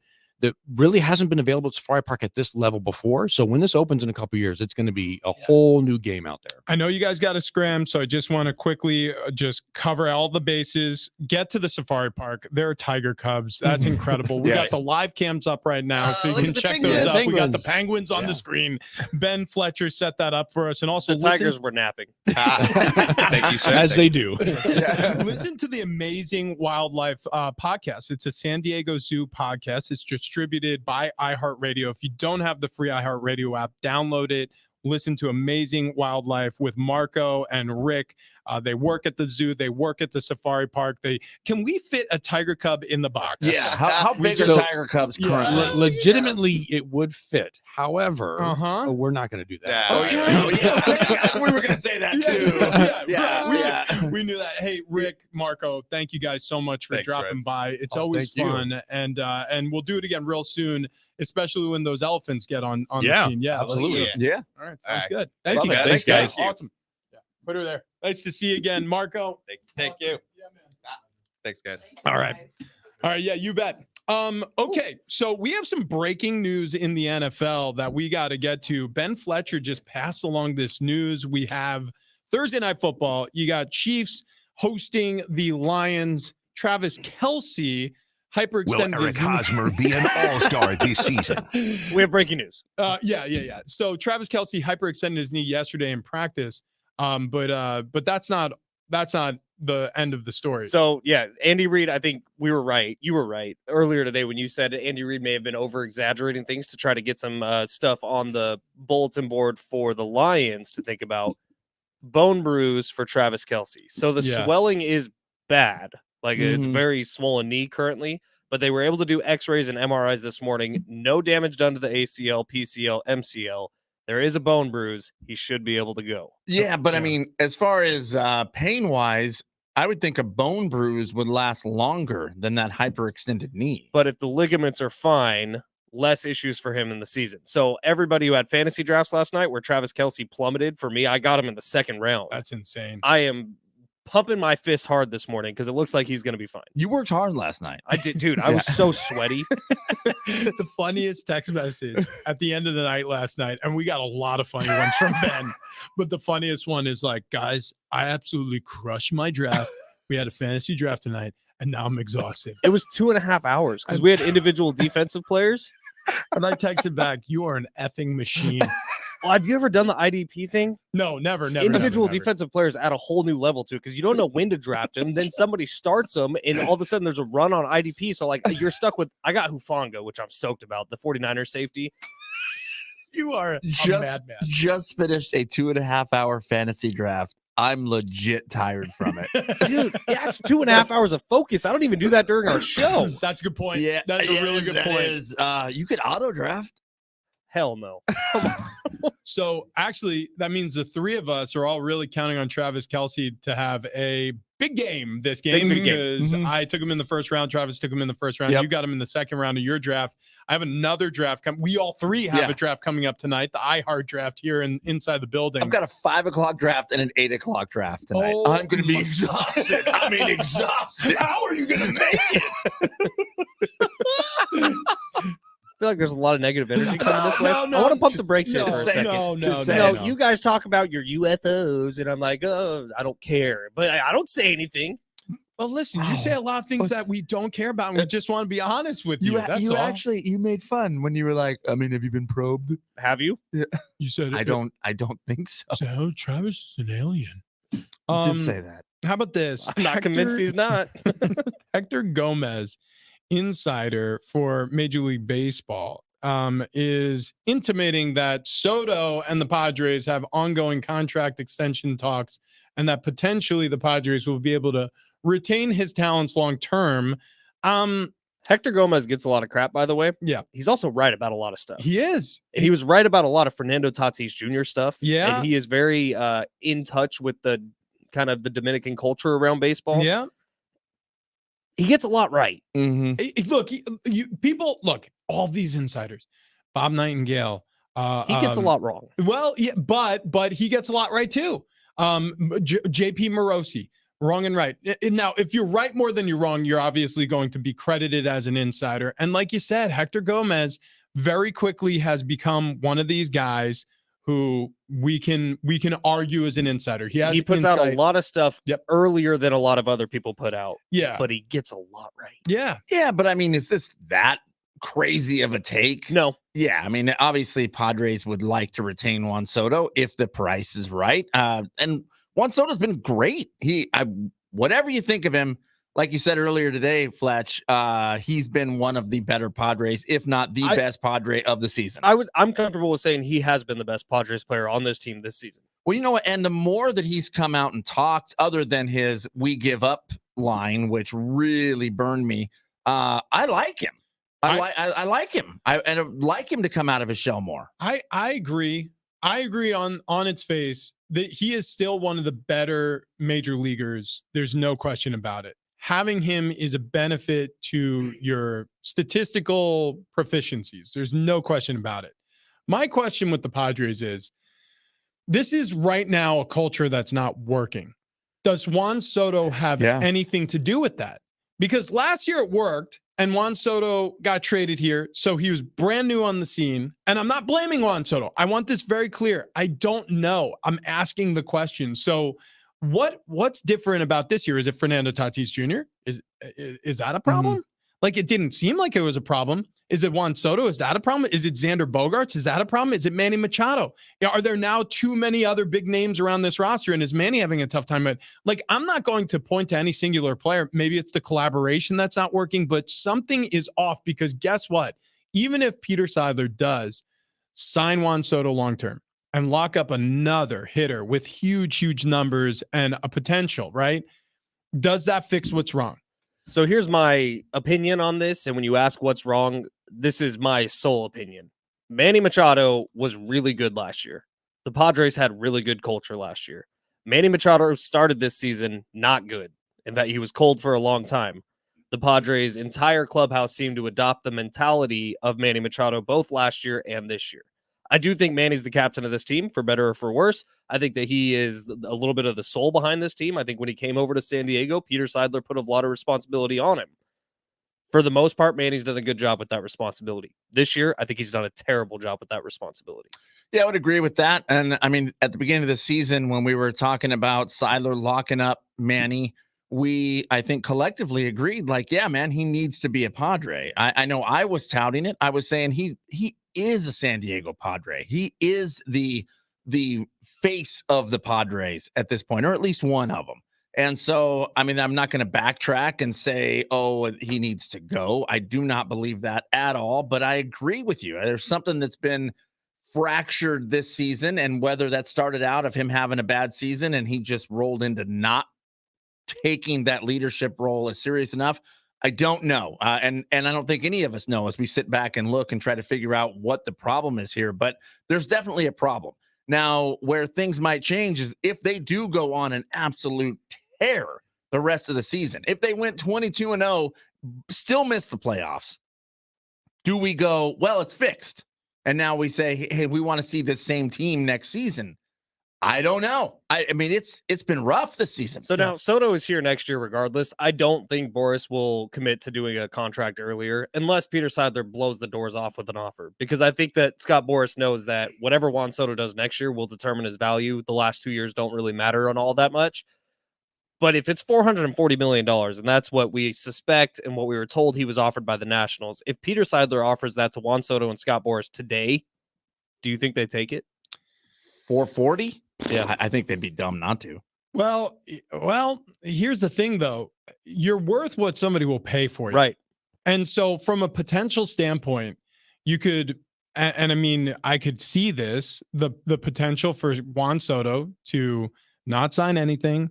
really hasn't been available at Safari Park at this level before. So when this opens in a couple of years, it's going to be a whole new game out there. I know you guys got to scram, so I just want to quickly just cover all the bases. Get to the Safari Park. There are tiger cubs. That's incredible. We got the live cams up right now, so you look can at the check penguins. those up. Yeah, We got the penguins. penguins on the screen. Ben Fletcher set that up for us, and also The tigers were napping. Thank you, sir. As they do. Listen to the Amazing Wildlife podcast. It's a San Diego Zoo podcast. It's distributed by iHeartRadio. If you don't have the free iHeartRadio app, download it. Listen to Amazing Wildlife with Marco and Rick. They work at the zoo. They work at the safari park. Can we fit a tiger cub in the box? Yeah. How big are So- tiger cubs currently? Legitimately, it would fit. However, Uh-huh. we're not going to do that. Oh, yeah. We were going to say that too. Yeah. We knew that. Hey, Rick, Marco, thank you guys so much for Thanks, dropping Reds. by. It's Oh, always thank you. fun, and we'll do it again real soon, especially when those elephants get on Yeah, the scene. Yeah, let's absolutely. do it. Yeah. All right, sounds All right. good. Thank Love you it. guys. Thanks, guys. Awesome. Yeah, put her there. Nice to see you again, Marco. Thank you. Thanks, guys. All right. All right. Yeah, you bet. Okay, so we have some breaking news in the NFL that we got to get to. Ben Fletcher just passed along this news. We have Thursday Night Football. You got Chiefs hosting the Lions. Travis Kelce Will hyperextended Eric his knee. Hosmer be an all-star this season? We have breaking news. Yeah. So Travis Kelce hyperextended his knee yesterday in practice. But that's not the end of the story. So yeah, Andy Reid, I think we were right. You were right earlier today when you said Andy Reid may have been over exaggerating things to try to get some stuff on the bulletin board for the Lions to think about. Bone bruise for Travis Kelce. So the swelling is bad. Like it's very swollen knee currently, but they were able to do x-rays and MRIs this morning. No damage done to the ACL, PCL, MCL. There is a bone bruise. He should be able to go. Yeah, but I mean, as far as pain-wise, I would think a bone bruise would last longer than that hyperextended knee. But if the ligaments are fine, less issues for him in the season. So everybody who had fantasy drafts last night where Travis Kelce plummeted, for me, I got him in the second round. That's insane. I am pumping my fist hard this morning because it looks like he's going to be fine. You worked hard last night. I did, dude. I was so sweaty. The funniest text message at the end of the night last night, and we got a lot of funny ones from Ben, but the funniest one is like, guys, I absolutely crushed my draft. We had a fantasy draft tonight, and now I'm exhausted. It was 2.5 hours because we had individual defensive players. And I texted back, you are an effing machine. Well, have you ever done the IDP thing? No, never. Individual defensive players add a whole new level to it because you don't know when to draft them. Then somebody starts them, and all of a sudden there's a run on IDP. So, like, you're stuck with – I got Hufanga, which I'm stoked about, the 49ers safety. You are a madman. Just finished a 2.5-hour fantasy draft. I'm legit tired from it. Dude, yeah, it's 2.5 hours of focus. I don't even do that during our show. That's a good point. Yeah, that's a really good point. You could auto draft. Hell no. So actually, that means the three of us are all really counting on Travis Kelce to have a big game this game because I took him in the first round. Travis took him in the first round. Yep. You got him in the second round of your draft. I have another draft. We all three have a draft coming up tonight, the iHeart draft here inside the building. I've got a 5 o'clock draft and an 8 o'clock draft tonight. Oh, I'm going to be exhausted. I mean, exhausted. How are you going to make it? I feel like there's a lot of negative energy coming this way. I want to pump the brakes here for a second. No. You guys talk about your UFOs, and I'm like, oh, I don't care. But I don't say anything. Well, listen, you say a lot of things that we don't care about, and we just want to be honest with you. That's all. Actually, you made fun when you were like, I mean, have you been probed? Have you? Yeah. You said I don't think so. So Travis is an alien. You did say that. How about this? I'm not convinced he's not. Hector Gomez, insider for Major League Baseball, is intimating that Soto and the Padres have ongoing contract extension talks and that potentially the Padres will be able to retain his talents long term. Hector Gomez gets a lot of crap, by the way. Yeah. He's also right about a lot of stuff. He is. He was right about a lot of Fernando Tatis Jr. stuff. Yeah. And he is very in touch with the kind of the Dominican culture around baseball. Yeah. He gets a lot right. Look, look, all these insiders, Bob Nightingale. He gets a lot wrong. Well, yeah, but he gets a lot right too. JP Morosi, wrong and right. Now, if you're right more than you're wrong, you're obviously going to be credited as an insider. And like you said, Hector Gomez very quickly has become one of these guys who we can argue as an insider. He puts out a lot of stuff earlier than a lot of other people put out. Yeah. But he gets a lot right. Yeah. Yeah, but I mean, is this that crazy of a take? No. Yeah, I mean, obviously Padres would like to retain Juan Soto if the price is right. And Juan Soto's been great. Whatever you think of him, like you said earlier today, Fletch, he's been one of the better Padres, if not the best Padre of the season. I'm comfortable with saying he has been the best Padres player on this team this season. Well, you know what? And the more that he's come out and talked, other than his "we give up" line, which really burned me, I like him. I like him. I like him to come out of his shell more. I agree. I agree on its face that he is still one of the better major leaguers. There's no question about it. Having him is a benefit to your statistical proficiencies. There's no question about it. My question with the Padres is, this is right now a culture that's not working. Does Juan Soto have anything to do with that? Because last year it worked and Juan Soto got traded here. So he was brand new on the scene. And I'm not blaming Juan Soto. I want this very clear. I don't know. I'm asking the question. So what's different about this year? Is it Fernando Tatis Jr.? Is that a problem? Like, it didn't seem like it was a problem. Is it Juan Soto? Is that a problem? Is it Xander Bogaerts? Is that a problem? Is it Manny Machado? Are there now too many other big names around this roster? And is Manny having a tough time? Like, I'm not going to point to any singular player. Maybe it's the collaboration that's not working, but something is off, because guess what? Even if Peter Seidler does sign Juan Soto long-term and lock up another hitter with huge numbers and a potential, right? Does that fix what's wrong? So here's my opinion on this. And when you ask what's wrong, this is my sole opinion. Manny Machado was really good last year. The Padres had really good culture last year. Manny Machado started this season not good. In fact, he was cold for a long time. The Padres' entire clubhouse seemed to adopt the mentality of Manny Machado both last year and this year. I do think Manny's the captain of this team, for better or for worse. I think that he is a little bit of the soul behind this team. I think when he came over to San Diego, Peter Seidler put a lot of responsibility on him. For the most part, Manny's done a good job with that responsibility. This year, I think he's done a terrible job with that responsibility. Yeah, I would agree with that. And I mean, at the beginning of the season, when we were talking about Seidler locking up Manny, we, I think, collectively agreed, like, yeah, man, he needs to be a Padre. I know I was touting it. I was saying he is a San Diego Padre. He is the face of the Padres at this point, or at least one of them. And so, I mean, I'm not going to backtrack and say, oh, he needs to go. I do not believe that at all, but I agree with you. There's something that's been fractured this season, and whether that started out of him having a bad season and he just rolled into not taking that leadership role as serious enough, I don't know. And I don't think any of us know as we sit back and look and try to figure out what the problem is here, but there's definitely a problem. Now, where things might change is if they do go on an absolute tear the rest of the season. If they went 22-0, still miss the playoffs, do we go, well, it's fixed, and now we say, hey, we want to see this same team next season? I don't know. I mean, it's been rough this season. So now Soto is here next year regardless. I don't think Boris will commit to doing a contract earlier unless Peter Seidler blows the doors off with an offer, because I think that Scott Boris knows that whatever Juan Soto does next year will determine his value. The last 2 years don't really matter on all that much. But if it's $440 million, and that's what we suspect and what we were told he was offered by the Nationals, if Peter Seidler offers that to Juan Soto and Scott Boris today, do you think they take it? 440? Yeah, I think they'd be dumb not to. Well, here's the thing, though. You're worth what somebody will pay for you. Right. And so from a potential standpoint, you could, and I mean, I could see this, the potential for Juan Soto to not sign anything,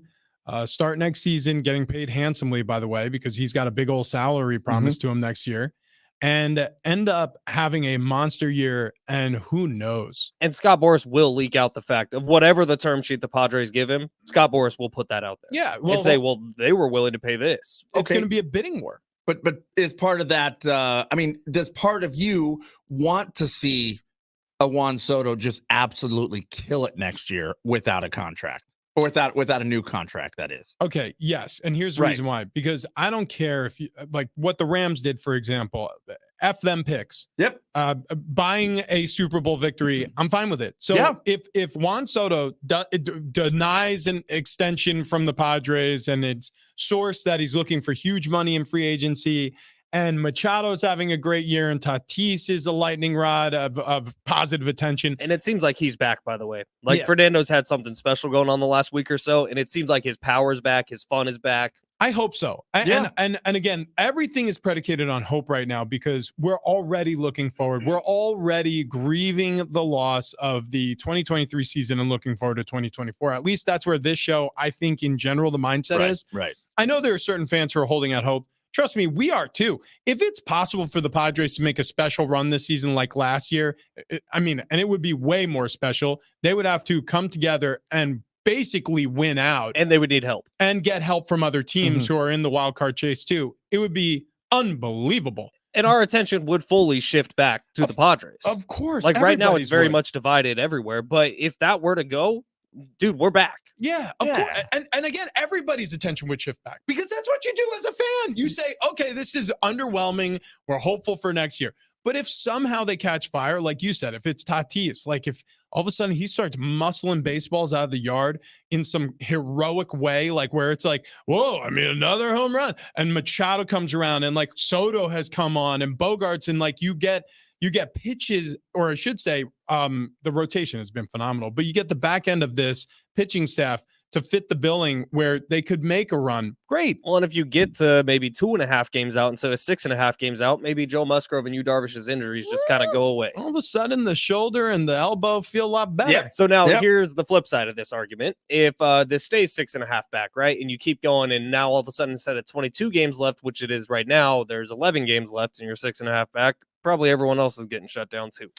start next season getting paid handsomely, by the way, because he's got a big old salary promised to him next year, and end up having a monster year, and who knows? And Scott Boris will leak out the fact of whatever the term sheet the Padres give him. Scott Boris will put that out there. Yeah, and say, well, they were willing to pay this. It's going to be a bidding war. But is part of that, I mean, does part of you want to see a Juan Soto just absolutely kill it next year without a contract? Or without a new contract, that is. Okay, yes. And here's the reason why. Because I don't care if you, like what the Rams did, for example, F them picks. Yep. Buying a Super Bowl victory, I'm fine with it. So if Juan Soto denies an extension from the Padres and it's sourced that he's looking for huge money in free agency, and Machado's having a great year, and Tatis is a lightning rod of positive attention. And it seems like he's back, by the way. Like Fernando's had something special going on the last week or so, and it seems like his power is back, his fun is back. I hope so. And again, everything is predicated on hope right now, because we're already looking forward. We're already grieving the loss of the 2023 season and looking forward to 2024. At least that's where this show, I think in general, the mindset is. Right. I know there are certain fans who are holding out hope. Trust me, we are too. If it's possible for the Padres to make a special run this season like last year, I mean, and it would be way more special, they would have to come together and basically win out. And they would need help. And get help from other teams who are in the wild card chase too. It would be unbelievable. And our attention would fully shift back to the Padres. Of course. Like right now, it's very much divided everywhere. But if that were to go, dude, we're back. Yeah, of course. And again, everybody's attention would shift back, because that's what you do as a fan. You say, okay, this is underwhelming. We're hopeful for next year. But if somehow they catch fire, like you said, if it's Tatis, like if all of a sudden he starts muscling baseballs out of the yard in some heroic way, like where it's like, whoa, I mean, another home run. And Machado comes around, and like Soto has come on, and Bogarts, and like you get pitches, or I should say, the rotation has been phenomenal, but you get the back end of this pitching staff to fit the billing where they could make a run. Great. Well, and if you get to maybe 2.5 games out instead of 6.5 games out, maybe Joe Musgrove and Yu Darvish's injuries just kind of go away. All of a sudden, the shoulder and the elbow feel a lot better. Yep. So now here's the flip side of this argument. If this stays 6.5 back, right, and you keep going, and now all of a sudden, instead of 22 games left, which it is right now, there's 11 games left, and you're 6.5 back, probably everyone else is getting shut down too.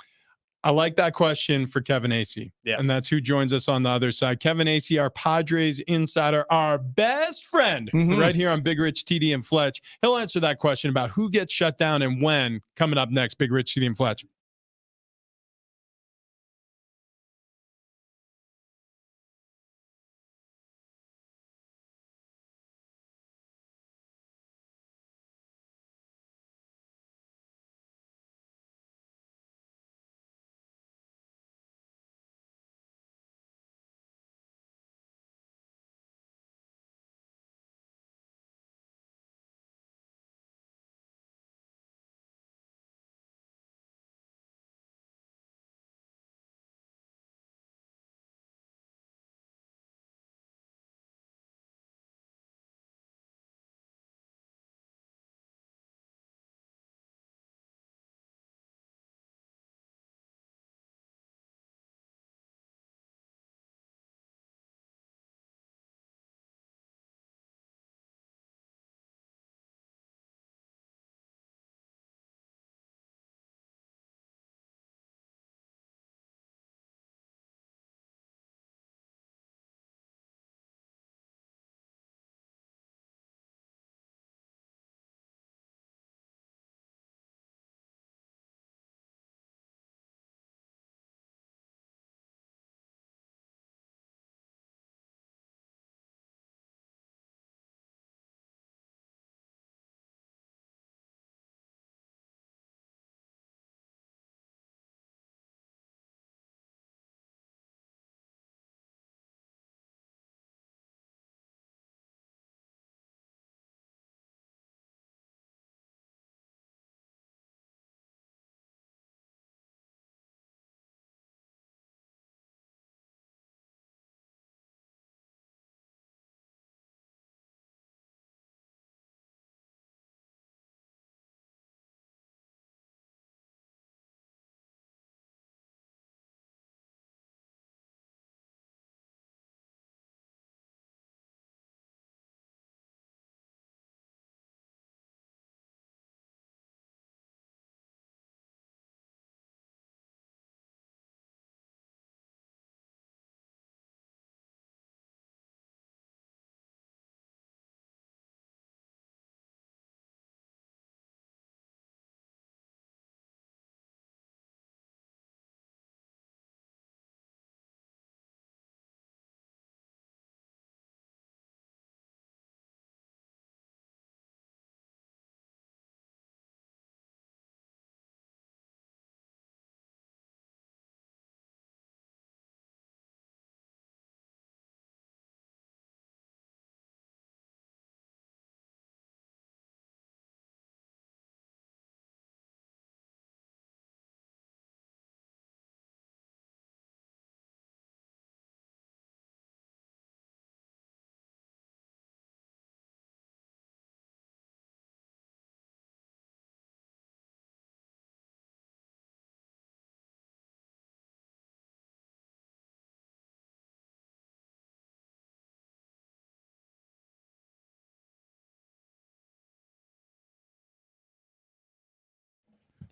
I like that question for Kevin Acey. Yeah. And that's who joins us on the other side. Kevin Acey, our Padres insider, our best friend right here on Big Rich, TD, and Fletch. He'll answer that question about who gets shut down and when, coming up next. Big Rich, TD, and Fletch.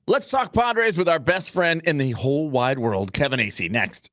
Let's talk Padres with our best friend in the whole wide world, Kevin Acey. Next.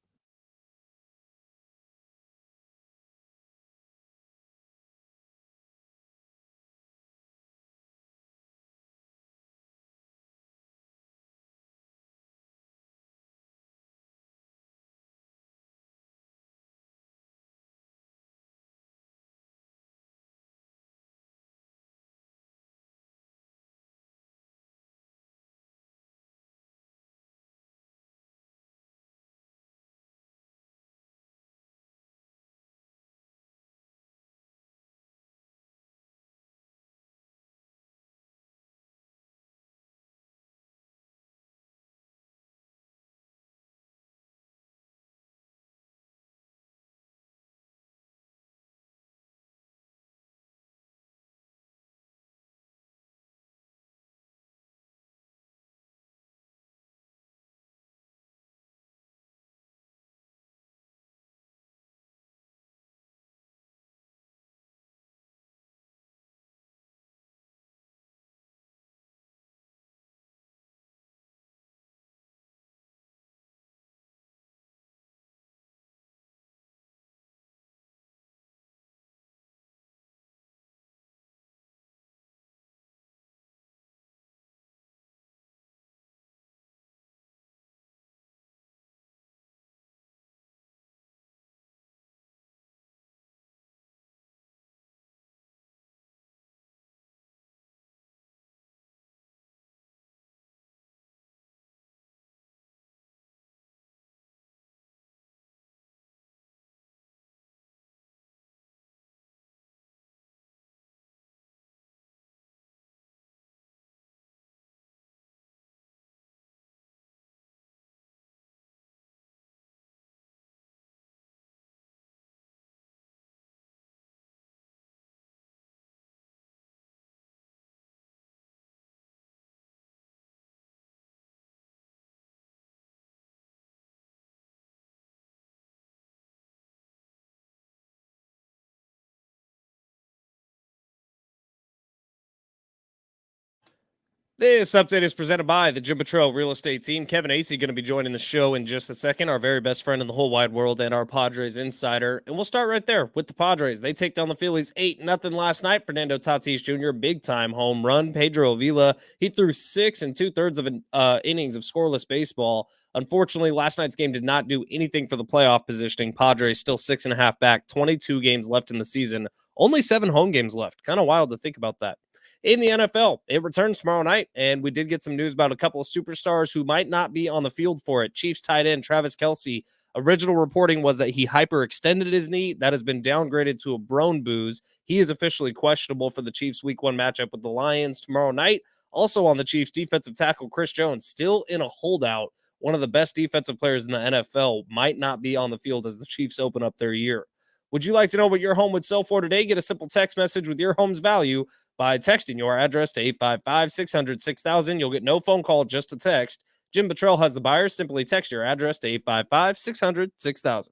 This update is presented by the Jim Patrol Real Estate Team. Kevin Acey going to be joining the show in just a second, our very best friend in the whole wide world and our Padres insider. And we'll start right there with the Padres. They take down the Phillies 8-0 last night. Fernando Tatis Jr., big-time home run. Pedro Avila, he threw 6 2/3 of innings of scoreless baseball. Unfortunately, last night's game did not do anything for the playoff positioning. Padres still 6.5 back, 22 games left in the season. Only 7 home games left. Kind of wild to think about that. In the NFL, it returns tomorrow night, and we did get some news about a couple of superstars who might not be on the field for it. Chiefs tight end Travis Kelce, original reporting was that he hyperextended his knee. That has been downgraded to a Brown bruise. He is officially questionable for the Chiefs' Week 1 matchup with the Lions tomorrow night. Also on the Chiefs, defensive tackle Chris Jones, still in a holdout. One of the best defensive players in the NFL might not be on the field as the Chiefs open up their year. Would you like to know what your home would sell for today? Get a simple text message with your home's value by texting your address to 855-600-6000. You'll get no phone call, just a text. Jim Buttrell has the buyers. Simply text your address to 855-600-6000.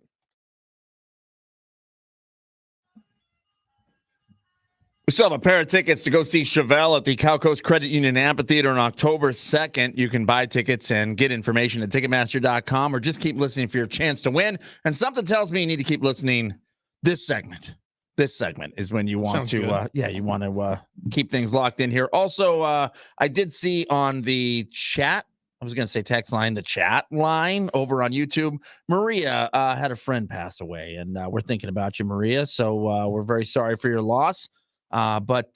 We still have a pair of tickets to go see Chevelle at the Cal Coast Credit Union Amphitheater on October 2nd. You can buy tickets and get information at Ticketmaster.com or just keep listening for your chance to win. And something tells me you need to keep listening this segment. This segment is when you want you want to keep things locked in here. Also, I did see on the chat, I was going to say text line, the chat line over on YouTube, Maria had a friend pass away, and we're thinking about you, Maria. So we're very sorry for your loss. But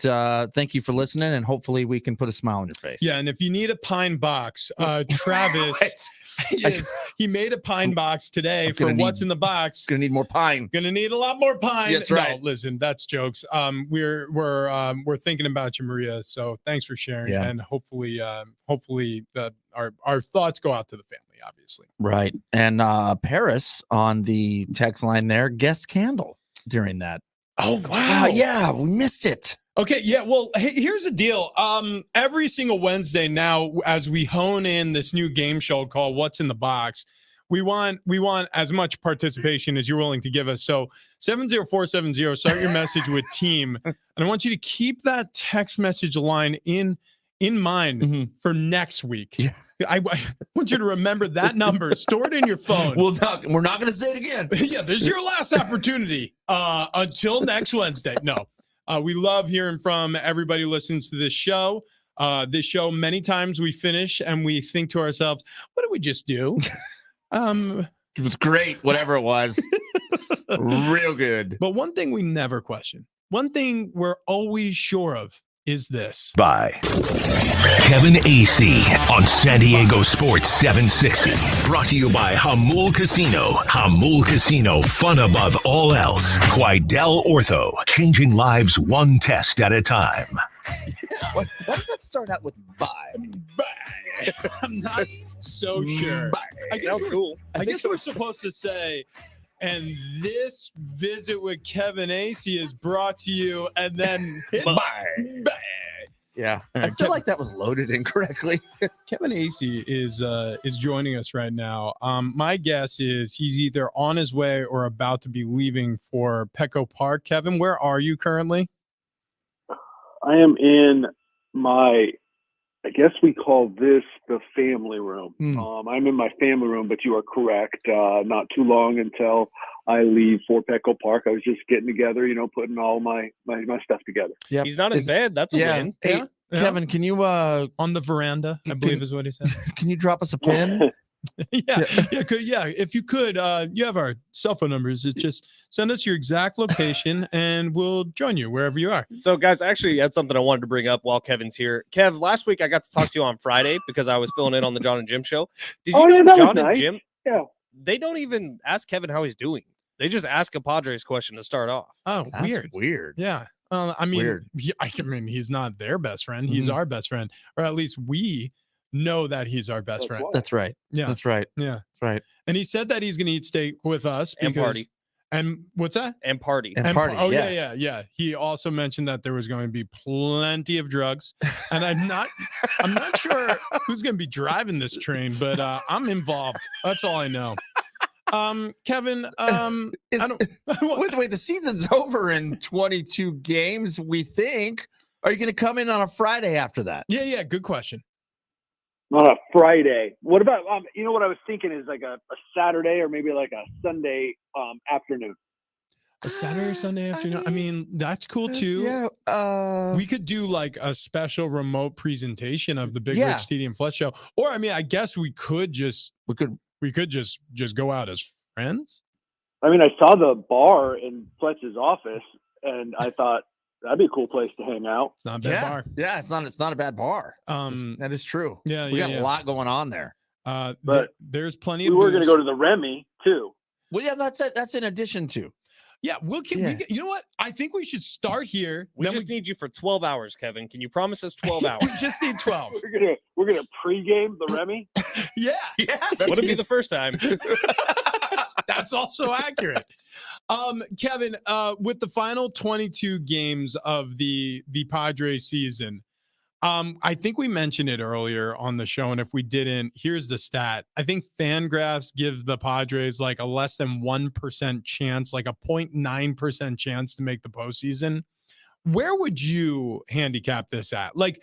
thank you for listening, and hopefully we can put a smile on your face. Yeah, and if you need a pine box, Travis, he made a pine box today for what's in the box. Gonna need more pine. Gonna need a lot more pine. That's right. No, listen, that's jokes. We're thinking about you, Maria. So thanks for sharing, and hopefully our thoughts go out to the family, obviously. Right. And Paris on the text line there, guest candle during that. Oh, wow. Yeah, we missed it. Okay, yeah, well, here's the deal. Every single Wednesday now, as we hone in this new game show called What's in the Box, we want as much participation as you're willing to give us. So 70470, start your message with team. And I want you to keep that text message line in mind for next week. Yeah. I want you to remember that number. Store it in your phone. We're not going to say it again. Yeah, there's your last opportunity until next Wednesday. No. We love hearing from everybody who listens to this show. Many times we finish and we think to ourselves, what did we just do? It was great, whatever it was. Real good. But one thing we never question, one thing we're always sure of is this. By Kevin Acey on San Diego Sports 760. Brought to you by Hamul Casino. Hamul Casino, fun above all else. Quidel Ortho, changing lives one test at a time. What does that start out with? Bye. I'm not so sure. I guess cool. I guess we're supposed to say, and this visit with Kevin Acey is brought to you, and then Bye. Yeah, I feel like that was loaded incorrectly. Kevin Acey is joining us right now. My guess is he's either on his way or about to be leaving for Petco Park. Kevin, where are you currently? I am in my, I guess we call this the family room. I'm in my family room, but you are correct. Not too long until I leave for Petco Park. I was just getting together, putting all my stuff together. Yep. He's not in bed. That's a win. Hey, Kevin, can you on the veranda, I believe is what he said. Can you drop us a pin? Yeah. If you could, you have our cell phone numbers. It's just send us your exact location and we'll join you wherever you are. So, guys, actually, that's something I wanted to bring up while Kevin's here. Kev, last week I got to talk to you on Friday because I was filling in on the John and Jim show. Did you know John and Jim? Yeah. They don't even ask Kevin how he's doing. They just ask a Padres question to start off. Oh, That's weird. Yeah. He's not their best friend. He's our best friend, or at least we know that he's our best friend. That's right. Yeah. That's right. Yeah. That's right. And he said that he's going to eat steak with us And party. And what's that? And party. And party. Oh, yeah. He also mentioned that there was going to be plenty of drugs. And I'm not sure who's going to be driving this train, but I'm involved. That's all I know. Kevin, wait, the season's over in 22 games, we think. are you going to come in on a Friday after that? Yeah. Good question. On a Friday. What about you know what I was thinking is like a Saturday or maybe like a Sunday afternoon. A Saturday or Sunday afternoon. I mean, that's cool too. Yeah. We could do like a special remote presentation of the Big Yeah. Rich Stadium Fletch show. Or I mean, I guess we could just go out as friends. I mean, I saw the bar in Fletch's office, and I thought that'd be a cool place to hang out. It's not a bad bar. Yeah, it's not a bad bar. That is true. We got a lot going on there. But there's plenty we of were going to booze. go to the Remy too. Well, yeah, that's in addition to. Yeah, you know what? I think we should start here. We just need you for 12 hours, Kevin. Can you promise us 12 hours? We just need 12. We're gonna pregame the Remy. Yeah. Wouldn't be the first time. That's also accurate. Kevin, with the final 22 games of the Padres season, I think we mentioned it earlier on the show, and if we didn't, here's the stat. I think Fangraphs give the Padres like a less than 1% chance, like a 0.9% chance to make the postseason. Where would you handicap this at? Like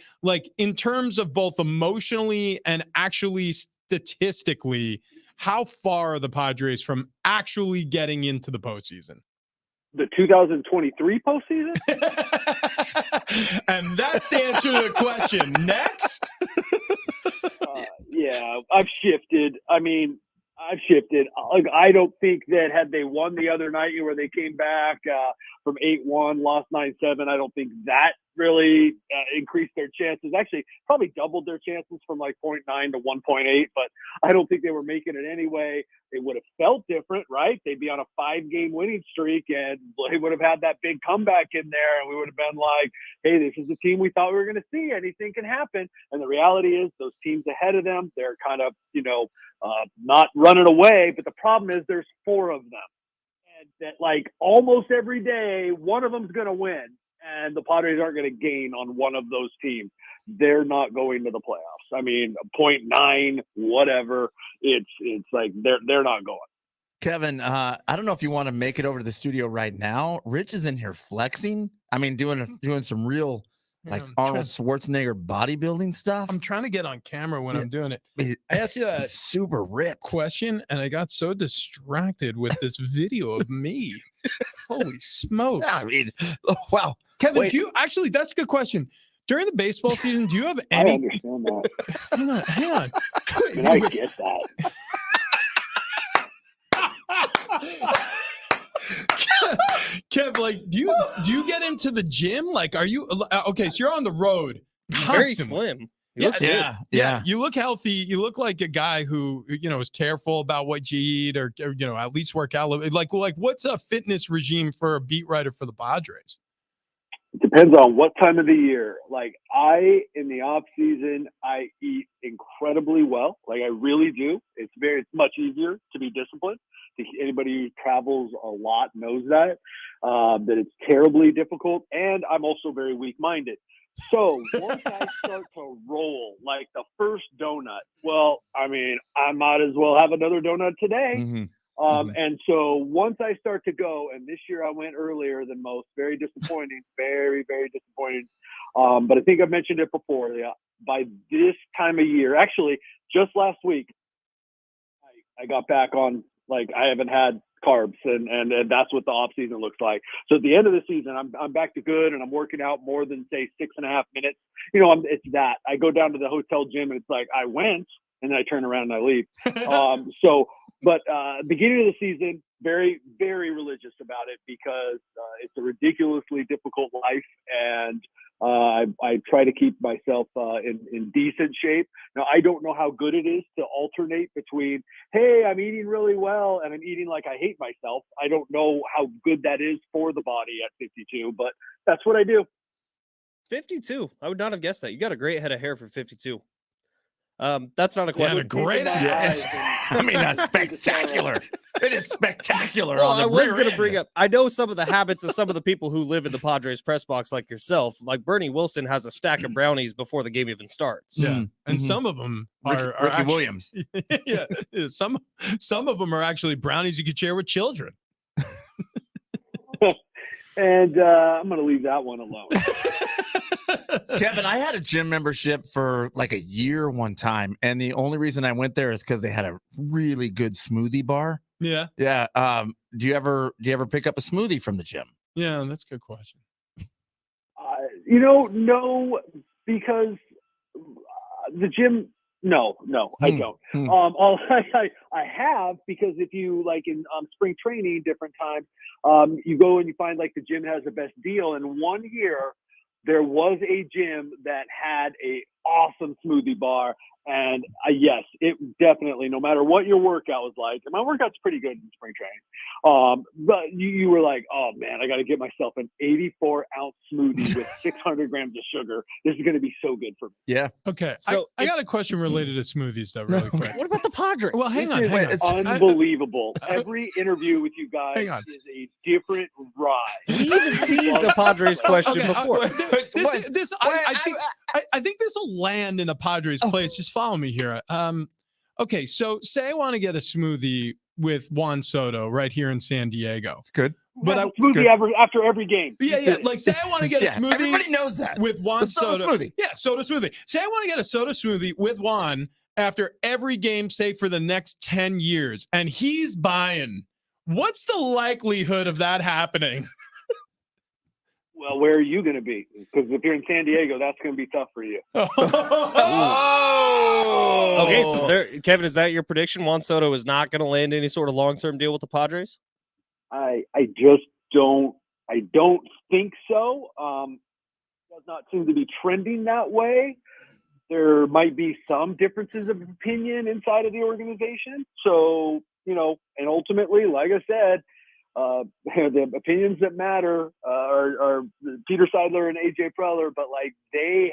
in terms of both emotionally and actually statistically, how far are the Padres from actually getting into the postseason? The 2023 postseason? And that's the answer to the question. Next? Yeah, I've shifted. Like, I don't think that had they won the other night where they came back from 8-1, lost 9-7, I don't think that really increased their chances. Actually, probably doubled their chances from like 0.9 to 1.8, but I don't think they were making it anyway. It would have felt different, right? They'd be on a 5-game winning streak, and they would have had that big comeback in there, and we would have been like, hey, this is the team we thought we were going to see. Anything can happen. And the reality is those teams ahead of them, they're kind of, not running away, but the problem is there's 4 of them. And that, like, almost every day, one of them's going to win, and the Padres aren't going to gain on one of those teams. They're not going to the playoffs. I mean, 0.9, whatever. It's like they're not going. Kevin, I don't know if you want to make it over to the studio right now. Rich is in here flexing. I mean, doing some real Arnold Schwarzenegger bodybuilding stuff. I'm trying to get on camera when I'm doing it. I asked you a super ripped question, and I got so distracted with this video of me. Holy smokes. I mean, wow. Kevin, that's a good question. During the baseball season, do you have any? I understand that. Hang on. And I get that. Kev, like, do you get into the gym? Like, are you okay? So you're on the road. He's very slim. He looks good. Yeah. You look healthy. You look like a guy who, is careful about what you eat, or at least work out a little bit. Like, what's a fitness regime for a beat writer for the Padres? It depends on what time of the year. Like, in the off season, I eat incredibly well. Like, I really do. It's much easier to be disciplined. Anybody who travels a lot knows that it's terribly difficult. And I'm also very weak-minded. So once I start to roll, like the first donut, well, I mean, I might as well have another donut today. Mm-hmm. And so once I start to go, and this year I went earlier than most, very disappointing, very, very disappointing. But I think I've mentioned it before. Yeah, by this time of year, actually, just last week, I got back on, like, I haven't had carbs, and that's what the off season looks like. So at the end of the season, I'm back to good, and I'm working out more than, say, 6.5 minutes. It's that I go down to the hotel gym, and it's like I went, and then I turn around and I leave. But beginning of the season, very, very religious about it, because it's a ridiculously difficult life, and I try to keep myself in decent shape. Now, I don't know how good it is to alternate between, hey, I'm eating really well, and I'm eating like I hate myself. I don't know how good that is for the body at 52, but that's what I do. 52. I would not have guessed that. You got a great head of hair for 52. That's not a question. Yeah, great ass. I mean, that's spectacular. It is spectacular. Well, on the I was rear going to end. bring up, I know some of the habits of some of the people who live in the Padres press box like yourself. Like Bernie Wilson has a stack of brownies before the game even starts. Yeah. Mm-hmm. And some of them are Ricky actually, Williams. yeah. Some of them are actually brownies you could share with children. And I'm going to leave that one alone. Kevin, I had a gym membership for like a year one time, and the only reason I went there is because they had a really good smoothie bar. Yeah. Yeah. Do you ever pick up a smoothie from the gym? Yeah, that's a good question. No, because the gym. No, I don't. All I have, because if you like in spring training, different times, you go and you find like the gym has the best deal. And one year there was a gym that had a awesome smoothie bar. And yes, it definitely, no matter what your workout was like, and my workout's pretty good in spring training. But you were like, oh man, I got to get myself an 84-ounce smoothie with 600 grams of sugar. This is going to be so good for me. Yeah. Okay. So I got a question related to smoothies though, really quick. what about the Padres? Well, hang on. It's unbelievable. Every interview with you guys Hang on. is a different ride. We even teased a Padres question Okay, before. I think this will land in a Padres place. Just follow me here. Okay, so say I want to get a smoothie with Juan Soto right here in San Diego. It's good. But Have a smoothie after every game. Yeah. Like say I want to get a smoothie. Everybody knows that. With Juan The soda smoothie. Yeah, soda smoothie. Say I want to get a soda smoothie with Juan after every game, say for the next 10 years, and he's buying. What's the likelihood of that happening? Well, where are you going to be? Because if you're in San Diego, that's going to be tough for you. Okay, so Kevin, is that your prediction? Juan Soto is not going to land any sort of long-term deal with the Padres? I just don't. I don't think so. Does not seem to be trending that way. There might be some differences of opinion inside of the organization. So, and ultimately, like I said, the opinions that matter are Peter Seidler and AJ Preller, but like they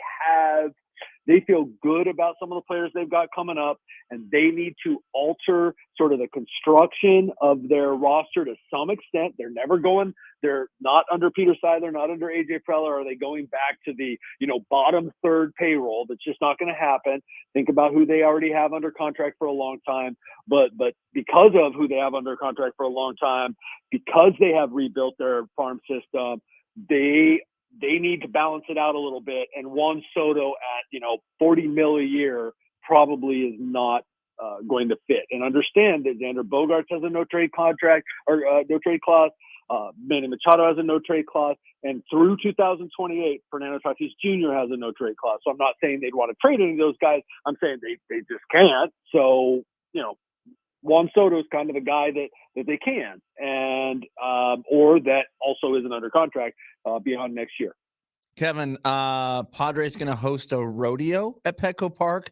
feel good about some of the players they've got coming up, and they need to alter sort of the construction of their roster to some extent. They're not under Peter Seidler, not under AJ Preller. Are they going back to the, bottom third payroll? That's just not going to happen. Think about who they already have under contract for a long time. But because of who they have under contract for a long time, because they have rebuilt their farm system, they need to balance it out a little bit. And Juan Soto at, $40 million a year probably is not going to fit. And understand that Xander Bogaerts has a no trade contract or no trade clause. Manny Machado has a no trade clause, and through 2028, Fernando Tatis Jr. has a no trade clause. So I'm not saying they'd want to trade any of those guys. I'm saying they just can't. So, Juan Soto is kind of a guy that they can, and or that also isn't under contract beyond next year. Kevin, Padres going to host a rodeo at Petco Park.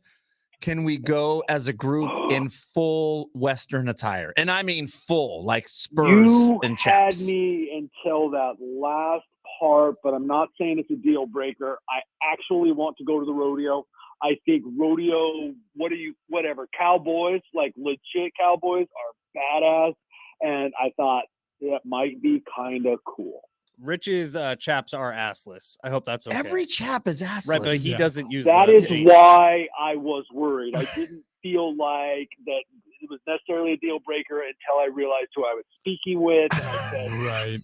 Can we go as a group in full Western attire? And I mean full, like Spurs and chaps. You had me until that last part, but I'm not saying it's a deal breaker. I actually want to go to the rodeo. I think rodeo, whatever, cowboys, like legit cowboys are badass. And I thought that might be kind of cool. Rich's chaps are assless. I hope that's okay. Every chap is assless. Right, but he doesn't use that. Is jeans. why I was worried. I didn't feel like that it was necessarily a deal breaker until I realized who I was speaking with. And I said, right.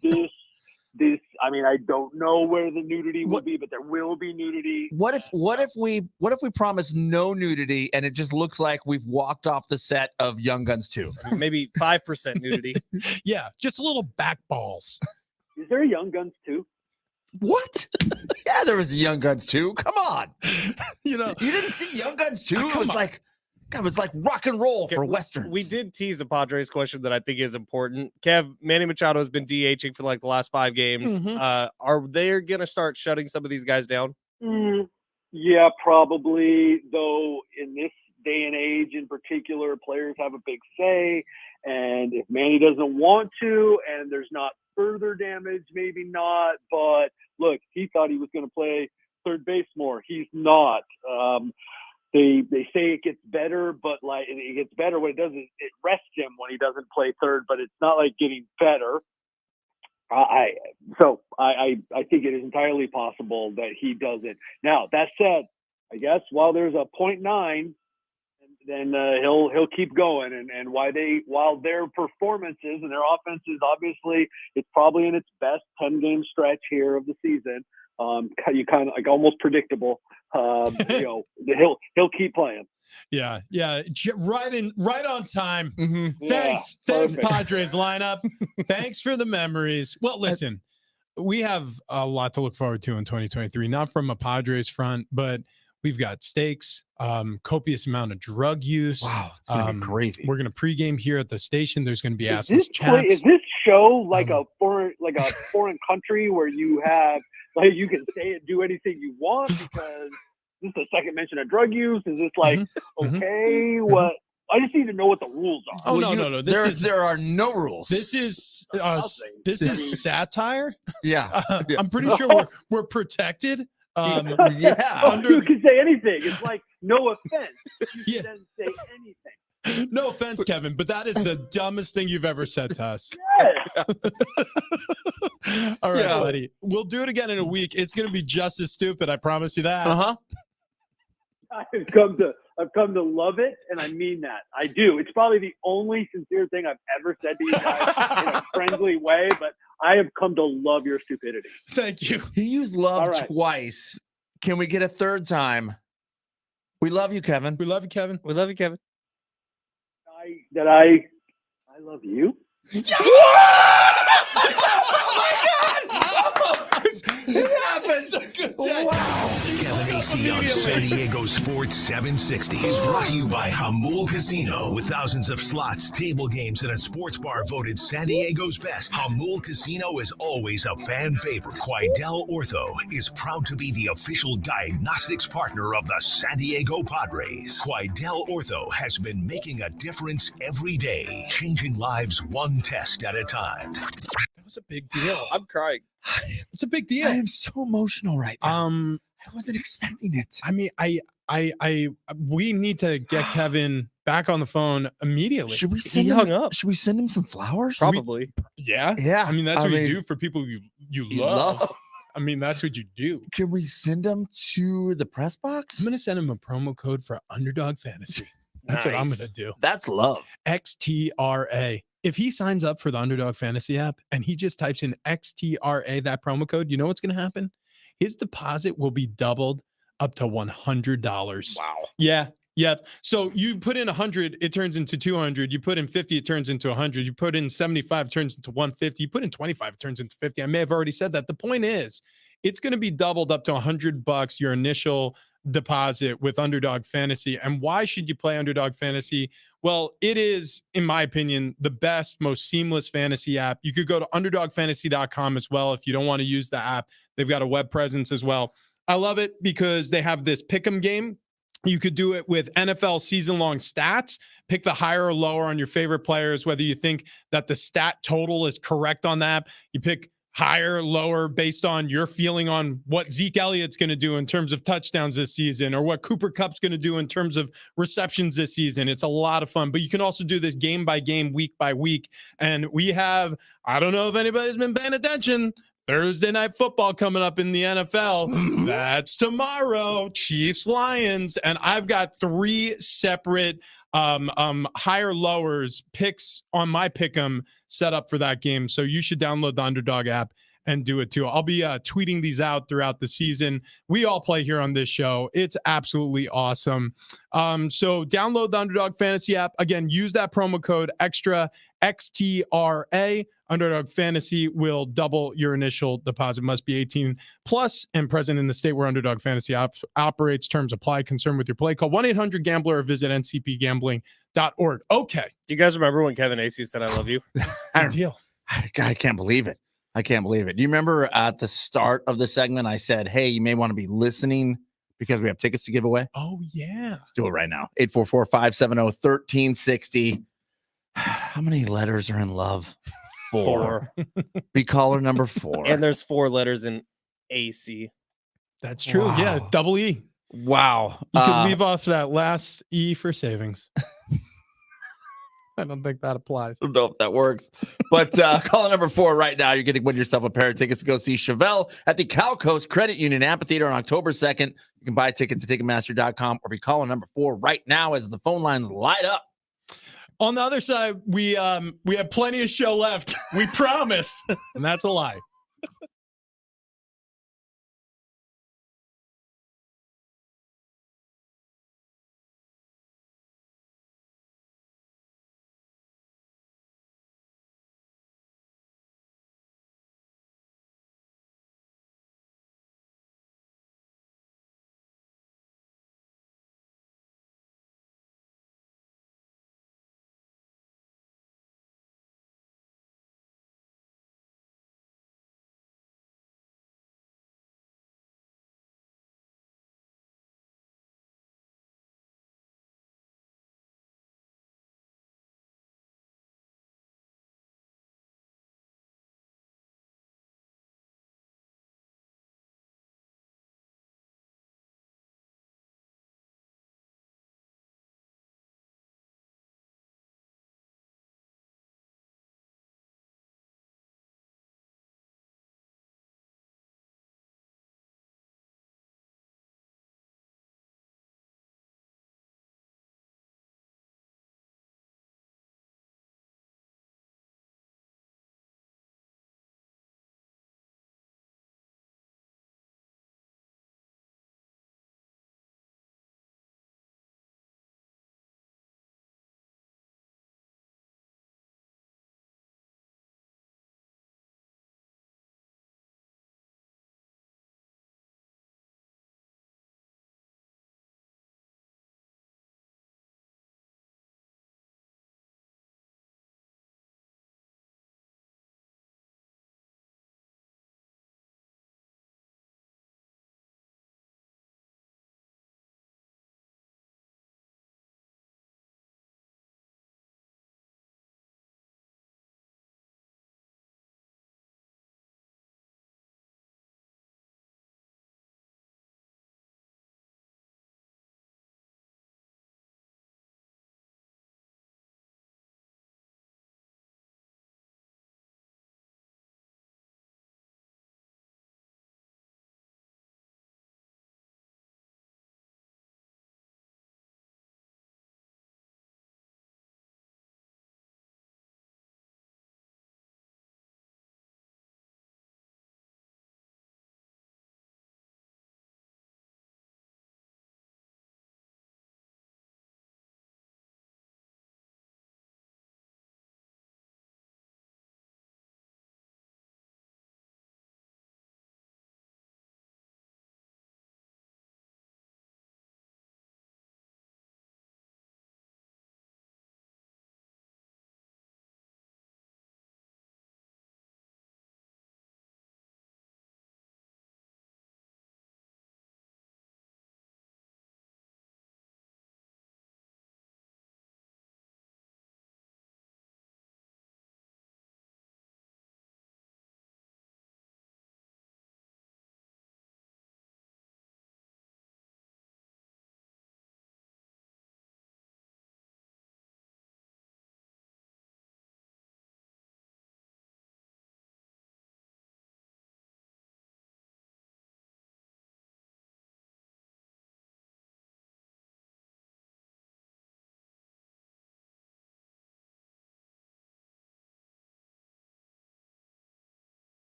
This. I mean, I don't know where the nudity will be, but there will be nudity. What if we promise no nudity and it just looks like we've walked off the set of Young Guns 2? Maybe 5% nudity. Yeah, just a little back balls. Is there a Young Guns 2? What? Yeah, there was a Young Guns 2. Come on. You didn't see Young Guns 2? It was like rock and roll for Westerns. We did tease a Padres question that I think is important. Kev, Manny Machado has been DHing for like the last 5 games. Mm-hmm. Are they going to start shutting some of these guys down? Yeah, probably. Though in this day and age in particular, players have a big say. And if Manny doesn't want to, and there's not further damage, maybe not. But look, he thought he was going to play third base more. He's not. They say it gets better, but like it gets better when it doesn't. It rests him when he doesn't play third, but it's not like getting better. I think it is entirely possible that he doesn't. Now that said, I guess while there's a 0.9, then he'll keep going. And while their performances and their offenses, obviously, it's probably in its best 10-game stretch here of the season. You kind of like almost predictable. He'll keep playing. Yeah. Right on time. Mm-hmm. Thanks, perfect. Padres lineup. Thanks for the memories. Well, listen, we have a lot to look forward to in 2023. Not from a Padres front, but we've got steaks, copious amount of drug use. Wow, it's gonna be crazy. We're gonna pregame here at the station. There's gonna be Is assless chaps. is this show like a foreign country where you have you can say and do anything you want because this is the second mention of drug use? Is this okay? What? I just need to know what the rules are. Oh, no. There are no rules. This is satire. Yeah. Uh-huh. I'm pretty sure we're protected. Yeah. You can say anything. It's like no offense. You can then say anything. No offense, Kevin, but that is the dumbest thing you've ever said to us. All right, buddy. We'll do it again in a week. It's going to be just as stupid. I promise you that. I've come to love it, and I mean that. I do. It's probably the only sincere thing I've ever said to you guys in a friendly way, but I have come to love your stupidity. Thank you. He used love twice. Can we get a third time? We love you, Kevin. We love you, Kevin. We love you, Kevin. I love you. Yeah! It happens. A good day. Wow. Kevin AC on San Diego Sports 760 is brought to you by Hamul Casino. With thousands of slots, table games, and a sports bar voted San Diego's best, Hamul Casino is always a fan favorite. Quidel Ortho is proud to be the official diagnostics partner of the San Diego Padres. Quidel Ortho has been making a difference every day, changing lives one test at a time. That was a big deal. I'm crying. It's a big deal. I am so emotional right now. I wasn't expecting it. I mean, we need to get Kevin back on the phone immediately. Should we send him, hung up. Should we send him some flowers? Probably. Yeah. Yeah. I mean, that's what you do for people you love. I mean, that's what you do. Can we send him to the press box? I'm going to send him a promo code for Underdog Fantasy. That's what I'm going to do. That's love. XTRA. If he signs up for the Underdog Fantasy app and he just types in XTRA, that promo code, you know what's going to happen? His deposit will be doubled up to $100. Wow. Yeah. Yep. So you put in 100, it turns into 200. You put in 50, it turns into 100. You put in 75, it turns into 150. You put in 25, it turns into 50. I may have already said that. The point is, it's going to be doubled up to $100, your initial deposit with Underdog Fantasy. And why should you play Underdog Fantasy? Well, it is, in my opinion, the best, most seamless fantasy app. You could go to underdogfantasy.com as well if you don't want to use the app. They've got a web presence as well. I love it because they have this pick'em game. You could do it with NFL season-long stats. Pick the higher or lower on your favorite players, whether you think that the stat total is correct on that. You pick higher, lower, based on your feeling on what Zeke Elliott's going to do in terms of touchdowns this season or what Cooper Kupp's going to do in terms of receptions this season. It's a lot of fun, but you can also do this game by game, week by week. And we have, I don't know if anybody's been paying attention, Thursday night football coming up in the NFL. That's tomorrow, Chiefs, Lions. And I've got 3 separate higher lowers picks on my pick'em set up for that game. So you should download the Underdog app and do it too. I'll be tweeting these out throughout the season. We all play here on this show. It's absolutely awesome. So download the Underdog Fantasy app. Again, use that promo code extra XTRA. Underdog Fantasy will double your initial deposit. Must be 18 plus and present in the state where Underdog Fantasy operates. Terms apply. Concerned with your play, call 1-800-GAMBLER or visit ncpgambling.org. Okay. Do you guys remember when Kevin AC said, I love you? Good deal. I can't believe it. I can't believe it. Do you remember at the start of the segment, I said, hey, you may want to be listening because we have tickets to give away? Oh, yeah. Let's do it right now. 844-570-1360. How many letters are in love? 4. Be caller number 4. And there's 4 letters in AC. That's true. Wow. Yeah. Double E. Wow. You could leave off that last E for savings. I don't think that applies. I don't know if that works. But caller number 4 right now. You're going to win yourself a pair of tickets to go see Chevelle at the Cal Coast Credit Union Amphitheater on October 2nd. You can buy tickets at Ticketmaster.com or be caller number 4 right now as the phone lines light up. On the other side, we have plenty of show left. We promise. And that's a lie.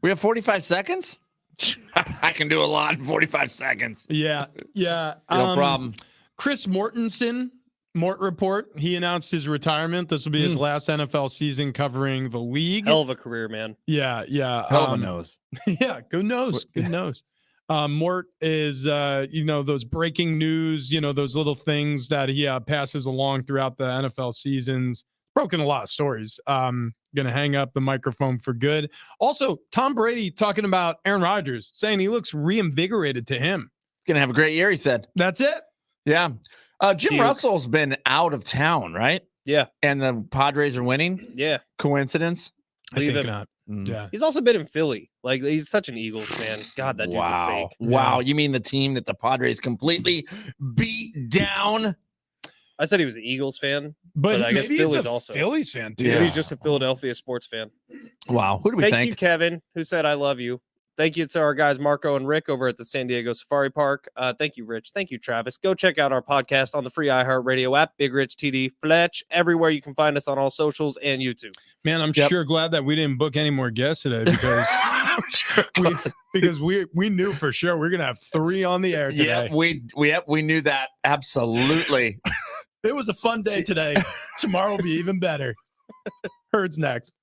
We have 45 seconds? I can do a lot in 45 seconds. Yeah. No problem. Chris Mortensen, Mort Report, he announced his retirement. This will be his last NFL season covering the league. Hell of a career, man. Yeah. Hell of a nose. Yeah, good nose. Mort is, those breaking news, those little things that he passes along throughout the NFL seasons. Broken a lot of stories. Going to hang up the microphone for good. Also, Tom Brady talking about Aaron Rodgers, saying he looks reinvigorated to him. Going to have a great year, he said. That's it. Yeah. Jim Russell's been out of town, right? Yeah. And the Padres are winning? Yeah. Coincidence? I think not. Yeah. He's also been in Philly. Like, he's such an Eagles fan. God, that dude's a fake. Wow. You mean the team that the Padres completely beat down? I said he was an Eagles fan, but I guess Philly's also Phillies fan too. Yeah. He's just a Philadelphia sports fan. Wow. Who do we Thank you, Kevin, who said I love you. Thank you to our guys Marco and Rick over at the San Diego Safari Park. Thank you, Rich. Thank you, Travis. Go check out our podcast on the free iHeartRadio app, Big Rich TD, Fletch, everywhere you can find us on all socials and YouTube. Man, I'm sure glad that we didn't book any more guests today because we knew for sure we're gonna have 3 on the air today. Yeah, we knew that absolutely. It was a fun day today. Tomorrow will be even better. Herd's next.